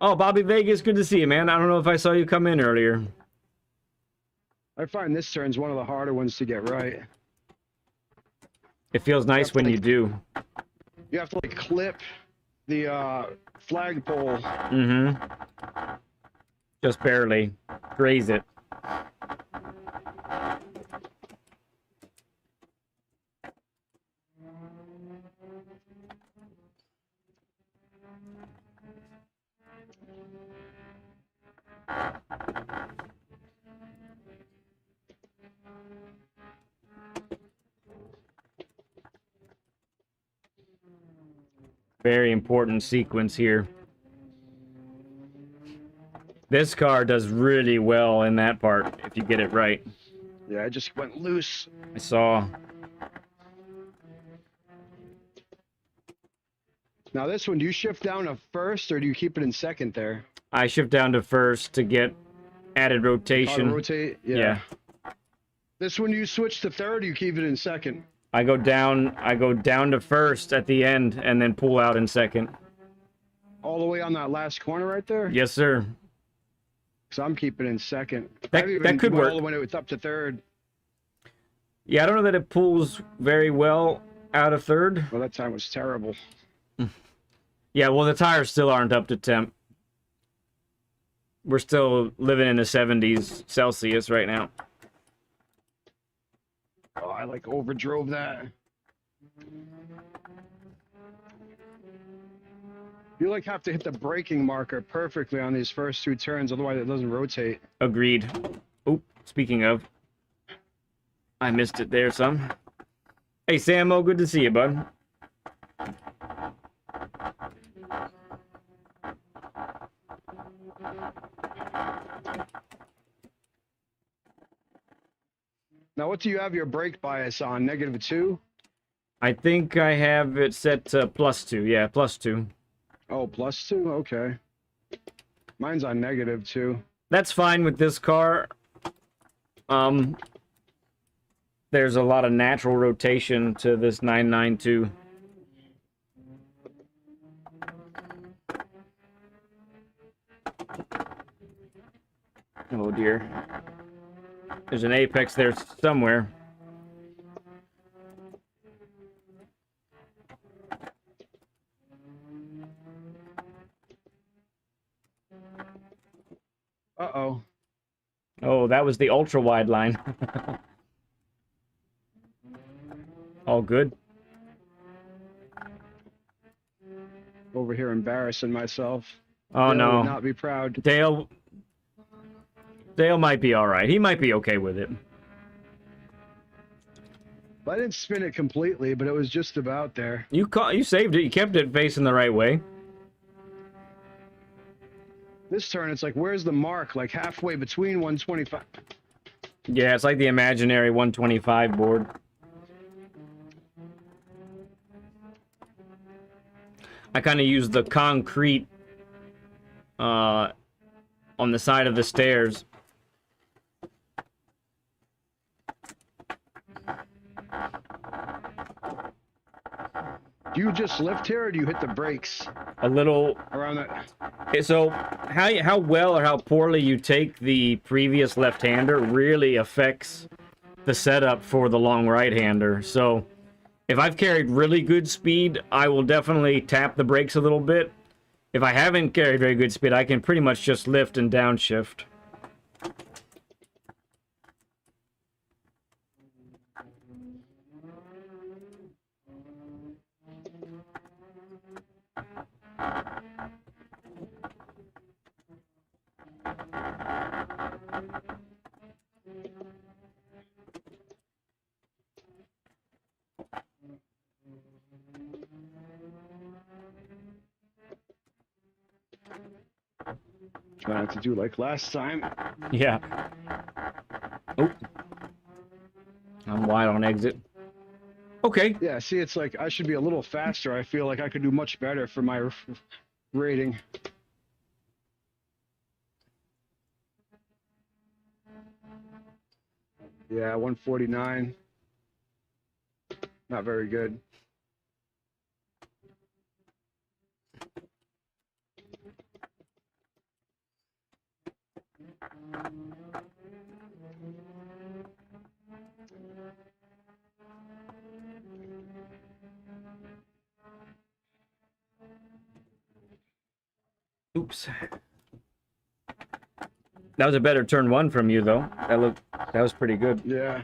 Speaker 1: Oh, Bobby Vegas, good to see you, man. I don't know if I saw you come in earlier.
Speaker 7: I find this turn's one of the harder ones to get right.
Speaker 1: It feels nice when you do.
Speaker 7: You have to like clip the flagpole.
Speaker 1: Mm-hmm. Just barely. Graze it. Very important sequence here. This car does really well in that part, if you get it right.
Speaker 7: Yeah, I just went loose.
Speaker 1: I saw.
Speaker 7: Now this one, do you shift down to first or do you keep it in second there?
Speaker 1: I shift down to first to get added rotation.
Speaker 7: Auto rotate?
Speaker 1: Yeah.
Speaker 7: This one, do you switch to third or you keep it in second?
Speaker 1: I go down to first at the end and then pull out in second.
Speaker 7: All the way on that last corner right there?
Speaker 1: Yes, sir.
Speaker 7: So I'm keeping in second.
Speaker 1: That could work.
Speaker 7: All the way it's up to third.
Speaker 1: Yeah, I don't know that it pulls very well out of third.
Speaker 7: Well, that time was terrible.
Speaker 1: Yeah, well, the tires still aren't up to temp. We're still living in the 70s Celsius right now.
Speaker 7: Oh, I like overdrove that. You like have to hit the braking marker perfectly on these first two turns, otherwise it doesn't rotate.
Speaker 1: Agreed. Oh, speaking of, I missed it there some. Hey, Samo, good to see you, bud.
Speaker 7: Now, what do you have your brake bias on? -2?
Speaker 1: I think I have it set to +2. Yeah, +2.
Speaker 7: Oh, +2? Okay. Mine's on -2.
Speaker 1: That's fine with this car. There's a lot of natural rotation to this 992. Oh dear. There's an apex there somewhere.
Speaker 7: Uh-oh.
Speaker 1: Oh, that was the ultra wide line. All good.
Speaker 7: Over here embarrassing myself.
Speaker 1: Oh
Speaker 7: Dale
Speaker 1: no.
Speaker 7: would not be proud.
Speaker 1: Dale might be all right. He might be okay with it.
Speaker 7: I didn't spin it completely, but it was just about there.
Speaker 1: You saved it. You kept it facing the right way.
Speaker 7: This turn, it's like, where's the mark? Like halfway between 125.
Speaker 1: Yeah, it's like the imaginary 125 board. I kind of use the concrete on the side of the stairs.
Speaker 7: Do you just lift here, or do you hit the brakes
Speaker 1: A little.
Speaker 7: around that?
Speaker 1: So how well or how poorly you take the previous left-hander really affects the setup for the long right-hander. So if I've carried really good speed, I will definitely tap the brakes a little bit. If I haven't carried very good speed, I can pretty much just lift and downshift.
Speaker 7: Try not to do like last time.
Speaker 1: Yeah. Oh. I'm wide on exit. Okay.
Speaker 7: Yeah, see, it's like I should be a little faster. I feel like I could do much better for my rating. Yeah, 149. Not very good.
Speaker 1: Oops. That was a better turn one from you, though. That was pretty good.
Speaker 7: Yeah.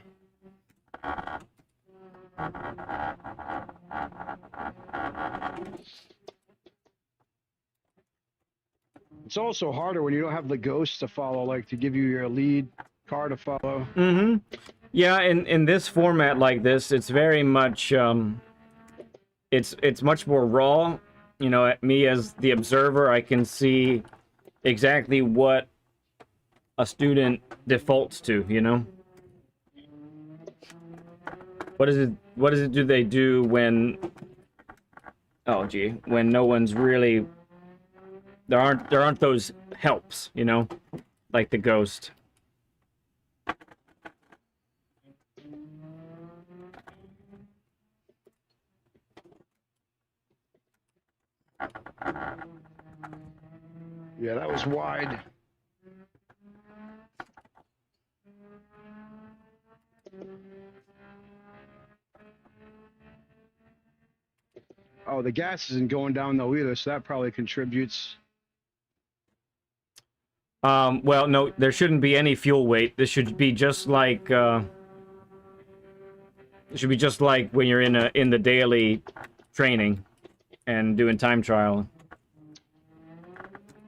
Speaker 7: It's also harder when you don't have the ghost to follow, like to give you your lead car to follow.
Speaker 1: Mm-hmm. Yeah, in this format like this, it's very much it's much more raw you know, me as the observer, I can see exactly what a student defaults to, you know? What is it do they do when, oh gee, when no one's really, there aren't those helps, you know, like the ghost.
Speaker 7: Yeah, that was wide. Oh, the gas isn't going down though either, so that probably contributes.
Speaker 1: Well, no, there shouldn't be any fuel weight. This should be just like, it should be just like when you're in the daily training and doing time trial.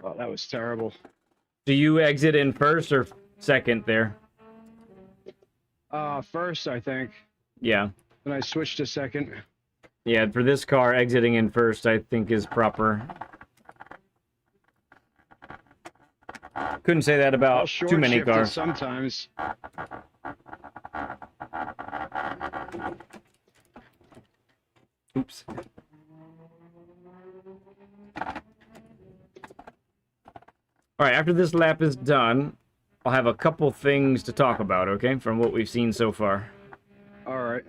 Speaker 7: Oh, that was terrible.
Speaker 1: Do you exit in first or second there?
Speaker 7: First, I think.
Speaker 1: Yeah.
Speaker 7: Then I switched to second.
Speaker 1: Yeah, for this car, exiting in first, I think, is proper. Couldn't say that
Speaker 7: I'll
Speaker 1: about
Speaker 7: short
Speaker 1: too many
Speaker 7: shift it
Speaker 1: cars.
Speaker 7: sometimes.
Speaker 1: Oops. All right, after this lap is done, I'll have a couple things to talk about, okay, from what we've seen so far.
Speaker 7: All right.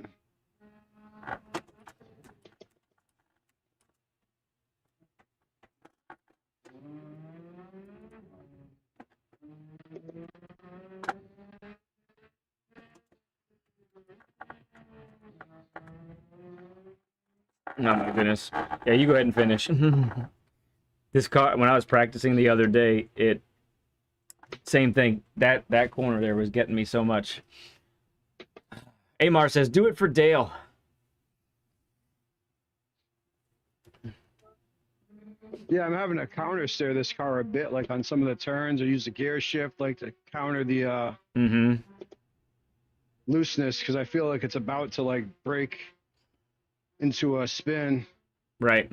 Speaker 1: Oh my goodness. Yeah, you go ahead and finish. This car, when I was practicing the other day, same thing. That corner there was getting me so much. Amar says, do it for Dale.
Speaker 7: Yeah, I'm having to counter steer this car a bit, like on some of the turns, or use the gear shift, like to counter the looseness, because I feel like it's about to like break into a spin.
Speaker 1: Right.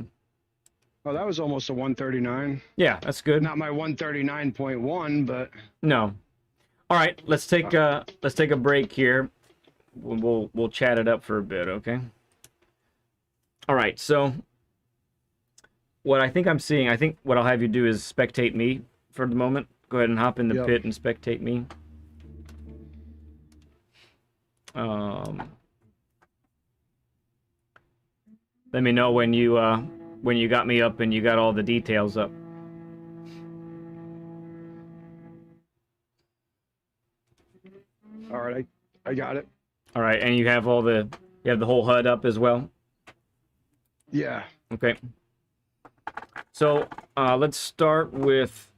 Speaker 7: Oh, that was almost a 139.
Speaker 1: Yeah, that's good.
Speaker 7: Not my 139.1, but
Speaker 1: No. All right, let's take a break here. We'll chat it up for a bit, okay? All right, so what I think I'm seeing, I think what I'll have you do is spectate me for the moment. Go ahead and hop in the pit and spectate me. Let me know when you got me up and you got all the details up.
Speaker 7: all right, I got it.
Speaker 1: All right, and you have the whole HUD up as well.
Speaker 7: Yeah.
Speaker 1: Okay. So let's start with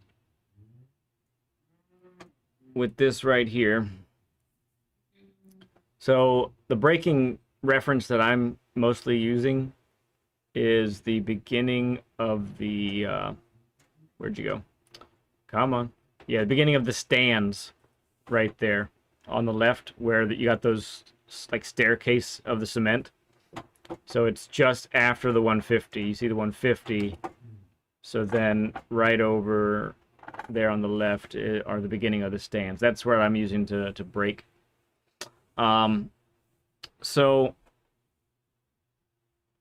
Speaker 1: this right here. So the braking reference that I'm mostly using is the beginning of the where'd you go? Come on. Yeah, the beginning of the stands right there on the left where you got those like staircase of the cement. So it's just after the 150. You see the 150. So then right over there on the left are the beginning of the stands. That's where I'm using to brake. So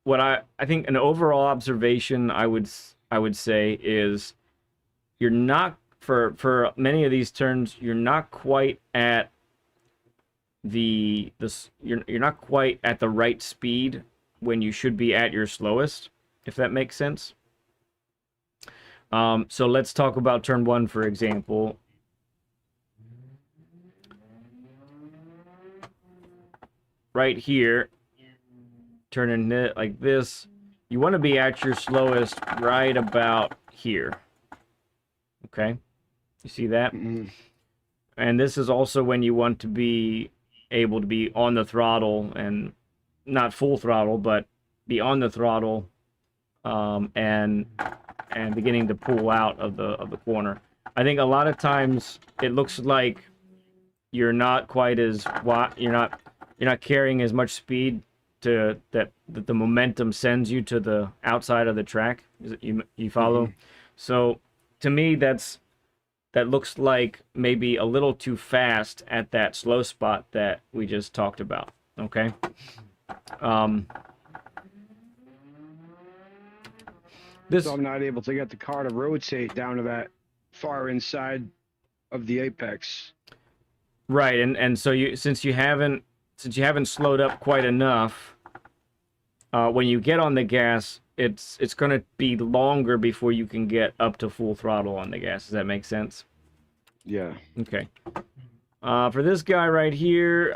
Speaker 1: what I think an overall observation I would say is you're not for many of these turns you're not quite at you're not quite at the right speed when you should be at your slowest, if that makes sense. So let's talk about turn 1, for example. Right here, turning it like this, you want to be at your slowest right about here. Okay? You see that?
Speaker 7: Mm-hmm.
Speaker 1: And this is also when you want to be able to be on the throttle, and not full throttle, but be on the throttle, and beginning to pull out of the corner. I think a lot of times it looks like you're not quite as you're not carrying as much speed that the momentum sends you to the outside of the track. You follow? So to me, that looks like maybe a little too fast at that slow spot that we just talked about. Okay.
Speaker 7: So I'm not able to get the car to rotate down to that far inside of the apex.
Speaker 1: Right, and so since you haven't slowed up quite enough, when you get on the gas, it's going to be longer before you can get up to full throttle on the gas. Does that make sense?
Speaker 7: Yeah.
Speaker 1: Okay. For this guy right here,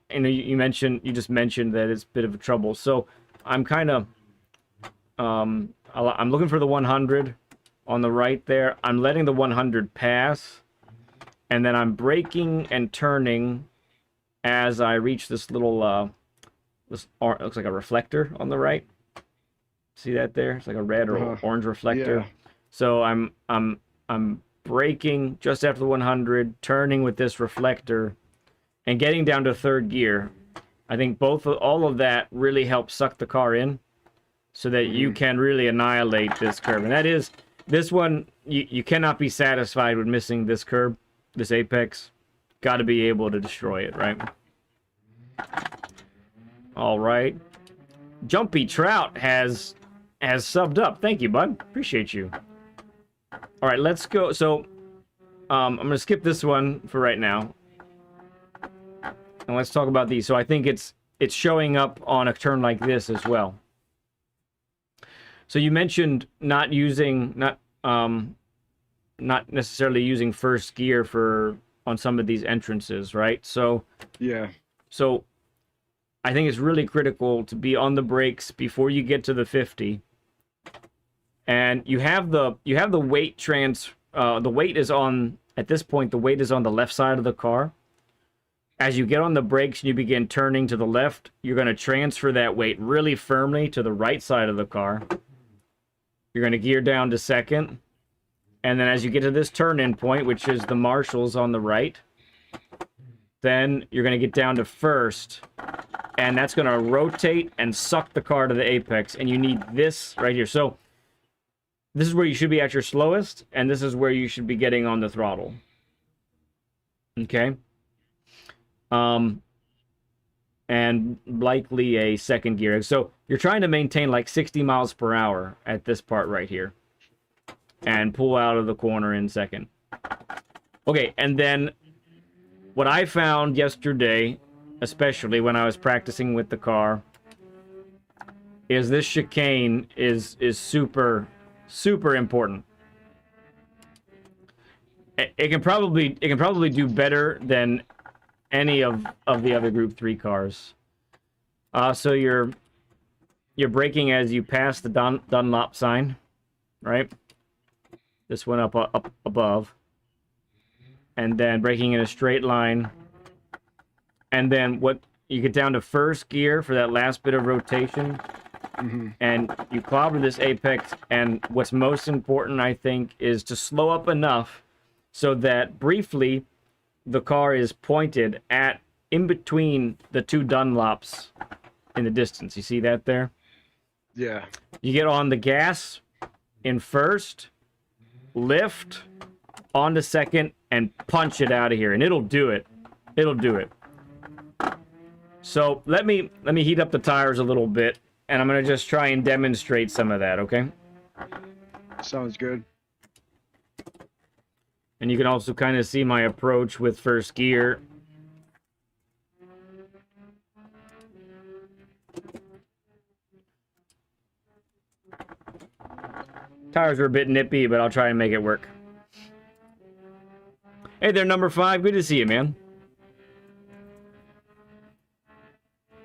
Speaker 1: you just mentioned that it's a bit of a trouble. So I'm kind of I'm looking for the 100 on the right there. I'm letting the 100 pass, and then I'm braking and turning as I reach this little looks like a reflector on the right. See that there? It's like a red or orange reflector.
Speaker 7: Yeah.
Speaker 1: So I'm braking just after the 100, turning with this reflector, and getting down to third gear. I think all of that really helps suck the car in, so that you can really annihilate this curb. And that is, this one, you cannot be satisfied with missing this curb, this apex. Got to be able to destroy it, right? All right. Jumpy Trout has subbed up. Thank you, bud. Appreciate you. All right, let's go. So, I'm going to skip this one for right now. And let's talk about these. So I think it's showing up on a turn like this as well. So you mentioned not necessarily using first gear on some of these entrances, right? So
Speaker 7: yeah.
Speaker 1: So I think it's really critical to be on the brakes before you get to the 50. And you have the weight the weight is on, at this point, the weight is on the left side of the car. As you get on the brakes and you begin turning to the left, you're going to transfer that weight really firmly to the right side of the car. You're going to gear down to second. And then as you get to this turn-in point, which is the marshals on the right, then you're going to get down to first. And that's going to rotate and suck the car to the apex. And you need this right here. So this is where you should be at your slowest, and this is where you should be getting on the throttle. Okay? And likely a second gear. So you're trying to maintain like 60 miles per hour at this part right here. And pull out of the corner in second. Okay, and then what I found yesterday, especially when I was practicing with the car, is this chicane is super important. It can probably do better than any of the other Group 3 cars. So you're braking as you pass the Dunlop sign, right? This one up above. And then braking in a straight line. And then you get down to first gear for that last bit of rotation. And you clobber this apex, and what's most important, I think, is to slow up enough so that briefly the car is pointed in between the two Dunlops in the distance. You see that there?
Speaker 7: Yeah.
Speaker 1: You get on the gas in first, lift onto second, and punch it out of here, and it'll do it. It'll do it. So let me heat up the tires a little bit, and I'm going to just try and demonstrate some of that, okay?
Speaker 7: Sounds good.
Speaker 1: And you can also kind of see my approach with first gear. Tires are a bit nippy, but I'll try and make it work. Hey there, number 5. Good to see you, man.
Speaker 7: I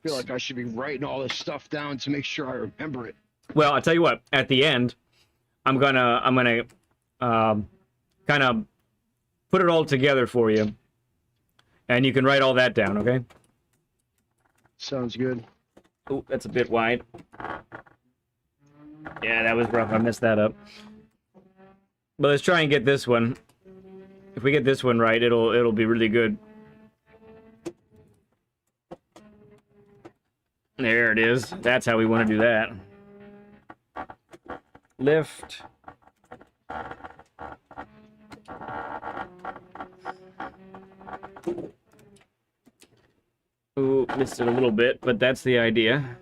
Speaker 7: feel like I should be writing all this stuff down to make sure I remember it.
Speaker 1: Well, I'll tell you what. At the end, I'm gonna kind of put it all together for you, and you can write all that down. Okay?
Speaker 7: Sounds good.
Speaker 1: Oh, that's a bit wide. Yeah, that was rough. I messed that up. But let's try and get this one. If we get this one right, it'll be really good. There it is. That's how we want to do that. Lift. Ooh, missed it a little bit, but that's the idea.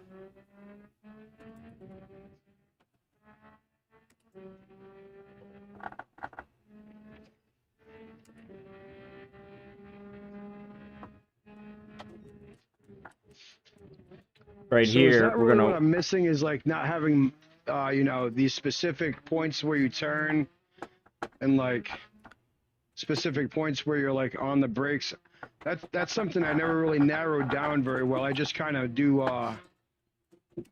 Speaker 1: Right
Speaker 7: So is
Speaker 1: here,
Speaker 7: that
Speaker 1: we're
Speaker 7: really
Speaker 1: gonna.
Speaker 7: what I'm missing is like not having, you know, these specific points where you turn, and like specific points where you're like on the brakes. That's something I never really narrowed down very well. I just kind of do. I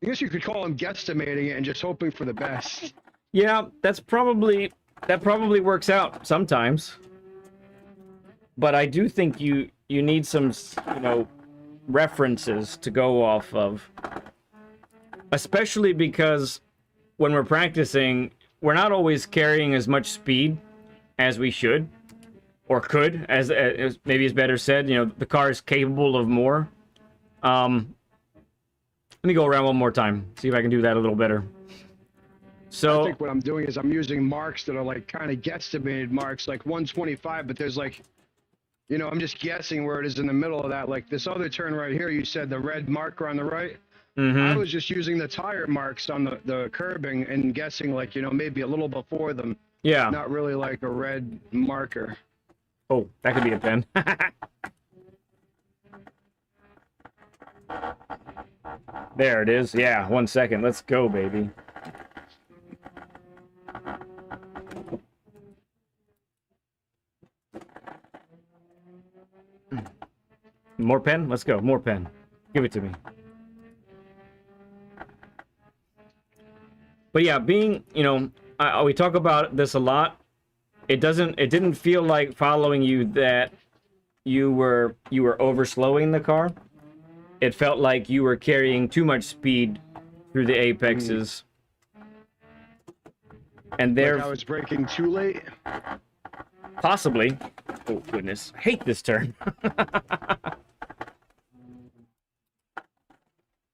Speaker 7: guess you could call them guesstimating it and just hoping for the best.
Speaker 1: Yeah, that probably works out sometimes. But I do think you need some, you know, references to go off of, especially because when we're practicing, we're not always carrying as much speed as we should or could, as maybe is better said. You know, the car is capable of more. Let me go around one more time, see if I can do that a little better. So
Speaker 7: I think what I'm doing is I'm using marks that are like kind of guesstimated marks, like 125, but there's like, you know, I'm just guessing where it is in the middle of that. Like this other turn right here, you said the red marker on the right. I was just using the tire marks on the curbing and guessing like, you know, maybe a little before them.
Speaker 1: yeah.
Speaker 7: Not really like a red marker.
Speaker 1: Oh, that could be a pen. There it is. Yeah, 1 second. Let's go, baby. More pen? Let's go. More pen. Give it to me. But yeah, being, you know, we talk about this a lot. It didn't feel like following you that you were overslowing the car. It felt like you were carrying too much speed through the apexes. And there,
Speaker 7: Like I was braking too late.
Speaker 1: possibly. Oh goodness, I hate this turn.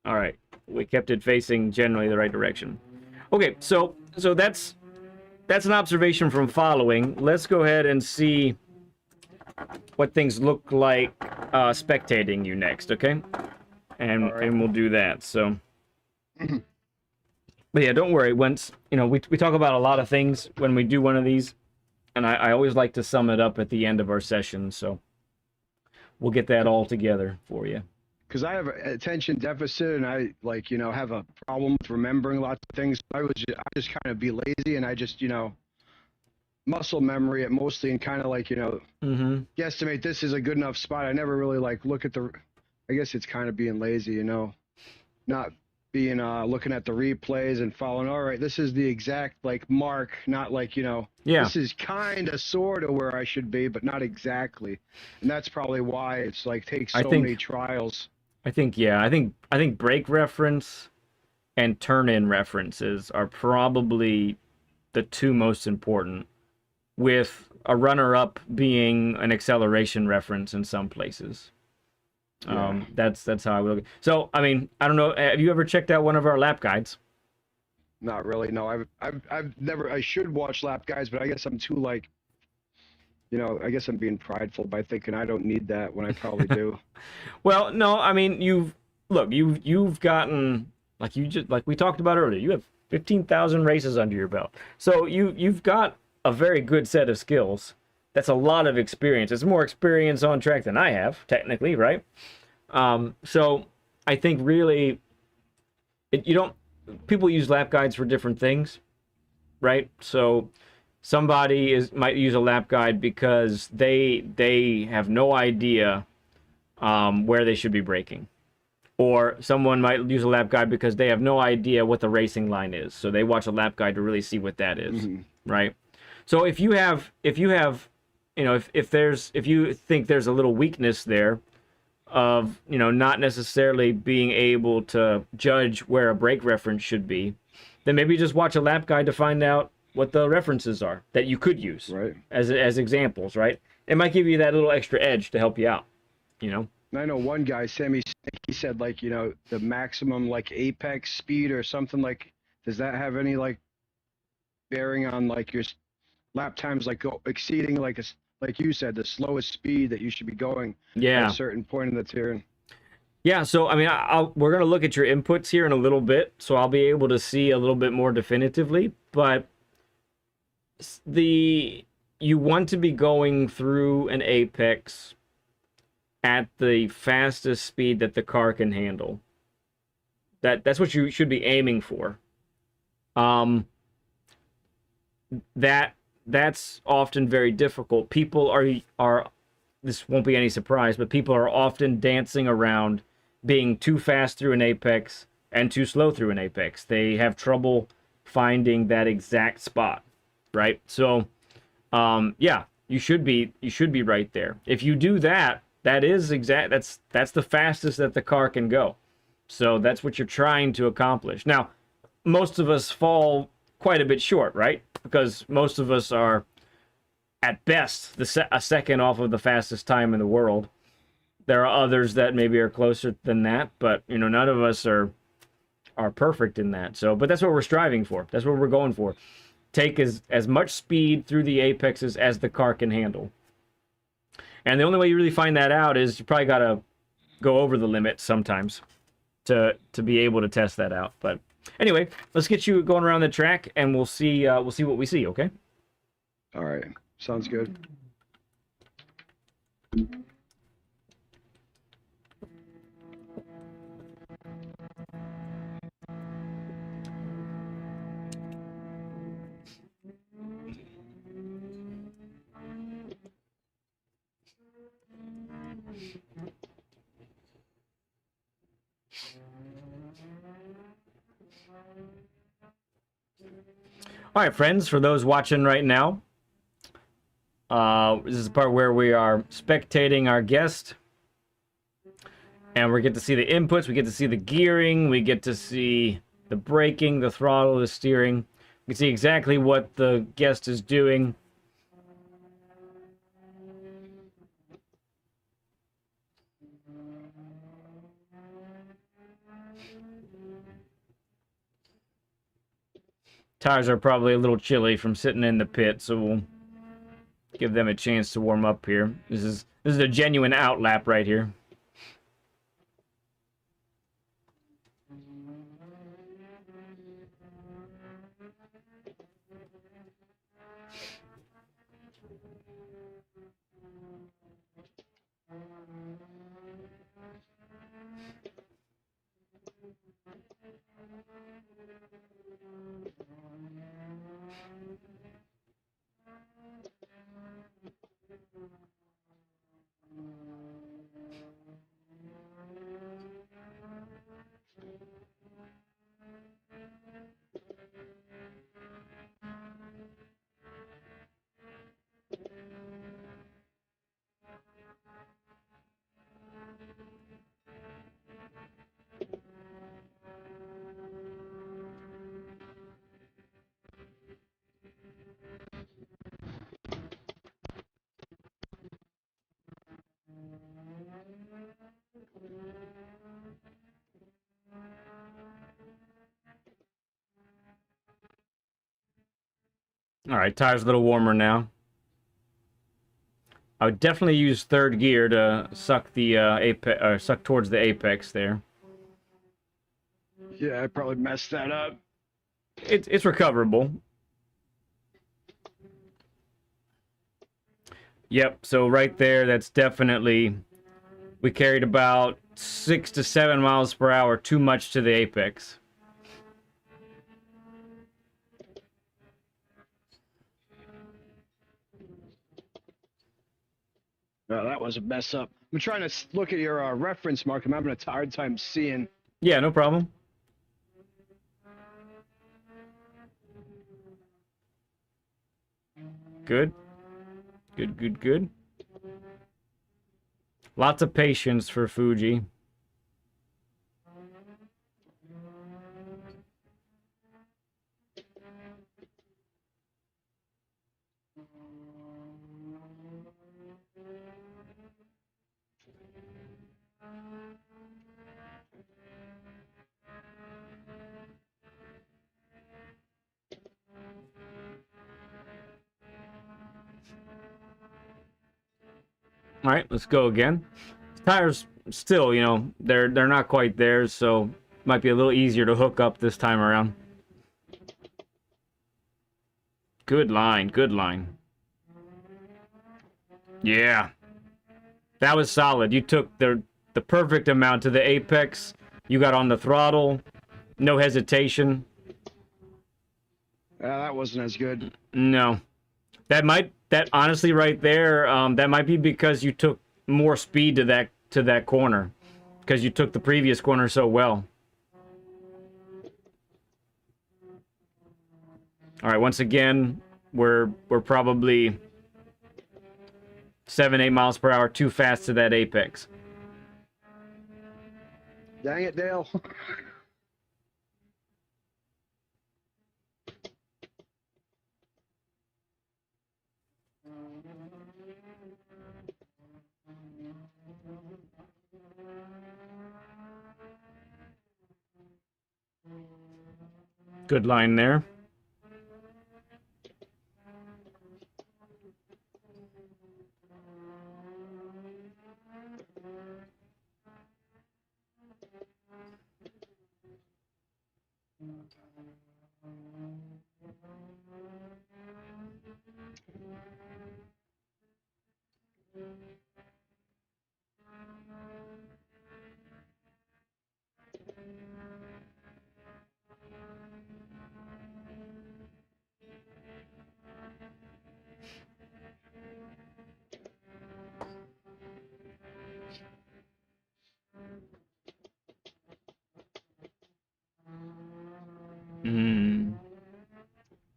Speaker 1: All right, we kept it facing generally the right direction. Okay, so that's an observation from following. Let's go ahead and see what things look like spectating you next, okay? And
Speaker 7: right.
Speaker 1: and we'll do that. So, but yeah, don't worry. Once you know, we talk about a lot of things when we do one of these, and I always like to sum it up at the end of our session. So we'll get that all together for you.
Speaker 7: Because I have a attention deficit and I like, you know, have a problem with remembering lots of things. I just kind of be lazy and I just, you know, muscle memory it mostly and kind of like, you know, guesstimate this is a good enough spot. I never really like look at the, I guess it's kind of being lazy, you know, not being looking at the replays and following, all right, this is the exact like mark, not like, you know, this is kind of sort of where I should be, but not exactly. And that's probably why it's like takes so many trials.
Speaker 1: I think brake reference and turn-in references are probably the two most important, with a runner-up being an acceleration reference in some places. That's how I would look. So, I mean, I don't know. Have you ever checked out one of our lap guides?
Speaker 7: Not really. No, I've never. I should watch lap guides, but I guess I'm too like, you know, I guess I'm being prideful by thinking I don't need that when I probably do.
Speaker 1: Well, no, I mean, you've gotten, like we talked about earlier, you have 15,000 races under your belt. So you've got a very good set of skills. That's a lot of experience. It's more experience on track than I have, technically, right? So I think really, people use lap guides for different things, right? So somebody might use a lap guide because they have no idea where they should be braking. Or someone might use a lap guide because they have no idea what the racing line is. So they watch a lap guide to really see what that is, right? So if you think there's a little weakness there of, you know, not necessarily being able to judge where a brake reference should be, then maybe just watch a lap guide to find out what the references are that you could use as examples, right? It might give you that little extra edge to help you out, you know?
Speaker 7: And I know one guy, Sammy, he said like, you know, the maximum like apex speed or something like. Does that have any like bearing on like your lap times, like exceeding like like you said, the slowest speed that you should be going at
Speaker 1: Yeah.
Speaker 7: a certain point in the turn?
Speaker 1: Yeah, so I mean, we're going to look at your inputs here in a little bit, so I'll be able to see a little bit more definitively, but you want to be going through an apex at the fastest speed that the car can handle. That's what you should be aiming for. That's often very difficult. People are this won't be any surprise, but people are often dancing around being too fast through an apex and too slow through an apex. They have trouble finding that exact spot, right? So, yeah, you should be right there. If you do that, that's the fastest that the car can go. So that's what you're trying to accomplish. Now, most of us fall quite a bit short, right? Because most of us are at best a second off of the fastest time in the world. There are others that maybe are closer than that, but you know, none of us are perfect in that. So, but that's what we're striving for. That's what we're going for. Take as much speed through the apexes as the car can handle. And the only way you really find that out is you probably got to go over the limit sometimes to be able to test that out. But anyway, let's get you going around the track and we'll see what we see, okay?
Speaker 7: All right. Sounds good.
Speaker 1: All right, friends, for those watching right now, this is the part where we are spectating our guest. And we get to see the inputs, we get to see the gearing, we get to see the braking, the throttle, the steering. We can see exactly what the guest is doing. Tires are probably a little chilly from sitting in the pit, so we'll give them a chance to warm up here. This is a genuine outlap right here. All right, tire's a little warmer now. I would definitely use third gear to suck the apex, or suck towards the apex there.
Speaker 7: Yeah, I probably messed that up.
Speaker 1: It's recoverable. Yep, so right there, that's definitely... We carried about 6 to 7 miles per hour too much to the apex.
Speaker 7: No, that was a mess up. I'm trying to look at your reference mark. I'm having a hard time seeing.
Speaker 1: Yeah, no problem. Good. Good. Lots of patience for Fuji. All right, let's go again. Tires still, you know, they're not quite there, so might be a little easier to hook up this time around. Good line, good line. Yeah. That was solid. You took the perfect amount to the apex. You got on the throttle. No hesitation.
Speaker 7: That wasn't as good.
Speaker 1: No. That honestly right there, that might be because you took more speed to that corner. Because you took the previous corner so well. All right, once again, we're probably 7-8 miles per hour too fast to that apex.
Speaker 7: Dang it, Dale.
Speaker 1: Good line there.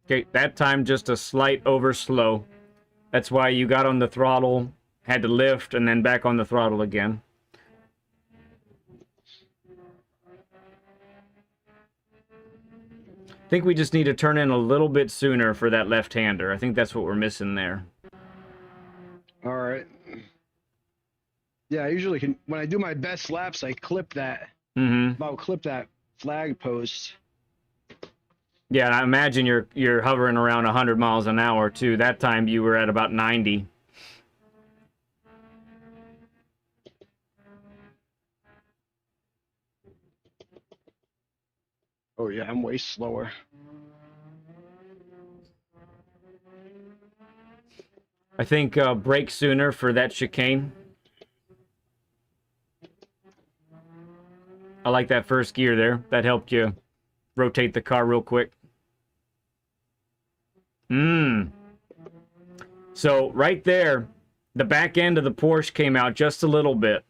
Speaker 1: Okay, that time just a slight overslow. That's why you got on the throttle, had to lift, and then back on the throttle again. I think we just need to turn in a little bit sooner for that left-hander. I think that's what we're missing there.
Speaker 7: All right. Yeah, I usually can, when I do my best laps, I clip that. I'll clip that flag post.
Speaker 1: Yeah, I imagine you're hovering around 100 miles an hour too. That time you were at about 90.
Speaker 7: Oh yeah, I'm way slower.
Speaker 1: I think brake sooner for that chicane. I like that first gear there. That helped you rotate the car real quick. So right there, the back end of the Porsche came out just a little bit.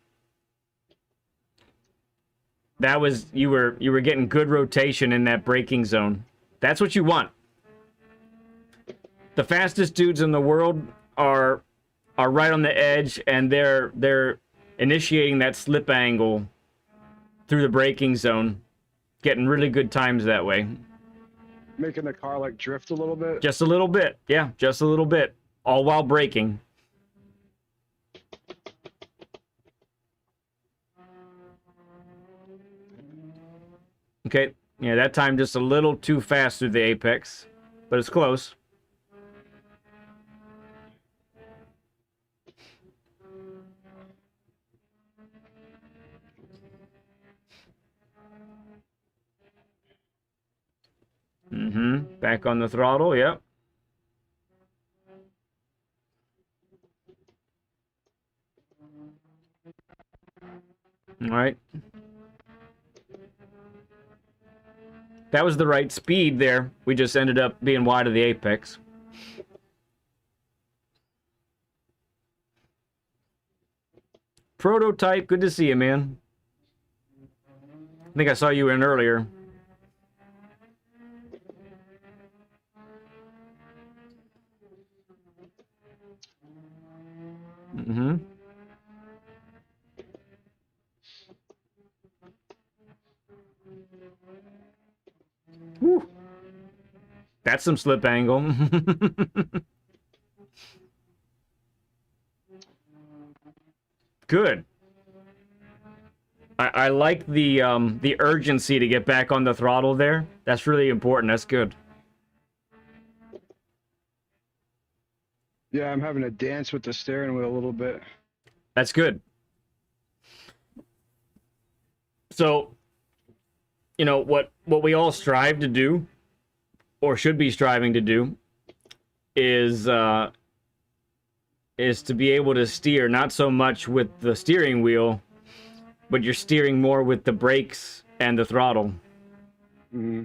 Speaker 1: That was, you were getting good rotation in that braking zone. That's what you want. The fastest dudes in the world are right on the edge, and they're initiating that slip angle through the braking zone, getting really good times that way.
Speaker 7: Making the car like drift a little bit.
Speaker 1: Just a little bit, yeah, just a little bit, all while braking. Okay, yeah, that time just a little too fast through the apex, but it's close. Back on the throttle, yep. All right. That was the right speed there. We just ended up being wide of the apex. Prototype, good to see you, man. I think I saw you in earlier. Whew. That's some slip angle. Good. I like the urgency to get back on the throttle there. That's really important. That's good.
Speaker 7: Yeah, I'm having to dance with the steering wheel a little bit.
Speaker 1: That's good. So, you know, what we all strive to do, or should be striving to do, is to be able to steer, not so much with the steering wheel, but you're steering more with the brakes and the throttle.
Speaker 7: Mm-hmm.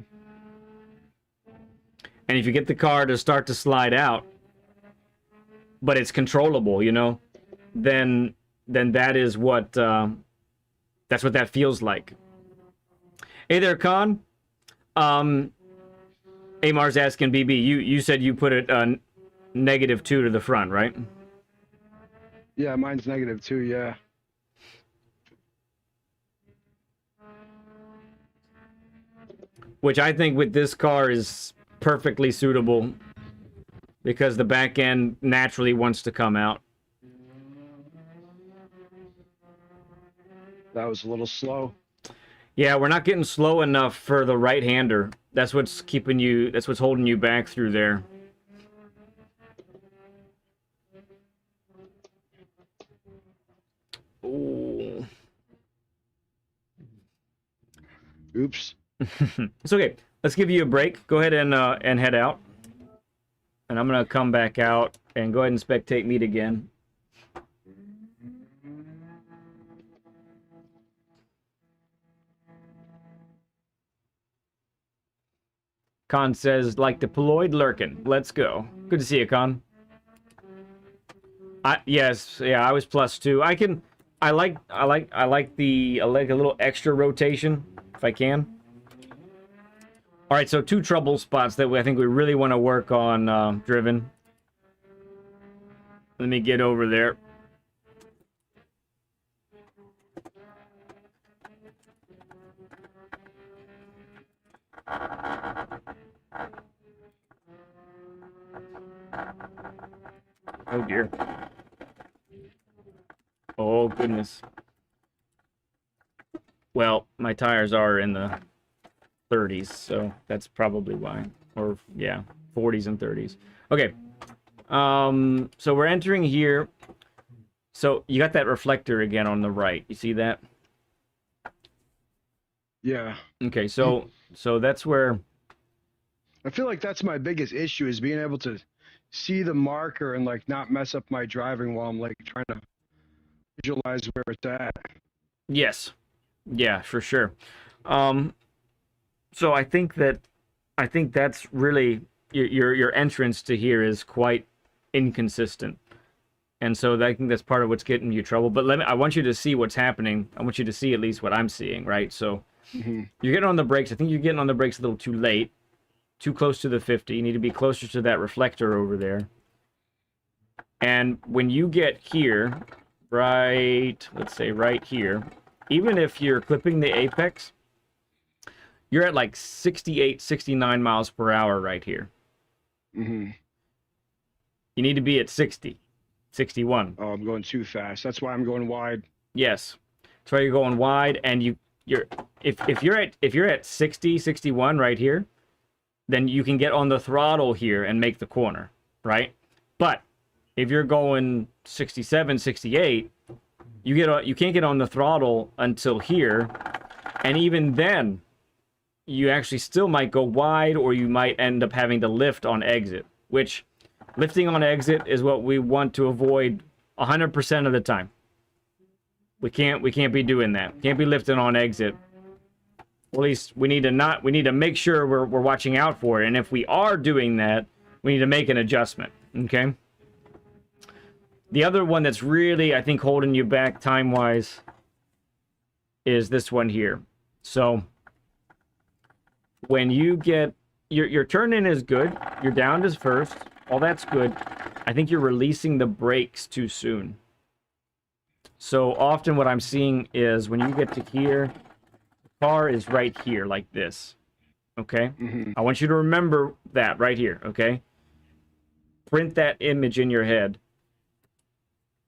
Speaker 1: And if you get the car to start to slide out, but it's controllable, you know, then that is what that's what that feels like. Hey there, Con. Amar's asking BB. You said you put it -2 to the front, right?
Speaker 7: Yeah, mine's -2. Yeah.
Speaker 1: Which I think with this car is perfectly suitable because the back end naturally wants to come out.
Speaker 7: That was a little slow.
Speaker 1: Yeah, we're not getting slow enough for the right-hander. That's what's keeping you, that's what's holding you back through there. Ooh.
Speaker 7: Oops.
Speaker 1: It's okay. Let's give you a break. Go ahead and head out. And I'm going to come back out and go ahead and spectate meet again. Con says, like deployed lurking. Let's go. Good to see you, Con. Yes, yeah, I was +2. I like a little extra rotation if I can. All right, so 2 trouble spots that I think we really want to work on, Driven. Let me get over there. Oh dear. Oh goodness. Well, my tires are in the 30s, so that's probably why. Or yeah, 40s and 30s. Okay. So we're entering here. So you got that reflector again on the right. You see that?
Speaker 7: Yeah.
Speaker 1: Okay, so that's where
Speaker 7: I feel like that's my biggest issue is being able to see the marker and like not mess up my driving while I'm like trying to visualize where it's at.
Speaker 1: yes. Yeah, for sure. So I think that's really your entrance to here is quite inconsistent. And so I think that's part of what's getting you trouble. But I want you to see what's happening. I want you to see at least what I'm seeing, right? So you're getting on the brakes. I think you're getting on the brakes a little too late, too close to the 50. You need to be closer to that reflector over there. And when you get here, let's say right here, even if you're clipping the apex, you're at like 68, 69 miles per hour right here.
Speaker 7: Mm-hmm.
Speaker 1: You need to be at 60, 61.
Speaker 7: Oh, I'm going too fast. That's why I'm going wide.
Speaker 1: Yes. That's why you're going wide, and if you're at 60, 61 right here, then you can get on the throttle here and make the corner, right? But if you're going 67, 68, you can't get on the throttle until here, and even then, you actually still might go wide, or you might end up having to lift on exit, which lifting on exit is what we want to avoid 100% of the time. We can't be doing that. Can't be lifting on exit. At least we need to make sure we're watching out for it. And if we are doing that, we need to make an adjustment. Okay? The other one that's really, I think, holding you back time-wise is this one here. So when you get your turn in is good, your down is first, all that's good. I think you're releasing the brakes too soon. So often what I'm seeing is when you get to here, the car is right here like this. Okay?
Speaker 7: Mm-hmm.
Speaker 1: I want you to remember that right here, okay? Print that image in your head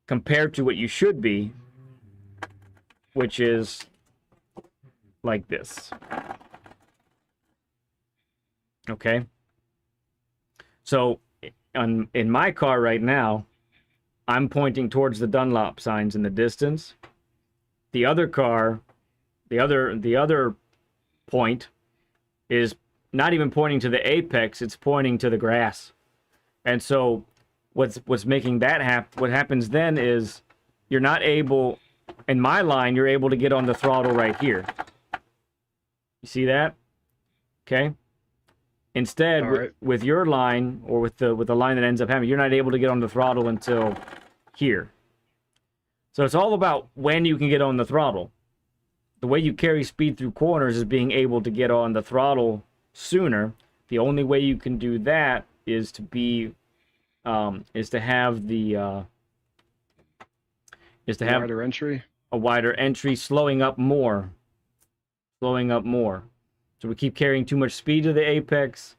Speaker 1: compared to what you should be, which is like this. Okay? So in my car right now, I'm pointing towards the Dunlop signs in the distance. The other car, the other point is not even pointing to the apex, it's pointing to the grass. And so what's making that happen, what happens then is you're not able, in my line, you're able to get on the throttle right here. You see that? Okay. Instead,
Speaker 7: Right.
Speaker 1: with your line, or with the line that ends up having, you're not able to get on the throttle until here. So it's all about when you can get on the throttle. The way you carry speed through corners is being able to get on the throttle sooner. The only way you can do that is to be, is to have
Speaker 7: Wider entry.
Speaker 1: a wider entry, slowing up more. So we keep carrying too much speed to the apex,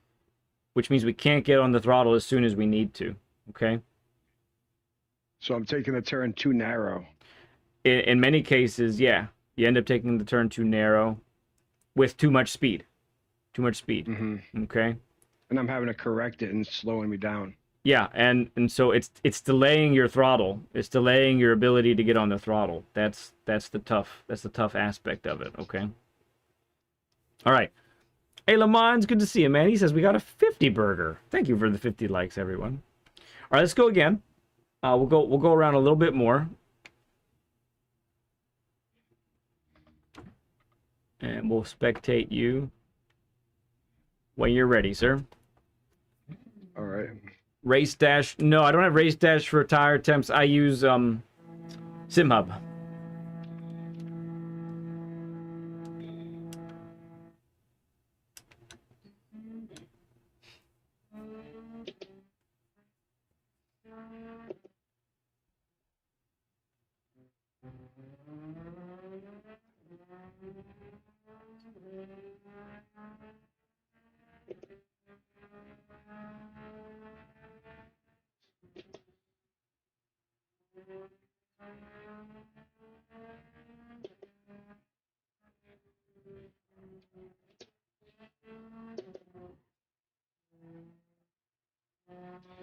Speaker 1: which means we can't get on the throttle as soon as we need to, okay?
Speaker 7: So I'm taking the turn too narrow.
Speaker 1: In many cases, yeah. You end up taking the turn too narrow with too much speed.
Speaker 7: Mm-hmm.
Speaker 1: Okay?
Speaker 7: And I'm having to correct it and slowing me down.
Speaker 1: Yeah, and so it's delaying your throttle. It's delaying your ability to get on the throttle. That's the tough aspect of it, okay? All right. Hey, Lamont, good to see you, man. He says we got a 50 burger. Thank you for the 50 likes, everyone. All right, let's go again. We'll go around a little bit more. And we'll spectate you when you're ready, sir.
Speaker 7: All right.
Speaker 1: Race Dash. No, I don't have Race Dash for tire temps. I use SimHub.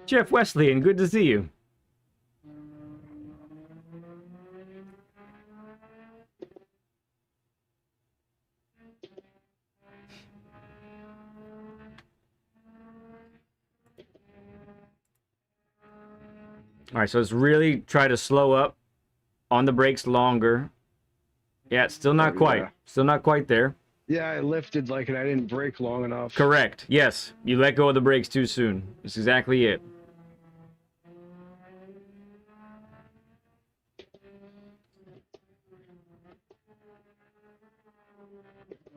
Speaker 1: Jeff Wesleyan, good to see you. All right, so let's really try to slow up on the brakes longer. Yeah, it's still not quite.
Speaker 7: Yeah.
Speaker 1: Still not quite there.
Speaker 7: Yeah, I lifted like and I didn't brake long enough.
Speaker 1: Correct. Yes, you let go of the brakes too soon. That's exactly it.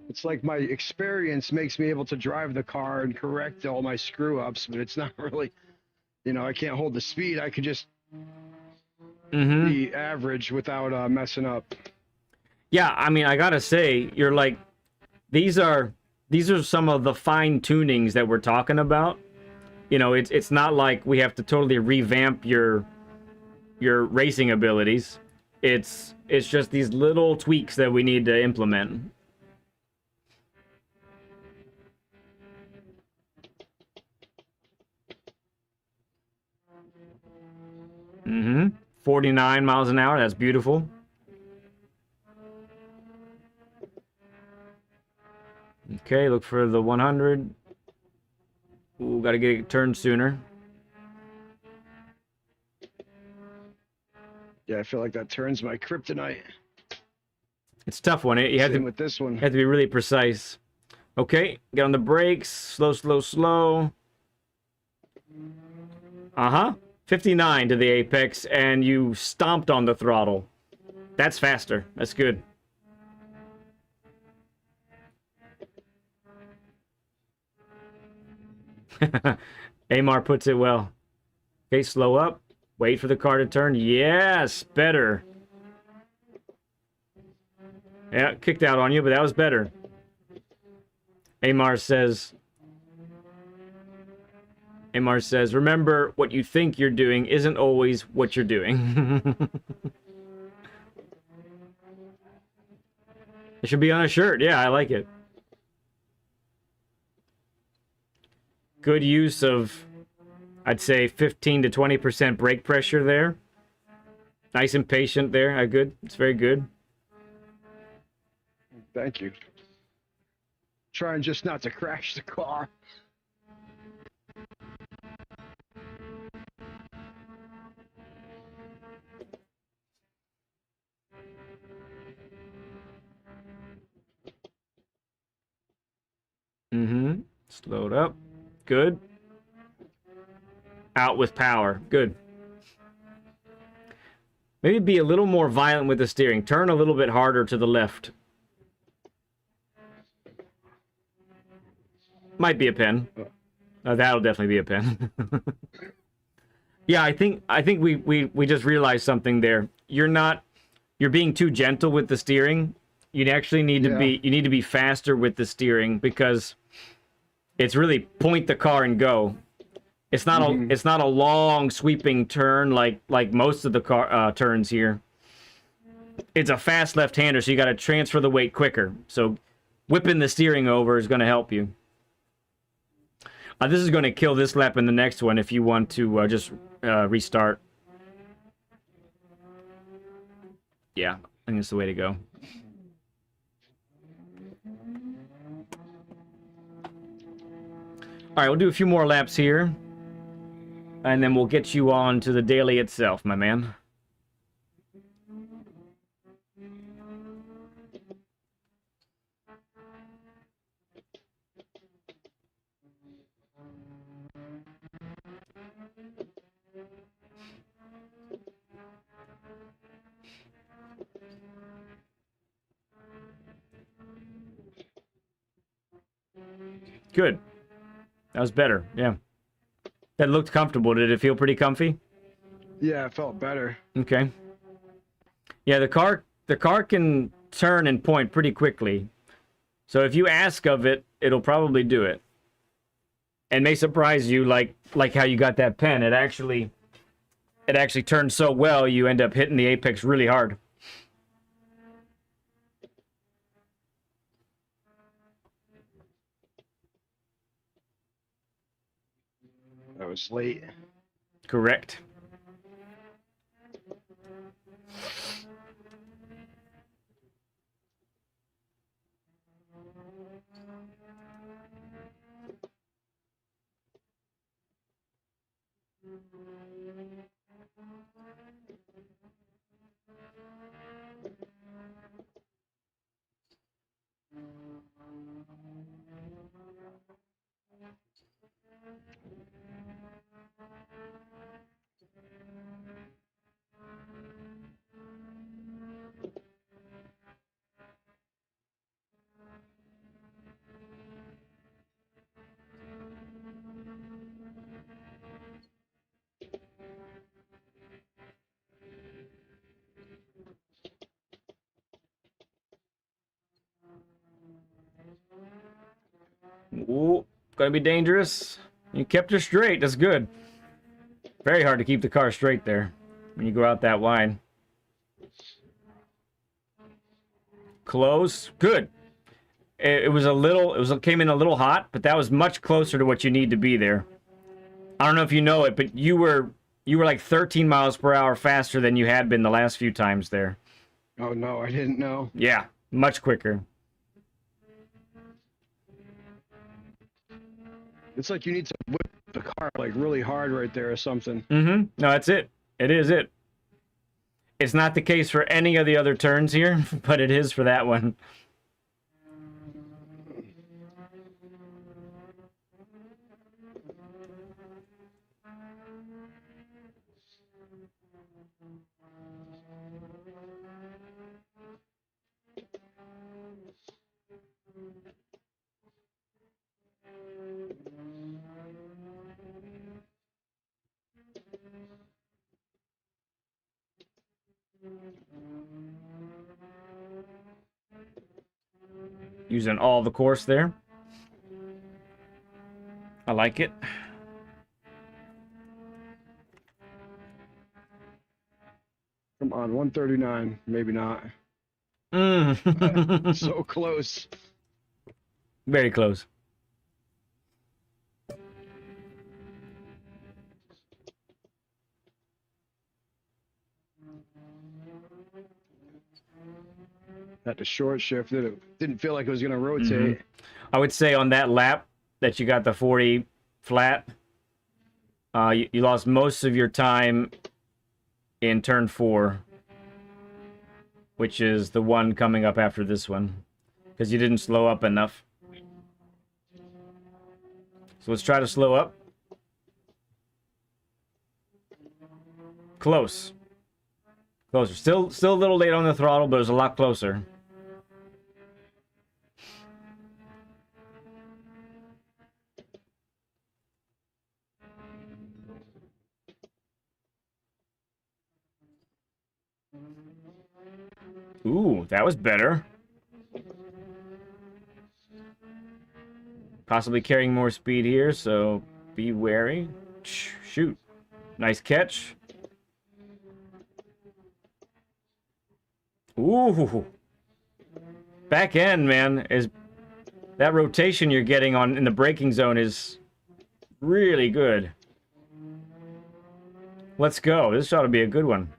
Speaker 7: It's like my experience makes me able to drive the car and correct all my screw ups, but it's not really, I can't hold the speed. I could just be average without messing up.
Speaker 1: Yeah, I mean, I gotta say, you're like, these are some of the fine tunings that we're talking about. It's not like we have to totally revamp your racing abilities. It's just these little tweaks that we need to implement. 49 miles an hour. That's beautiful. Okay, look for the 100. Ooh, gotta get it turned sooner.
Speaker 7: Yeah, I feel like that turns my kryptonite.
Speaker 1: It's a tough one. You have
Speaker 7: Same
Speaker 1: to
Speaker 7: with this one.
Speaker 1: have to be really precise. Okay, get on the brakes. Slow, slow, slow. 59 to the apex, and you stomped on the throttle. That's faster. That's good. Amar puts it well. Okay, slow up. Wait for the car to turn. Yes, better. Yeah, kicked out on you, but that was better. Amar says, remember, what you think you're doing isn't always what you're doing. It should be on a shirt. Yeah, I like it. Good use of, I'd say, 15 to 20% brake pressure there. Nice and patient there. Good. It's very good.
Speaker 7: Thank you. Trying just not to crash the car.
Speaker 1: Mm-hmm. Slowed up. Good. Out with power. Good. Maybe be a little more violent with the steering. Turn a little bit harder to the left. Might be a pen. That'll definitely be a pen. Yeah, I think we just realized something there. You're being too gentle with the steering. You actually need to be faster with the steering because it's really point the car and go. It's not a long sweeping turn like most of the car turns here. It's a fast left-hander, so you got to transfer the weight quicker. So whipping the steering over is going to help you. This is going to kill this lap in the next one if you want to just restart. Yeah, I think that's the way to go. All right, we'll do a few more laps here. And then we'll get you on to the daily itself, my man. Good. That was better, yeah. That looked comfortable. Did it feel pretty comfy?
Speaker 7: Yeah, it felt better.
Speaker 1: Okay. Yeah, the car can turn and point pretty quickly. So if you ask of it, it'll probably do it. And may surprise you like how you got that pen. It actually turned so well you end up hitting the apex really hard.
Speaker 7: I was late.
Speaker 1: Correct. Ooh, gonna be dangerous. You kept her straight. That's good. Very hard to keep the car straight there when you go out that wide. Close. Good. It came in a little hot, but that was much closer to what you need to be there. I don't know if you know it, but you were like 13 miles per hour faster than you had been the last few times there.
Speaker 7: Oh no, I didn't know.
Speaker 1: Yeah, much quicker.
Speaker 7: It's like you need to whip the car like really hard right there or something.
Speaker 1: Mm-hmm. No, that's it. It is it. It's not the case for any of the other turns here, but it is for that one. Using all the course there. I like it.
Speaker 7: Come on, 139. Maybe not. So close.
Speaker 1: Very close.
Speaker 7: Had to short shift it. It didn't feel like it was going to rotate.
Speaker 1: I would say on that lap that you got the 40 flat, you lost most of your time in turn 4, which is the one coming up after this one, because you didn't slow up enough. So let's try to slow up. Close. Closer. Still a little late on the throttle, but it was a lot closer. Ooh, that was better. Possibly carrying more speed here, so be wary. Shoot. Nice catch. Ooh. Back end, man, is that rotation you're getting on in the braking zone is really good. Let's go. This ought to be a good one.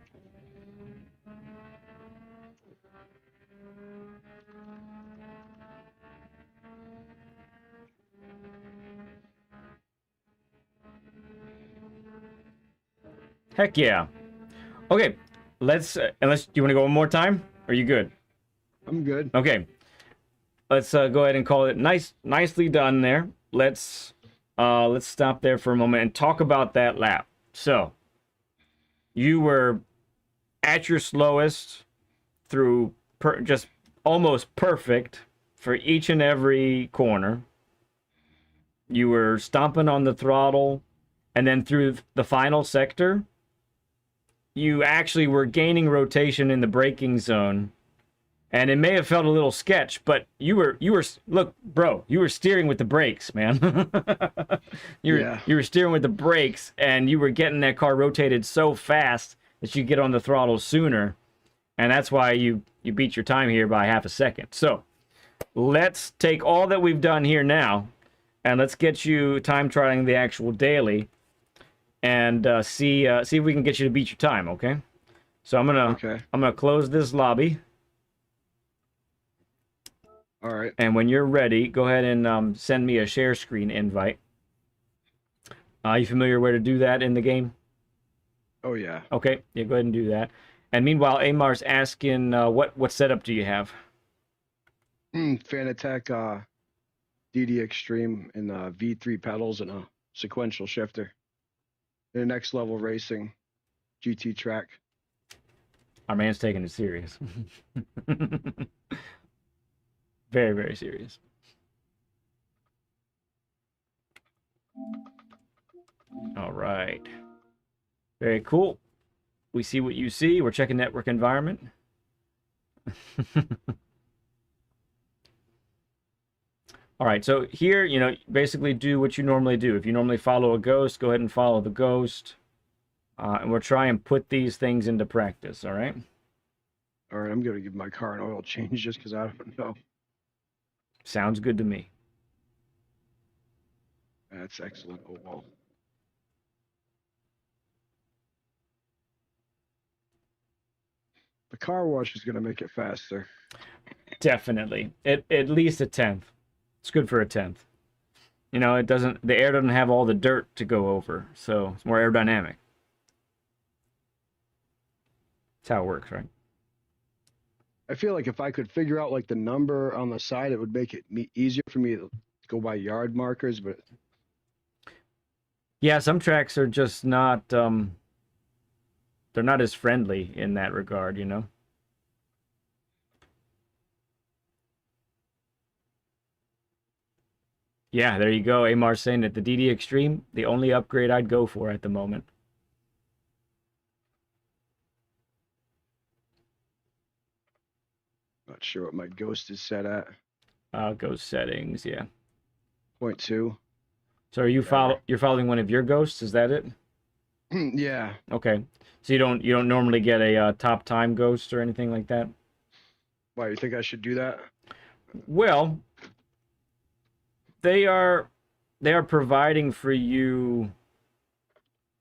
Speaker 1: Heck yeah. Okay, let's unless you want to go one more time, or are you good?
Speaker 7: I'm good.
Speaker 1: Okay. Let's go ahead and call it nicely done there. Let's stop there for a moment and talk about that lap. So, you were at your slowest through just almost perfect for each and every corner. You were stomping on the throttle, and then through the final sector, you actually were gaining rotation in the braking zone. And it may have felt a little sketch, but you were look, bro, you were steering with the brakes, man. You were steering with the brakes, and you were getting that car rotated so fast that you get on the throttle sooner. And that's why you beat your time here by half a second. So let's take all that we've done here now, and let's get you time trialing the actual daily, and see if we can get you to beat your time, okay? So I'm gonna close this lobby.
Speaker 7: All right.
Speaker 1: And when you're ready, go ahead and send me a share screen invite. You familiar where to do that in the game?
Speaker 7: Oh, yeah.
Speaker 1: Okay, yeah, go ahead and do that. And meanwhile, Amar's asking, what setup do you have?
Speaker 7: Fanatec DD Extreme and V3 pedals and a sequential shifter. The next level racing GT track.
Speaker 1: Our man's taking it serious. Very, very serious. All right. Very cool. We see what you see. We're checking network environment. All right, so here, basically do what you normally do. If you normally follow a ghost, go ahead and follow the ghost. And we'll try and put these things into practice, all right?
Speaker 7: All right, I'm going to give my car an oil change just because I don't know.
Speaker 1: Sounds good to me.
Speaker 7: That's excellent. Oh, well. The car wash is going to make it faster.
Speaker 1: Definitely. At least a 10th. It's good for a 10th. The air doesn't have all the dirt to go over, so it's more aerodynamic. That's how it works, right?
Speaker 7: I feel like if I could figure out like the number on the side, it would make it easier for me to go by yard markers, but
Speaker 1: yeah, some tracks are just not they're not as friendly in that regard, Yeah, there you go. Amar's saying that the DD Extreme, the only upgrade I'd go for at the moment.
Speaker 7: not sure what my ghost is set at.
Speaker 1: Ghost settings, yeah.
Speaker 7: 0.2.
Speaker 1: So are you're following one of your ghosts? Is that it?
Speaker 7: Yeah.
Speaker 1: Okay. So you don't normally get a top time ghost or anything like that?
Speaker 7: Why, you think I should do that?
Speaker 1: Well, they are providing for you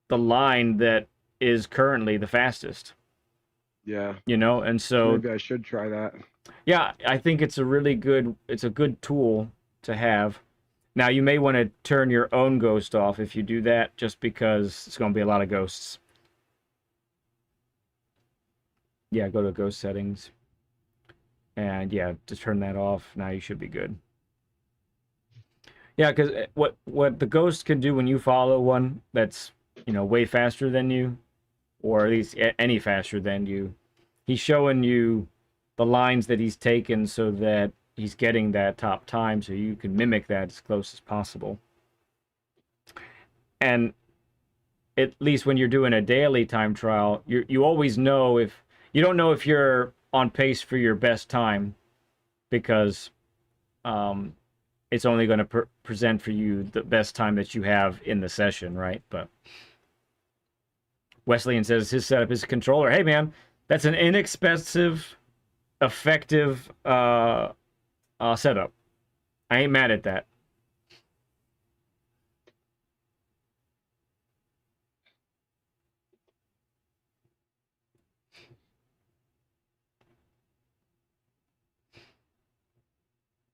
Speaker 1: the line that is currently the fastest.
Speaker 7: Yeah.
Speaker 1: you know, and so
Speaker 7: Maybe I should try that.
Speaker 1: yeah, I think it's a good tool to have. Now you may want to turn your own ghost off if you do that, just because it's going to be a lot of ghosts. Yeah, go to ghost settings. And yeah, just turn that off. Now you should be good. Yeah, because what the ghost can do when you follow one that's, you know, way faster than you, or at least any faster than you, he's showing you the lines that he's taken so that he's getting that top time, so you can mimic that as close as possible. And at least when you're doing a daily time trial, you always know if you don't know if you're on pace for your best time, because it's only going to present for you the best time that you have in the session, right? But Wesleyan says his setup is a controller. Hey, man, that's an inexpensive, effective setup. I ain't mad at that.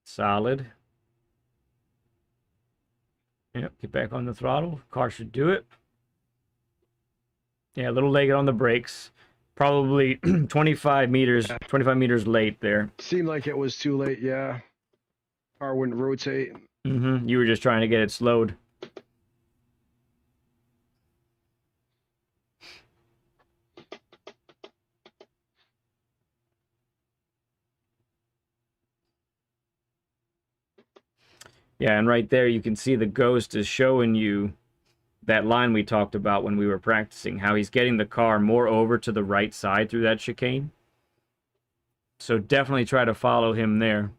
Speaker 1: Solid. Yep, get back on the throttle. Car should do it. Yeah, a little leg on the brakes. Probably 25 meters late there.
Speaker 7: Seemed like it was too late, yeah. Car wouldn't rotate.
Speaker 1: You were just trying to get it slowed. Yeah, and right there you can see the ghost is showing you that line we talked about when we were practicing, how he's getting the car more over to the right side through that chicane. So definitely try to follow him there.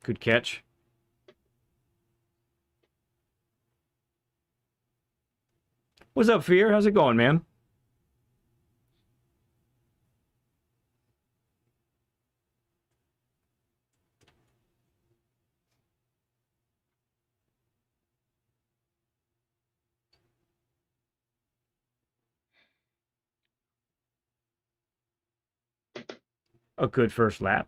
Speaker 1: Good catch. What's up, Fear? How's it going, man? A good first lap.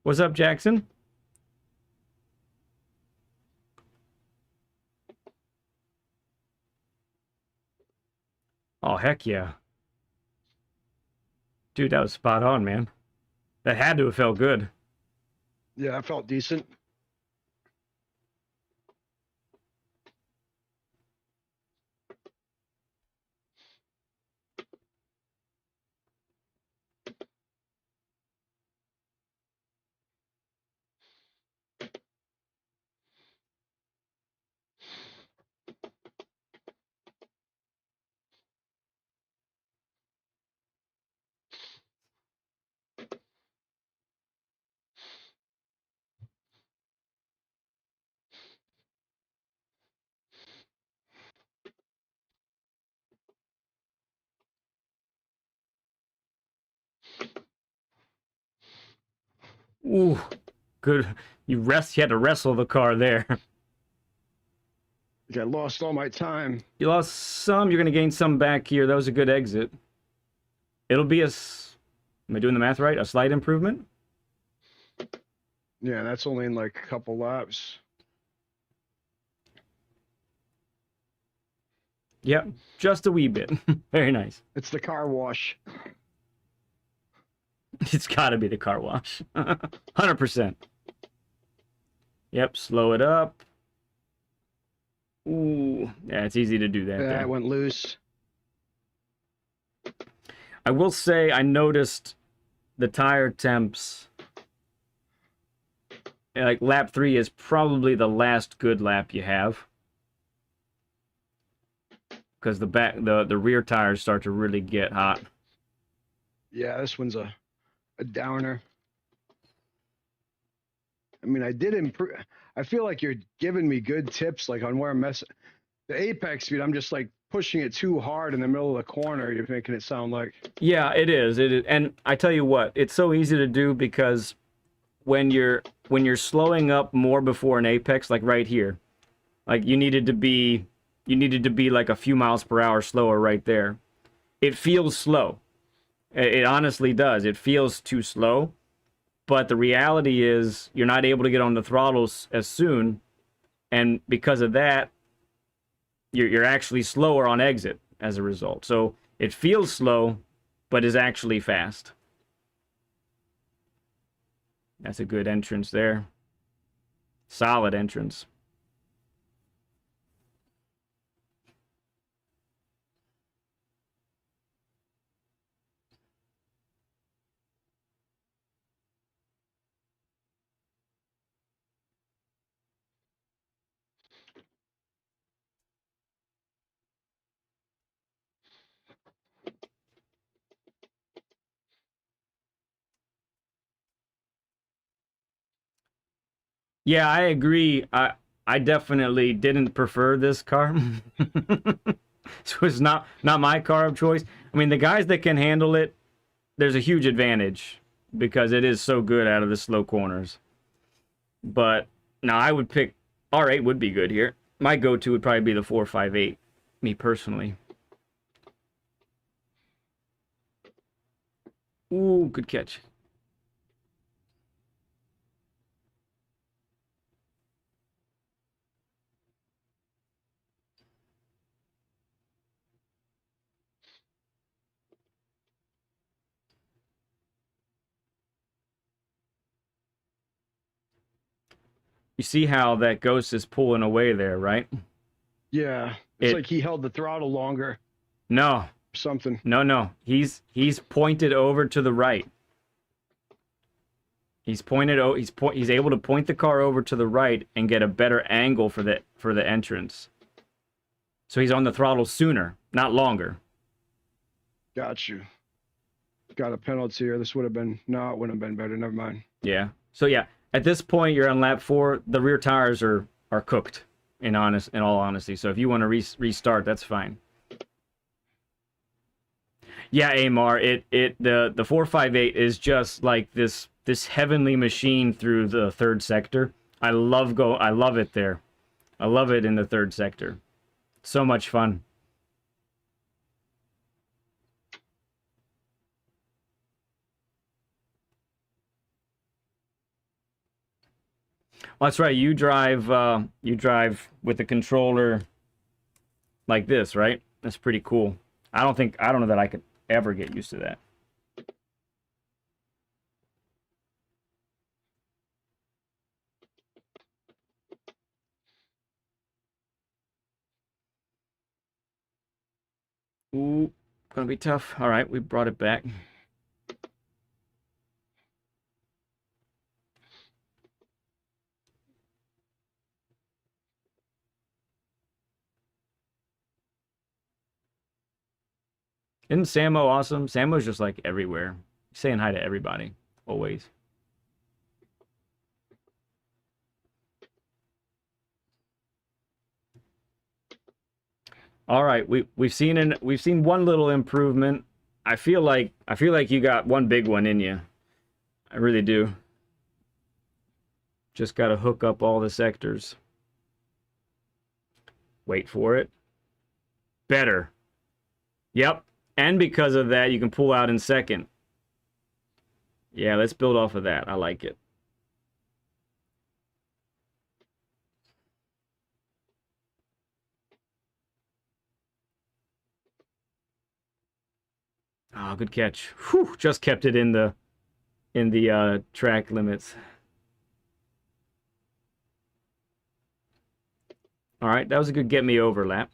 Speaker 1: What's up, Jackson? Oh, heck yeah. Dude, that was spot on, man. That had to have felt good.
Speaker 7: Yeah, I felt decent.
Speaker 1: Ooh, good. You had to wrestle the car there.
Speaker 7: I lost all my time.
Speaker 1: You lost some, you're going to gain some back here. That was a good exit. It'll be am I doing the math right? A slight improvement?
Speaker 7: Yeah, that's only in like a couple laps.
Speaker 1: Yep, just a wee bit. Very nice.
Speaker 7: It's the car wash.
Speaker 1: It's got to be the car wash. 100%. Yep, slow it up. Ooh, yeah, it's easy to do that.
Speaker 7: Yeah, it went loose.
Speaker 1: I will say I noticed the tire temps. Like lap 3 is probably the last good lap you have, because the rear tires start to really get hot.
Speaker 7: Yeah, this one's a downer. I mean, I did improve. I feel like you're giving me good tips, like on where I'm messing. The apex speed, I'm just like pushing it too hard in the middle of the corner. You're making it sound like.
Speaker 1: Yeah, it is. It is. And I tell you what, it's so easy to do because when you're slowing up more before an apex, like right here, like you needed to be like a few miles per hour slower right there. It feels slow. It honestly does. It feels too slow. But the reality is you're not able to get on the throttles as soon, and because of that, you're actually slower on exit as a result. So it feels slow, but is actually fast. That's a good entrance there. Solid entrance. Yeah, I agree. I definitely didn't prefer this car. So it's not my car of choice. I mean, the guys that can handle it, there's a huge advantage because it is so good out of the slow corners. But now I would pick R8 would be good here. My go-to would probably be the 458, me personally. Ooh, good catch. You see how that ghost is pulling away there, right?
Speaker 7: Yeah, it's like he held the throttle longer.
Speaker 1: No.
Speaker 7: Something.
Speaker 1: No. He's pointed over to the right. He's able to point the car over to the right and get a better angle for the entrance. So he's on the throttle sooner, not longer.
Speaker 7: Got you. Got a penalty here. This would have been no, it wouldn't have been better. Never mind.
Speaker 1: Yeah. So yeah, at this point you're on lap 4. The rear tires are cooked. In all honesty. So if you want to restart, that's fine. Yeah, Amar, the 458 is just like this heavenly machine through the third sector. I love it there. I love it in the third sector. So much fun. Well, that's right. You drive with the controller like this, right? That's pretty cool. I don't know that I could ever get used to that. Ooh, gonna be tough. All right, we brought it back. Isn't Samo awesome? Samo's just like everywhere. Saying hi to everybody. Always. All right, we've seen one little improvement. I feel like you got one big one in you. I really do. Just got to hook up all the sectors. Wait for it. Better. Yep. And because of that, you can pull out in second. Yeah, let's build off of that. I like it. Oh, good catch. Whew, just kept it in the track limits. All right, that was a good get me over lap.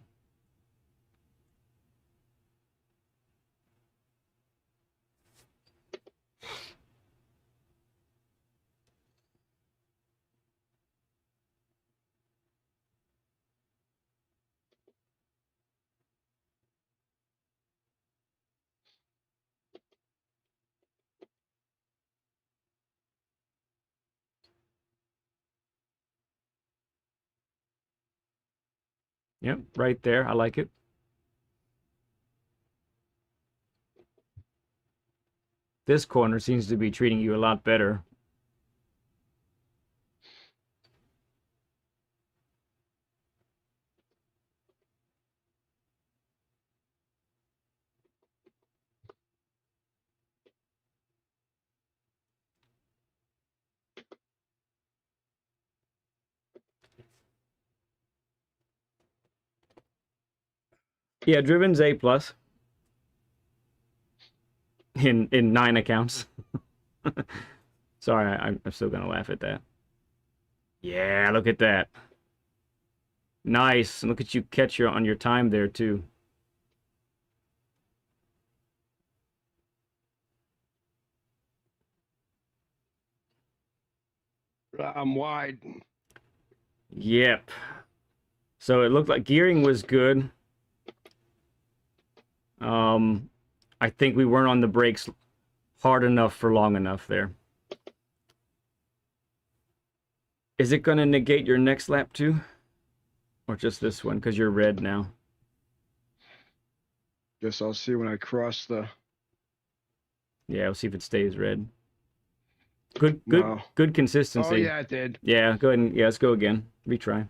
Speaker 1: Yep, right there. I like it. This corner seems to be treating you a lot better. Yeah, Driven's A plus in 9 accounts. Sorry, I'm still gonna laugh at that. Yeah, look at that. Nice. And look at you catch on your time there too.
Speaker 7: I'm wide.
Speaker 1: Yep. So it looked like gearing was good. I think we weren't on the brakes hard enough for long enough there. Is it going to negate your next lap too? Or just this one, because you're red now?
Speaker 7: Guess I'll see when I cross the...
Speaker 1: Yeah, we'll see if it stays red. Good
Speaker 7: No.
Speaker 1: good consistency.
Speaker 7: Oh, yeah, it did.
Speaker 1: Yeah, go ahead and, yeah, let's go again. Retry.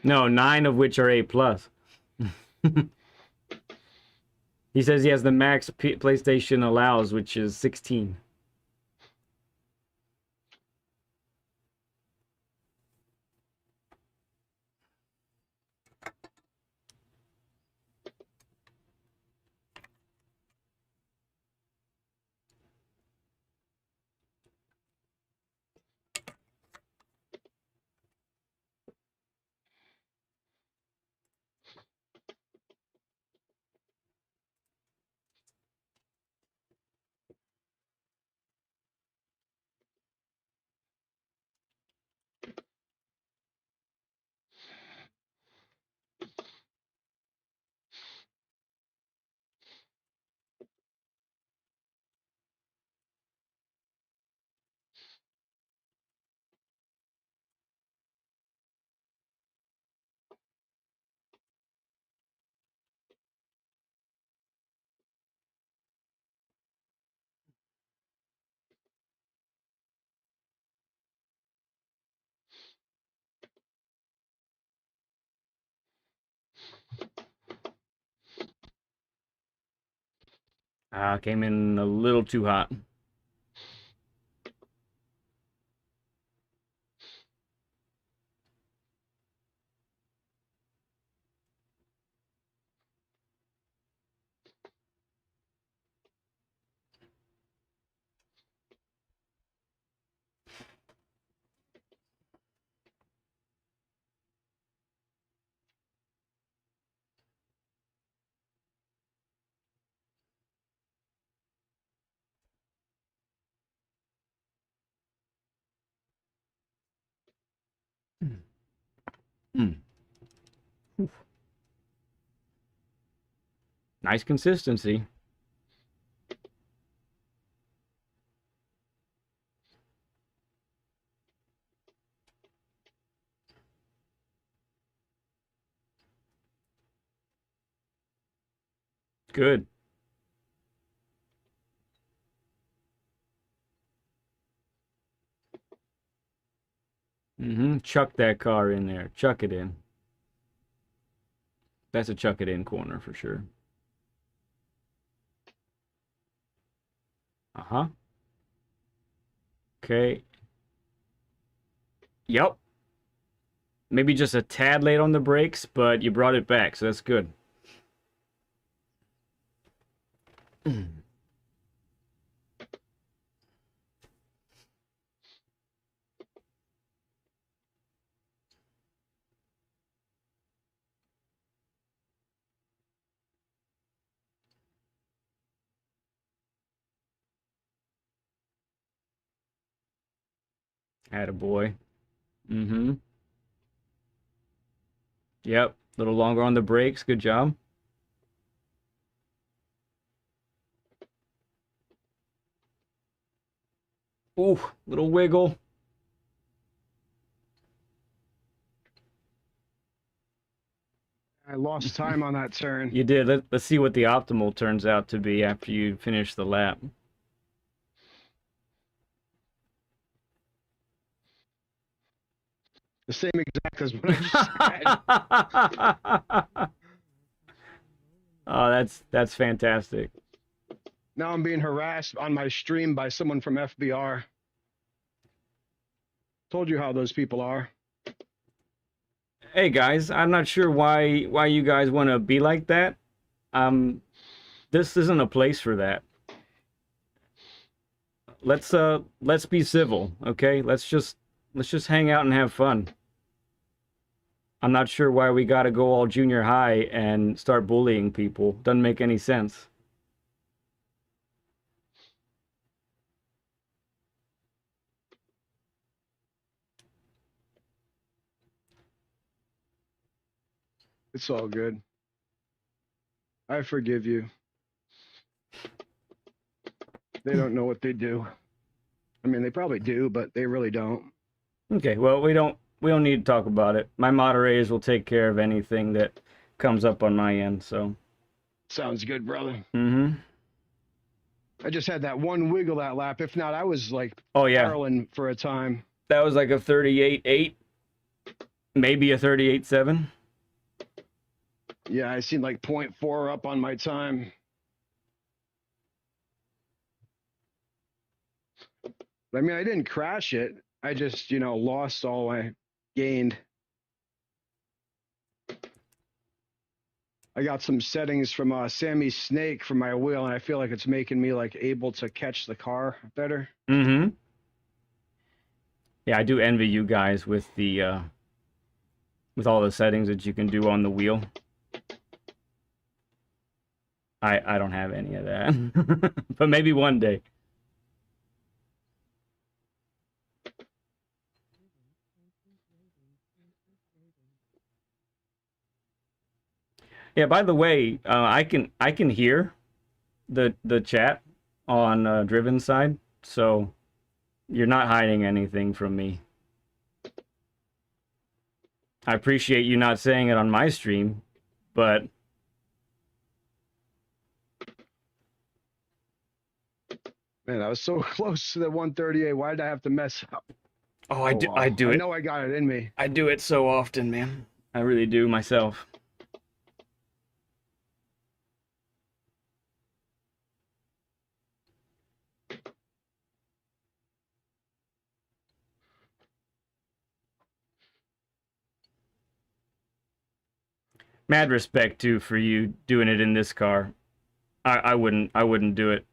Speaker 1: No, 9 of which are A+. He says he has the max PlayStation allows, which is 16. Came in a little too hot. Mm. Nice consistency. Good. Chuck that car in there. Chuck it in. That's a chuck it in corner for sure. Uh-huh. Okay. Yep. Maybe just a tad late on the brakes, but you brought it back, so that's good. Attaboy. Yep. A little longer on the brakes. Good job. Ooh, little wiggle.
Speaker 7: I lost time on that turn.
Speaker 1: You did. Let's see what the optimal turns out to be after you finish the lap.
Speaker 7: The same exact as what I just said.
Speaker 1: Oh, that's fantastic.
Speaker 7: Now I'm being harassed on my stream by someone from FBR. Told you how those people are.
Speaker 1: Hey guys, I'm not sure why you guys want to be like that. This isn't a place for that. Let's be civil, okay? Let's just hang out and have fun. I'm not sure why we got to go all junior high and start bullying people. Doesn't make any sense.
Speaker 7: It's all good. I forgive you. They don't know what they do. I mean, they probably do, but they really don't.
Speaker 1: Okay, well, we don't need to talk about it. My moderators will take care of anything that comes up on my end, so.
Speaker 7: Sounds good, brother.
Speaker 1: Mm-hmm.
Speaker 7: I just had that one wiggle that lap. If not, I was like
Speaker 1: Oh yeah,
Speaker 7: barreling for a time.
Speaker 1: that was like a 38.8, maybe a 38.7.
Speaker 7: Yeah, I seen like 0.4 up on my time. I mean, I didn't crash it. I just, lost all I gained. I got some settings from Sammy Snake for my wheel, and I feel like it's making me like able to catch the car better.
Speaker 1: Mm-hmm. Yeah, I do envy you guys with the with all the settings that you can do on the wheel. I don't have any of that. But maybe one day. Yeah, by the way, I can hear the chat on Driven's side, so you're not hiding anything from me. I appreciate you not saying it on my stream, but
Speaker 7: Man, I was so close to the 138. Why did I have to mess up?
Speaker 1: oh, I do
Speaker 7: well.
Speaker 1: I do
Speaker 7: I
Speaker 1: it.
Speaker 7: know I got it in me.
Speaker 1: I do it so often, man. I really do myself. Mad respect too for you doing it in this car. I wouldn't do it.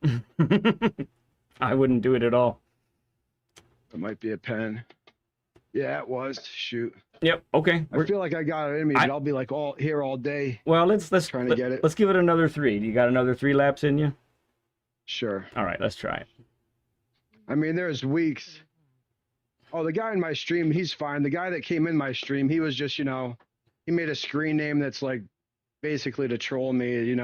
Speaker 1: I wouldn't do it at all.
Speaker 7: It might be a pen. Yeah, it was. Shoot.
Speaker 1: Yep. Okay.
Speaker 7: I feel like I got it in me, but I'll be like all day.
Speaker 1: Well, let's
Speaker 7: trying to get it.
Speaker 1: Let's give it another 3. Do you got another 3 laps in you?
Speaker 7: Sure.
Speaker 1: All right, let's try it.
Speaker 7: I mean, there's weeks. Oh, the guy in my stream, he's fine. The guy that came in my stream, he was just, he made a screen name that's like basically to troll me,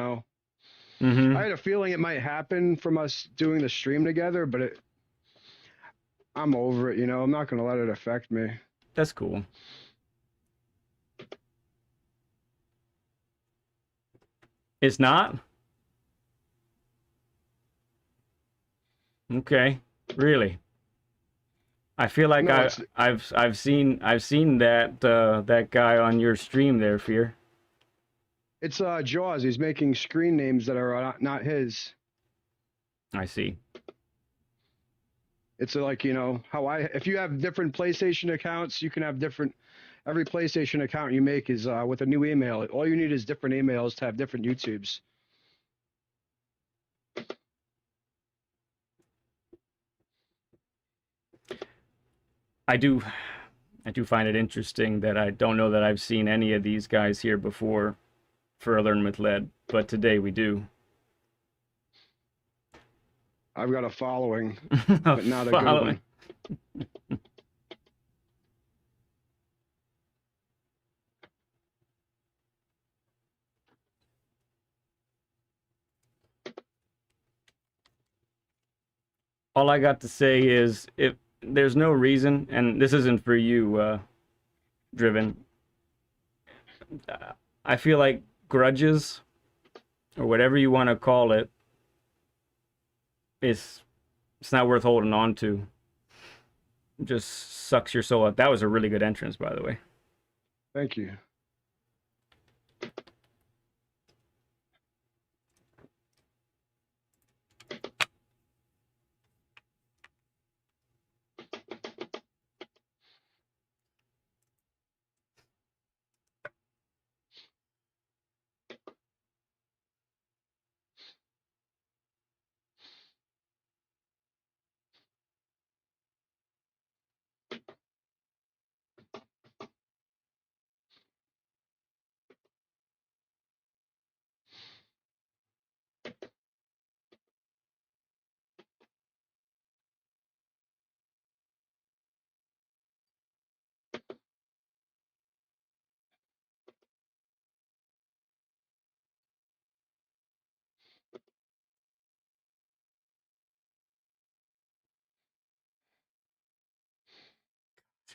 Speaker 1: Mm-hmm.
Speaker 7: I had a feeling it might happen from us doing the stream together, but I'm over it, I'm not going to let it affect me.
Speaker 1: That's cool. It's not? Okay. Really? I feel like
Speaker 7: No,
Speaker 1: I've seen that that guy on your stream there, Fear.
Speaker 7: It's Jaws. He's making screen names that are not his.
Speaker 1: I see.
Speaker 7: It's like, if you have different PlayStation accounts, you can have every PlayStation account you make is with a new email. All you need is different emails to have different YouTubes.
Speaker 1: I do find it interesting that I don't know that I've seen any of these guys here before for a Learn with Lead, but today we do.
Speaker 7: I've got a following, but not a good one.
Speaker 1: All I got to say is, if there's no reason, and this isn't for you, Driven. I feel like grudges, or whatever you want to call it, it's not worth holding on to. It just sucks your soul out. That was a really good entrance, by the way.
Speaker 7: Thank you.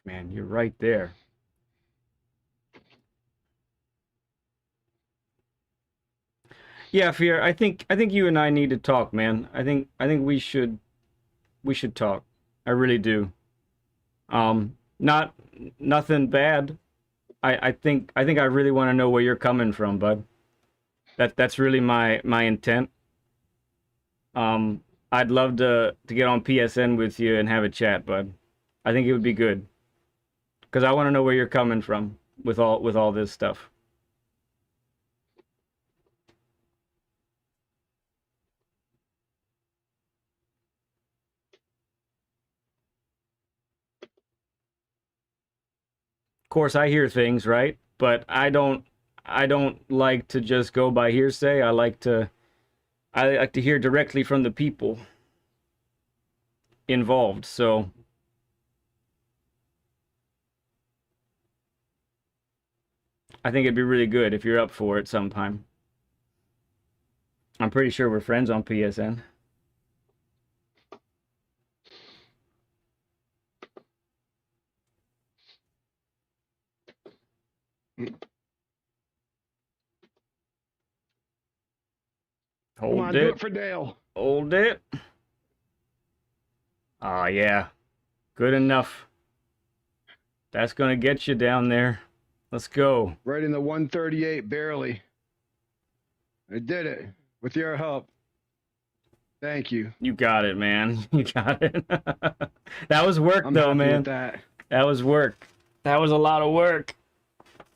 Speaker 1: Man, you're right there. Yeah, Fear, I think you and I need to talk, man. I think we should talk. I really do. Not nothing bad. I think I really want to know where you're coming from, bud. That's really my intent. I'd love to get on PSN with you and have a chat, bud. I think it would be good. Because I want to know where you're coming from with all this stuff. Of course, I hear things, right? But I don't like to just go by hearsay. I like to hear directly from the people involved. So I think it'd be really good if you're up for it sometime. I'm pretty sure we're friends on PSN.
Speaker 7: Come on, do it for Dale.
Speaker 1: Hold it. Ah, yeah. Good enough. That's gonna get you down there. Let's go.
Speaker 7: Right in the 138, barely. I did it with your help. Thank you.
Speaker 1: You got it, man. You got it. That was work,
Speaker 7: I'm
Speaker 1: though,
Speaker 7: happy
Speaker 1: man.
Speaker 7: with that.
Speaker 1: That was work. That was a lot of work.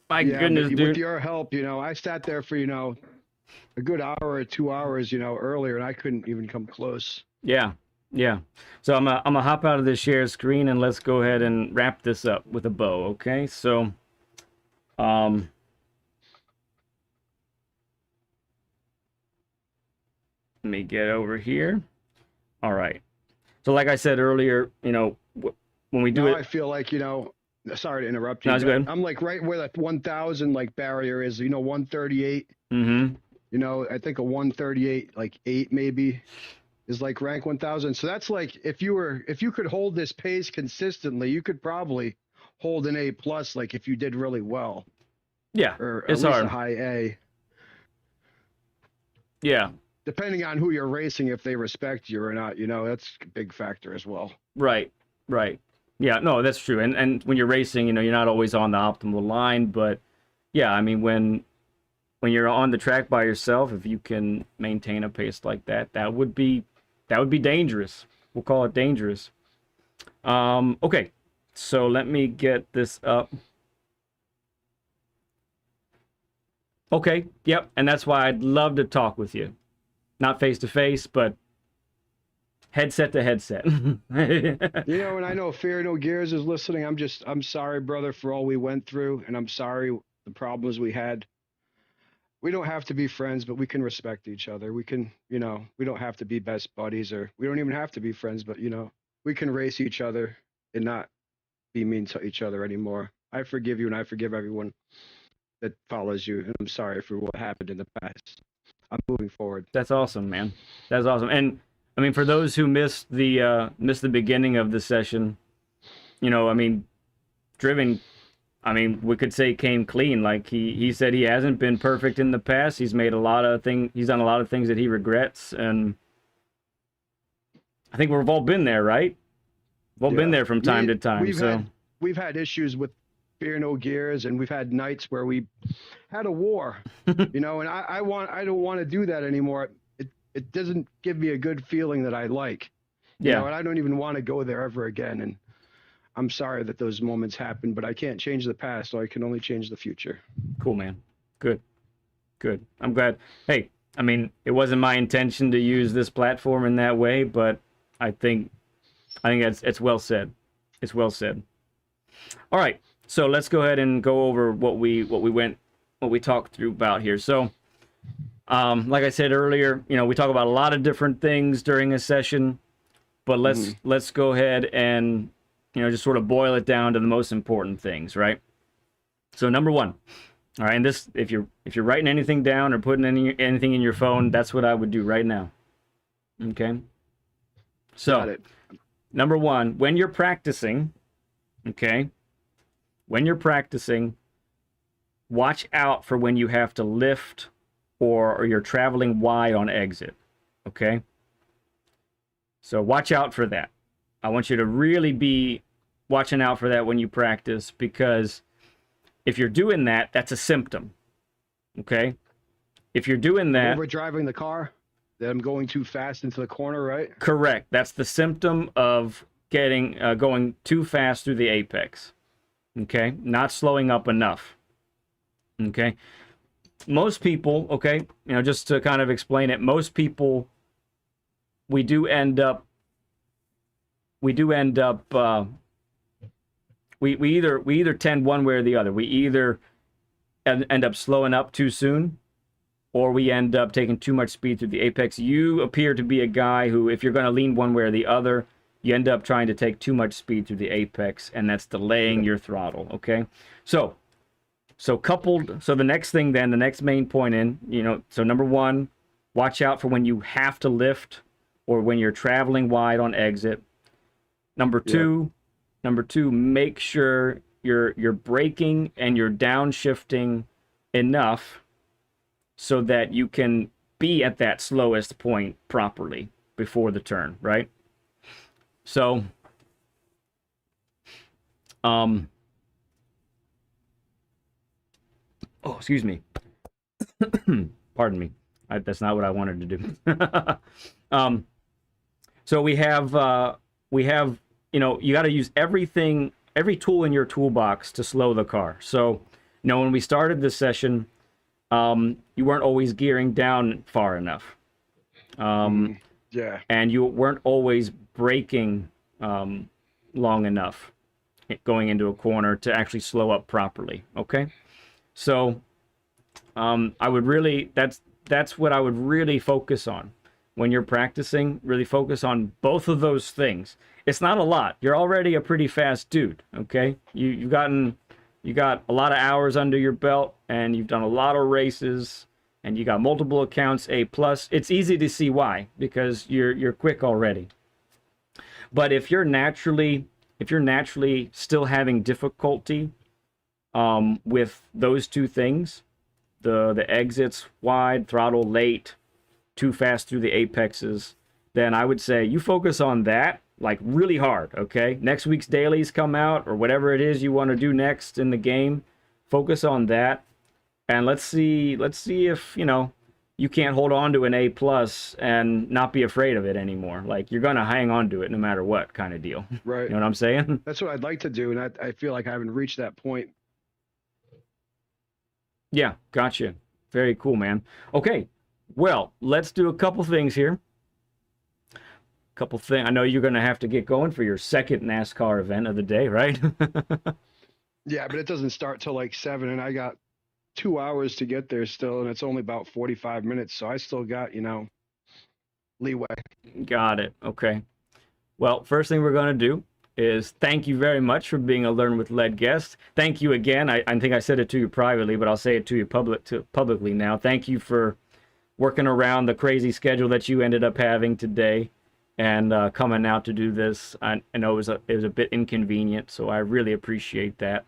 Speaker 1: My goodness,
Speaker 7: with
Speaker 1: dude.
Speaker 7: your help, I sat there for, a good hour or 2 hours, earlier, and I couldn't even come close.
Speaker 1: Yeah, yeah. So I'm gonna hop out of this share screen and let's go ahead and wrap this up with a bow, okay? So, let me get over here. All right. So like I said earlier, when we do
Speaker 7: Now
Speaker 1: it,
Speaker 7: I feel like, sorry to interrupt you.
Speaker 1: No, it's good.
Speaker 7: I'm like right where that 1,000 barrier is, 138.
Speaker 1: mm-hmm.
Speaker 7: I think a 138, 8 maybe, is like rank 1,000. So that's like if you could hold this pace consistently, you could probably hold an A plus, if you did really well.
Speaker 1: Yeah,
Speaker 7: Or
Speaker 1: it's
Speaker 7: at least
Speaker 1: hard.
Speaker 7: a high A.
Speaker 1: Yeah,
Speaker 7: Depending on who you're racing, if they respect you or not, that's a big factor as well.
Speaker 1: right. Yeah, no, that's true. And when you're racing, you're not always on the optimal line, but yeah, I mean when you're on the track by yourself, if you can maintain a pace like that, that would be dangerous. We'll call it dangerous. Okay. So let me get this up. Okay, yep, and that's why I'd love to talk with you. Not face to face, but headset to headset.
Speaker 7: And I know Fear No Gears is listening. I'm sorry, brother, for all we went through, and I'm sorry the problems we had. We don't have to be friends, but we can respect each other. We can, we don't have to be best buddies, or we don't even have to be friends, but we can race each other and not be mean to each other anymore. I forgive you, and I forgive everyone that follows you, and I'm sorry for what happened in the past. I'm moving forward.
Speaker 1: That's awesome, man. That's awesome. And I mean, for those who missed the beginning of the session, Driven I mean, we could say came clean. Like he said he hasn't been perfect in the past. He's made a lot of he's done a lot of things that he regrets, and I think we've all been there, right? We've all been there from time to time.
Speaker 7: We've had issues with beer no gears, and we've had nights where we had a war, you know, and I don't want to do that anymore. It doesn't give me a good feeling that I like, you know, and I don't even want to go there ever again. And I'm sorry that those moments happened, but I can't change the past, so I can only change the future.
Speaker 1: Cool, man. Good. I'm glad. Hey, I mean, it wasn't my intention to use this platform in that way, but I think it's well said. It's well said. All right, so let's go ahead and go over what we talked through about here. So, like I said earlier, you know, we talk about a lot of different things during a session, but let's go ahead and, you know, just sort of boil it down to the most important things, right? So number one, all right, and this, if you're writing anything down or putting anything in your phone, that's what I would do right now. Okay. So number one, when you're practicing, okay, watch out for when you have to lift or you're traveling wide on exit. Okay. So watch out for that. I want you to really be watching out for that when you practice, because if you're doing that, that's a symptom. Okay? If you're doing that...
Speaker 7: Over driving the car, that I'm going too fast into the corner, right?
Speaker 1: Correct. That's the symptom of going too fast through the apex. Okay? Not slowing up enough. Okay? Most people, okay, you know, just to kind of explain it, most people, we either tend one way or the other. We either end up slowing up too soon, or we end up taking too much speed through the apex. You appear to be a guy who, if you're going to lean one way or the other, you end up trying to take too much speed through the apex, and that's delaying your throttle, okay? So the next thing then, the next main point so number one, watch out for when you have to lift or when you're traveling wide on exit. Number two, make sure you're braking and you're downshifting enough so that you can be at that slowest point properly before the turn, right? So, oh, excuse me. Pardon me. That's not what I wanted to do. So we have, you know, you got to use every tool in your toolbox to slow the car. So, you know, when we started this session, you weren't always gearing down far enough.
Speaker 7: Yeah.
Speaker 1: And you weren't always braking long enough going into a corner to actually slow up properly. Okay? So, that's what I would really focus on. When you're practicing, really focus on both of those things. It's not a lot. You're already a pretty fast dude, okay? You got a lot of hours under your belt, and you've done a lot of races, and you got multiple accounts A+. It's easy to see why, because you're quick already. But if you're naturally still having difficulty with those two things, the exits wide, throttle late, too fast through the apexes, then I would say you focus on that like really hard, okay? Next week's dailies come out, or whatever it is you want to do next in the game, focus on that, and let's see if, you know, you can't hold on to an A+ and not be afraid of it anymore. Like, you're gonna hang on to it no matter what, kind of deal.
Speaker 7: Right.
Speaker 1: You know what I'm saying?
Speaker 7: That's what I'd like to do, and I feel like I haven't reached that point.
Speaker 1: Yeah, gotcha. Very cool, man. Okay. Well, let's do a couple things here. I know you're going to have to get going for your second NASCAR event of the day, right?
Speaker 7: Yeah, but it doesn't start till like 7, and I got 2 hours to get there still, and it's only about 45 minutes, so I still got, you know, leeway.
Speaker 1: Got it. Okay. Well, first thing we're going to do is thank you very much for being a Learn with Lead guest. Thank you again. I think I said it to you privately, but I'll say it to you publicly now. Thank you for working around the crazy schedule that you ended up having today and coming out to do this. I know it was a bit inconvenient, so I really appreciate that.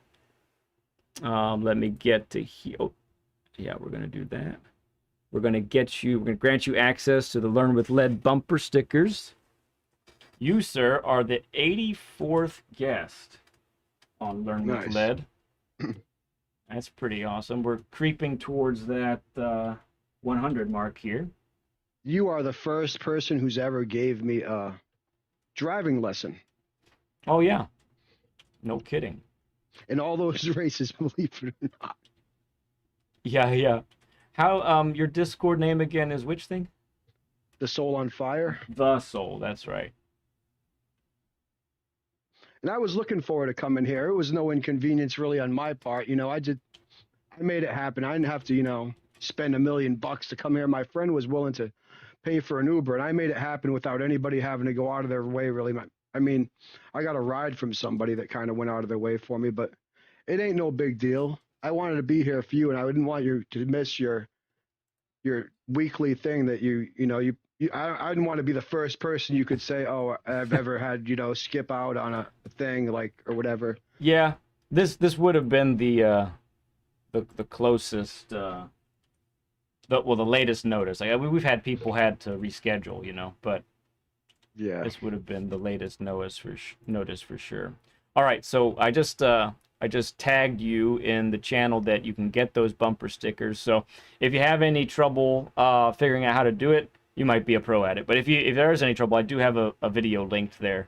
Speaker 1: Let me get to here. Oh, yeah, we're gonna do that. We're gonna grant you access to the Learn with Lead bumper stickers. You, sir, are the 84th guest on Learn with
Speaker 7: Nice.
Speaker 1: Lead. That's pretty awesome. We're creeping towards that 100 mark here.
Speaker 7: You are the first person who's ever gave me a driving lesson
Speaker 1: Oh yeah, no kidding.
Speaker 7: in all those races, believe it or not.
Speaker 1: Yeah, yeah. How your Discord name again is which thing?
Speaker 7: The Soul on Fire.
Speaker 1: The Soul. That's right.
Speaker 7: And I was looking forward to coming here. It was no inconvenience really on my part. I made it happen. I didn't have to, spend $1 million to come here. My friend was willing to pay for an Uber, and I made it happen without anybody having to go out of their way, really. I mean, I got a ride from somebody that kind of went out of their way for me, but it ain't no big deal. I wanted to be here for you, and I didn't want you to miss your weekly thing that I didn't want to be the first person you could say, oh, I've ever had, skip out on a thing or whatever.
Speaker 1: Yeah, this would have been the closest, the latest notice. Like we've had people had to reschedule, but
Speaker 7: Yeah.
Speaker 1: this would have been the latest notice for sure. All right, so I just tagged you in the channel that you can get those bumper stickers. So if you have any trouble figuring out how to do it, you might be a pro at it. But if there is any trouble, I do have a video linked there,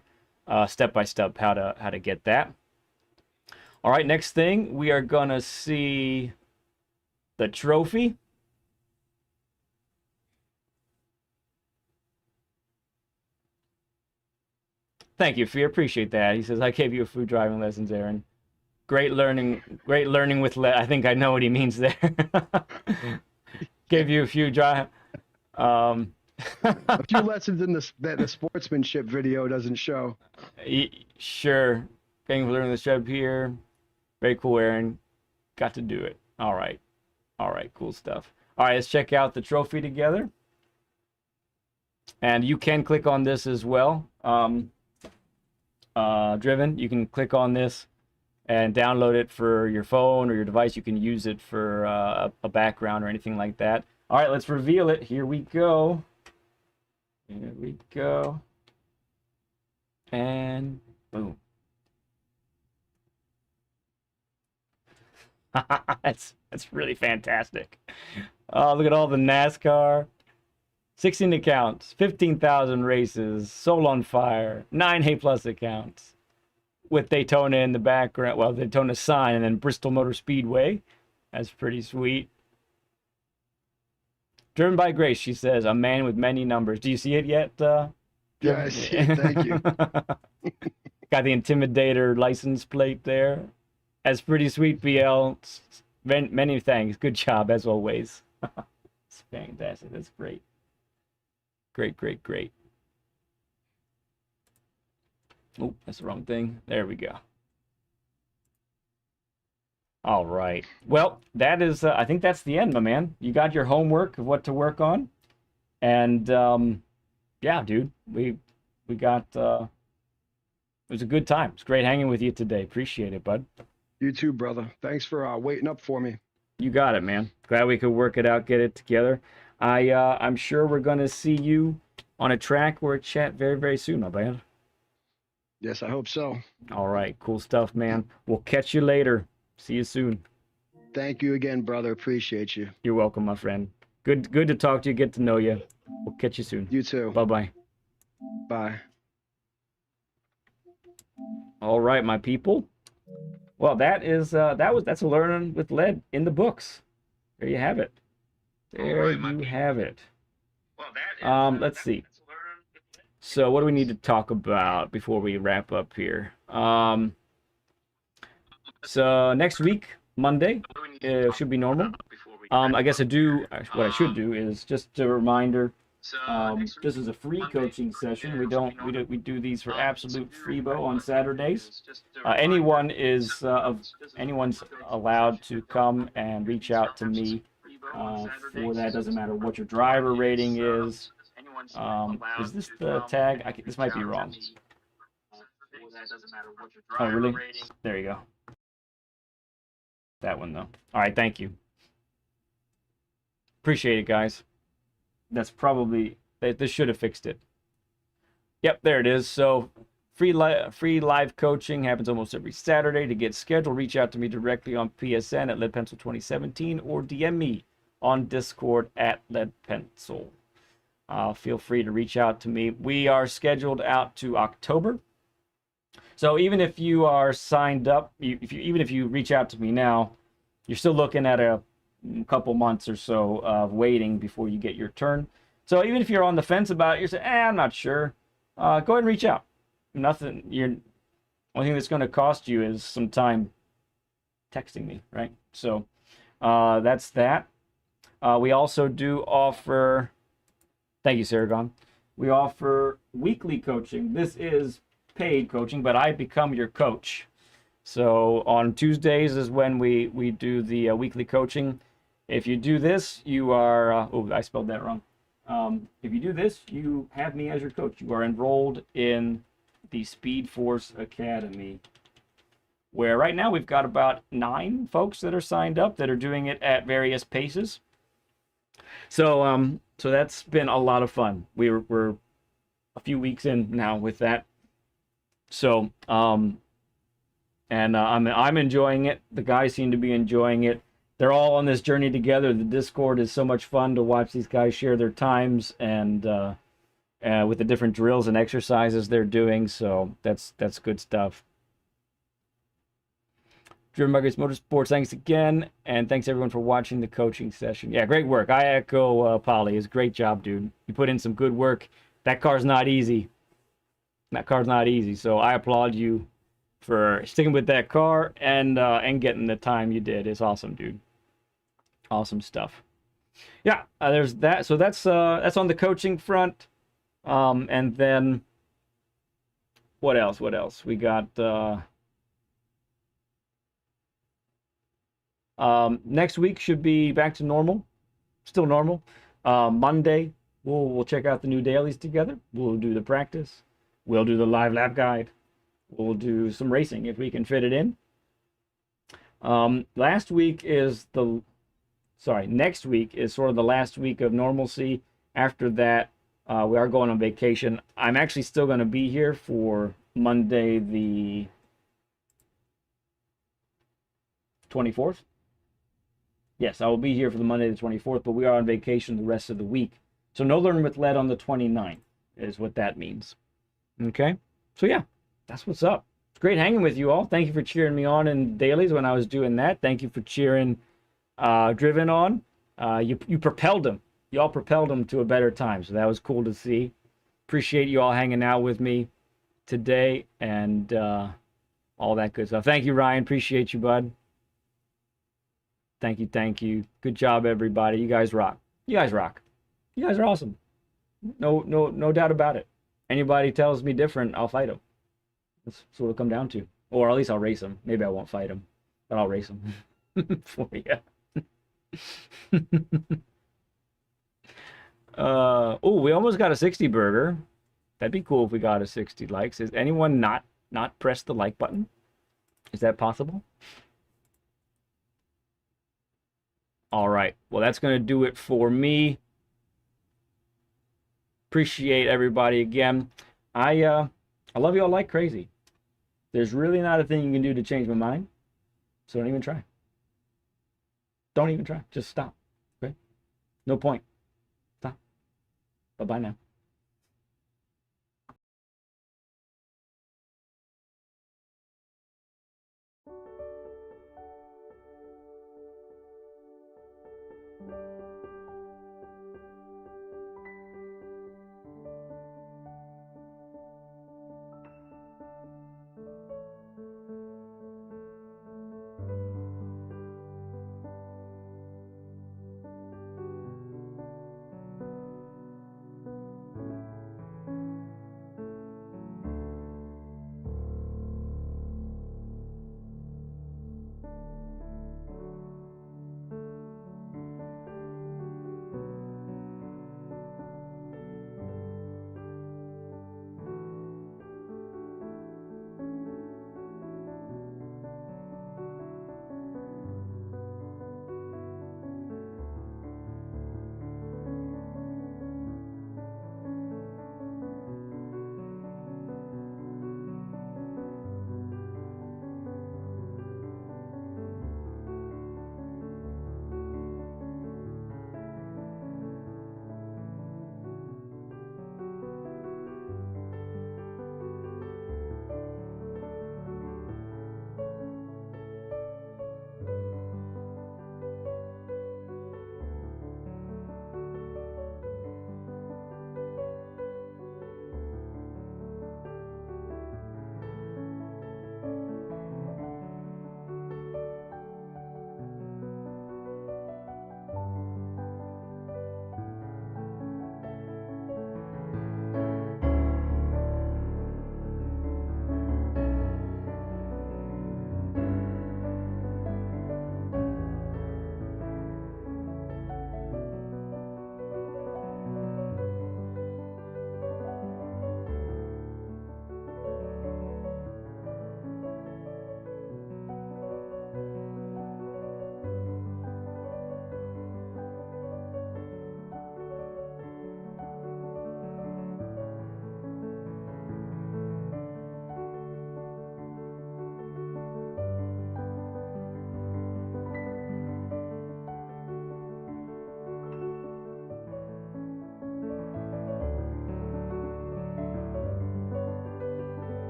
Speaker 1: step by step how to get that. All right, next thing we are gonna see the trophy. Thank you, Fear. Appreciate that. He says, I gave you a few driving lessons, Aaron. Great learning with lead. I think I know what he means there. Gave you a few drive.
Speaker 7: A few lessons in that the sportsmanship video doesn't show.
Speaker 1: Sure. Thank you for learning the strap here. Very cool, Aaron. Got to do it. All right. Cool stuff. All right, let's check out the trophy together. And you can click on this as well. Driven, you can click on this and download it for your phone or your device. You can use it for a background or anything like that. All right, let's reveal it. Here we go. And boom. That's really fantastic. Oh, look at all the NASCAR. 16 accounts, 15,000 races, Soul on Fire, 9 A+ accounts with Daytona in the background. Well, Daytona sign and then Bristol Motor Speedway. That's pretty sweet. Driven by Grace, she says, a man with many numbers. Do you see it yet?
Speaker 7: Yeah, I see it. Thank you.
Speaker 1: Got the Intimidator license plate there. That's pretty sweet, BL. Many thanks. Good job, as always. It's fantastic. That's great. Great. Oh, that's the wrong thing. There we go. All right. Well, that is, I think that's the end, my man. You got your homework of what to work on. And, yeah, dude, we got, it was a good time. It's great hanging with you today. Appreciate it, bud.
Speaker 7: You too, brother. Thanks for waiting up for me.
Speaker 1: You got it, man. Glad we could work it out, get it together. I'm sure we're going to see you on a track or a chat very, very soon, my man.
Speaker 7: Yes, I hope so.
Speaker 1: All right. Cool stuff, man. We'll catch you later. See you soon.
Speaker 7: Thank you again, brother. Appreciate you.
Speaker 1: You're welcome, my friend. Good to talk to you, get to know you. We'll catch you soon.
Speaker 7: You too.
Speaker 1: Bye-bye.
Speaker 7: Bye.
Speaker 1: All right, my people. Well, that's a learning with lead in the books. There you have it. There you have it. Let's see. So what do we need to talk about before we wrap up here? So next week, Monday, should be normal. I guess what I should do is just a reminder. This is a free coaching session. We do these for absolute freebo on Saturdays. Anyone's allowed to come and reach out to me for that. Doesn't matter what your driver rating is. Is this the tag? This might be wrong. Oh, really? There you go. that one though. All right, thank you. Appreciate it, guys. That's probably, this should have fixed it. Yep, there it is. So free live coaching happens almost every Saturday. To get scheduled, reach out to me directly on PSN at leadpencil2017 or DM me on Discord at leadpencil. Feel free to reach out to me. We are scheduled out to October. So even if you are signed up, even if you reach out to me now, you're still looking at a couple months or so of waiting before you get your turn. So even if you're on the fence about it, you're saying, I'm not sure, go ahead and reach out. Nothing, only thing that's going to cost you is some time texting me, right? So that's that. We also do offer, thank you, Saragon. We offer weekly coaching. This is paid coaching, but I become your coach. So on Tuesdays is when we do the weekly coaching. If you do this, you are, oh, I spelled that wrong. If you do this, you have me as your coach. You are enrolled in the Speed Force Academy, where right now we've got about 9 folks that are signed up that are doing it at various paces. So so that's been a lot of fun. We're a few weeks in now with that. So I'm enjoying it. The guys seem to be enjoying it. They're all on this journey together. The Discord is so much fun to watch these guys share their times and with the different drills and exercises they're doing. So that's good stuff. DrivenbyGrace Motorsports, thanks again, and thanks everyone for watching the coaching session. Yeah, great work. I echo Polly. It's a great job, dude. You put in some good work. That car's not easy. That car's not easy. So I applaud you for sticking with that car and getting the time you did. It's awesome, dude. Awesome stuff. Yeah, there's that. So that's on the coaching front. And then what else? What else? We got next week should be back to normal. Still normal. Monday we'll check out the new dailies together. We'll do the practice. We'll do the live lap guide. We'll do some racing if we can fit it in. Next week is sort of the last week of normalcy. After that, we are going on vacation. I'm actually still going to be here for Monday the 24th. Yes, I will be here for the Monday the 24th, but we are on vacation the rest of the week. So no Learn with Lead on the 29th is what that means. Okay? So yeah, that's what's up. It's great hanging with you all. Thank you for cheering me on in dailies when I was doing that. Thank you for cheering Driven on. You propelled them. You all propelled them to a better time. So that was cool to see. Appreciate you all hanging out with me today and all that good stuff. Thank you, Ryan. Appreciate you, bud. Thank you, thank you. Good job, everybody. You guys rock. You guys rock. You guys are awesome. No doubt about it. Anybody tells me different, I'll fight them. That's what it'll come down to. Or at least I'll race them. Maybe I won't fight them, but I'll race them for you. Oh, we almost got a 60 burger. That'd be cool if we got a 60 likes. Has anyone not pressed the like button? Is that possible? All right. Well, that's going to do it for me. Appreciate everybody again. I love you all like crazy. There's really not a thing you can do to change my mind. So don't even try. Don't even try. Just stop. Okay? No point. Stop. Bye-bye now.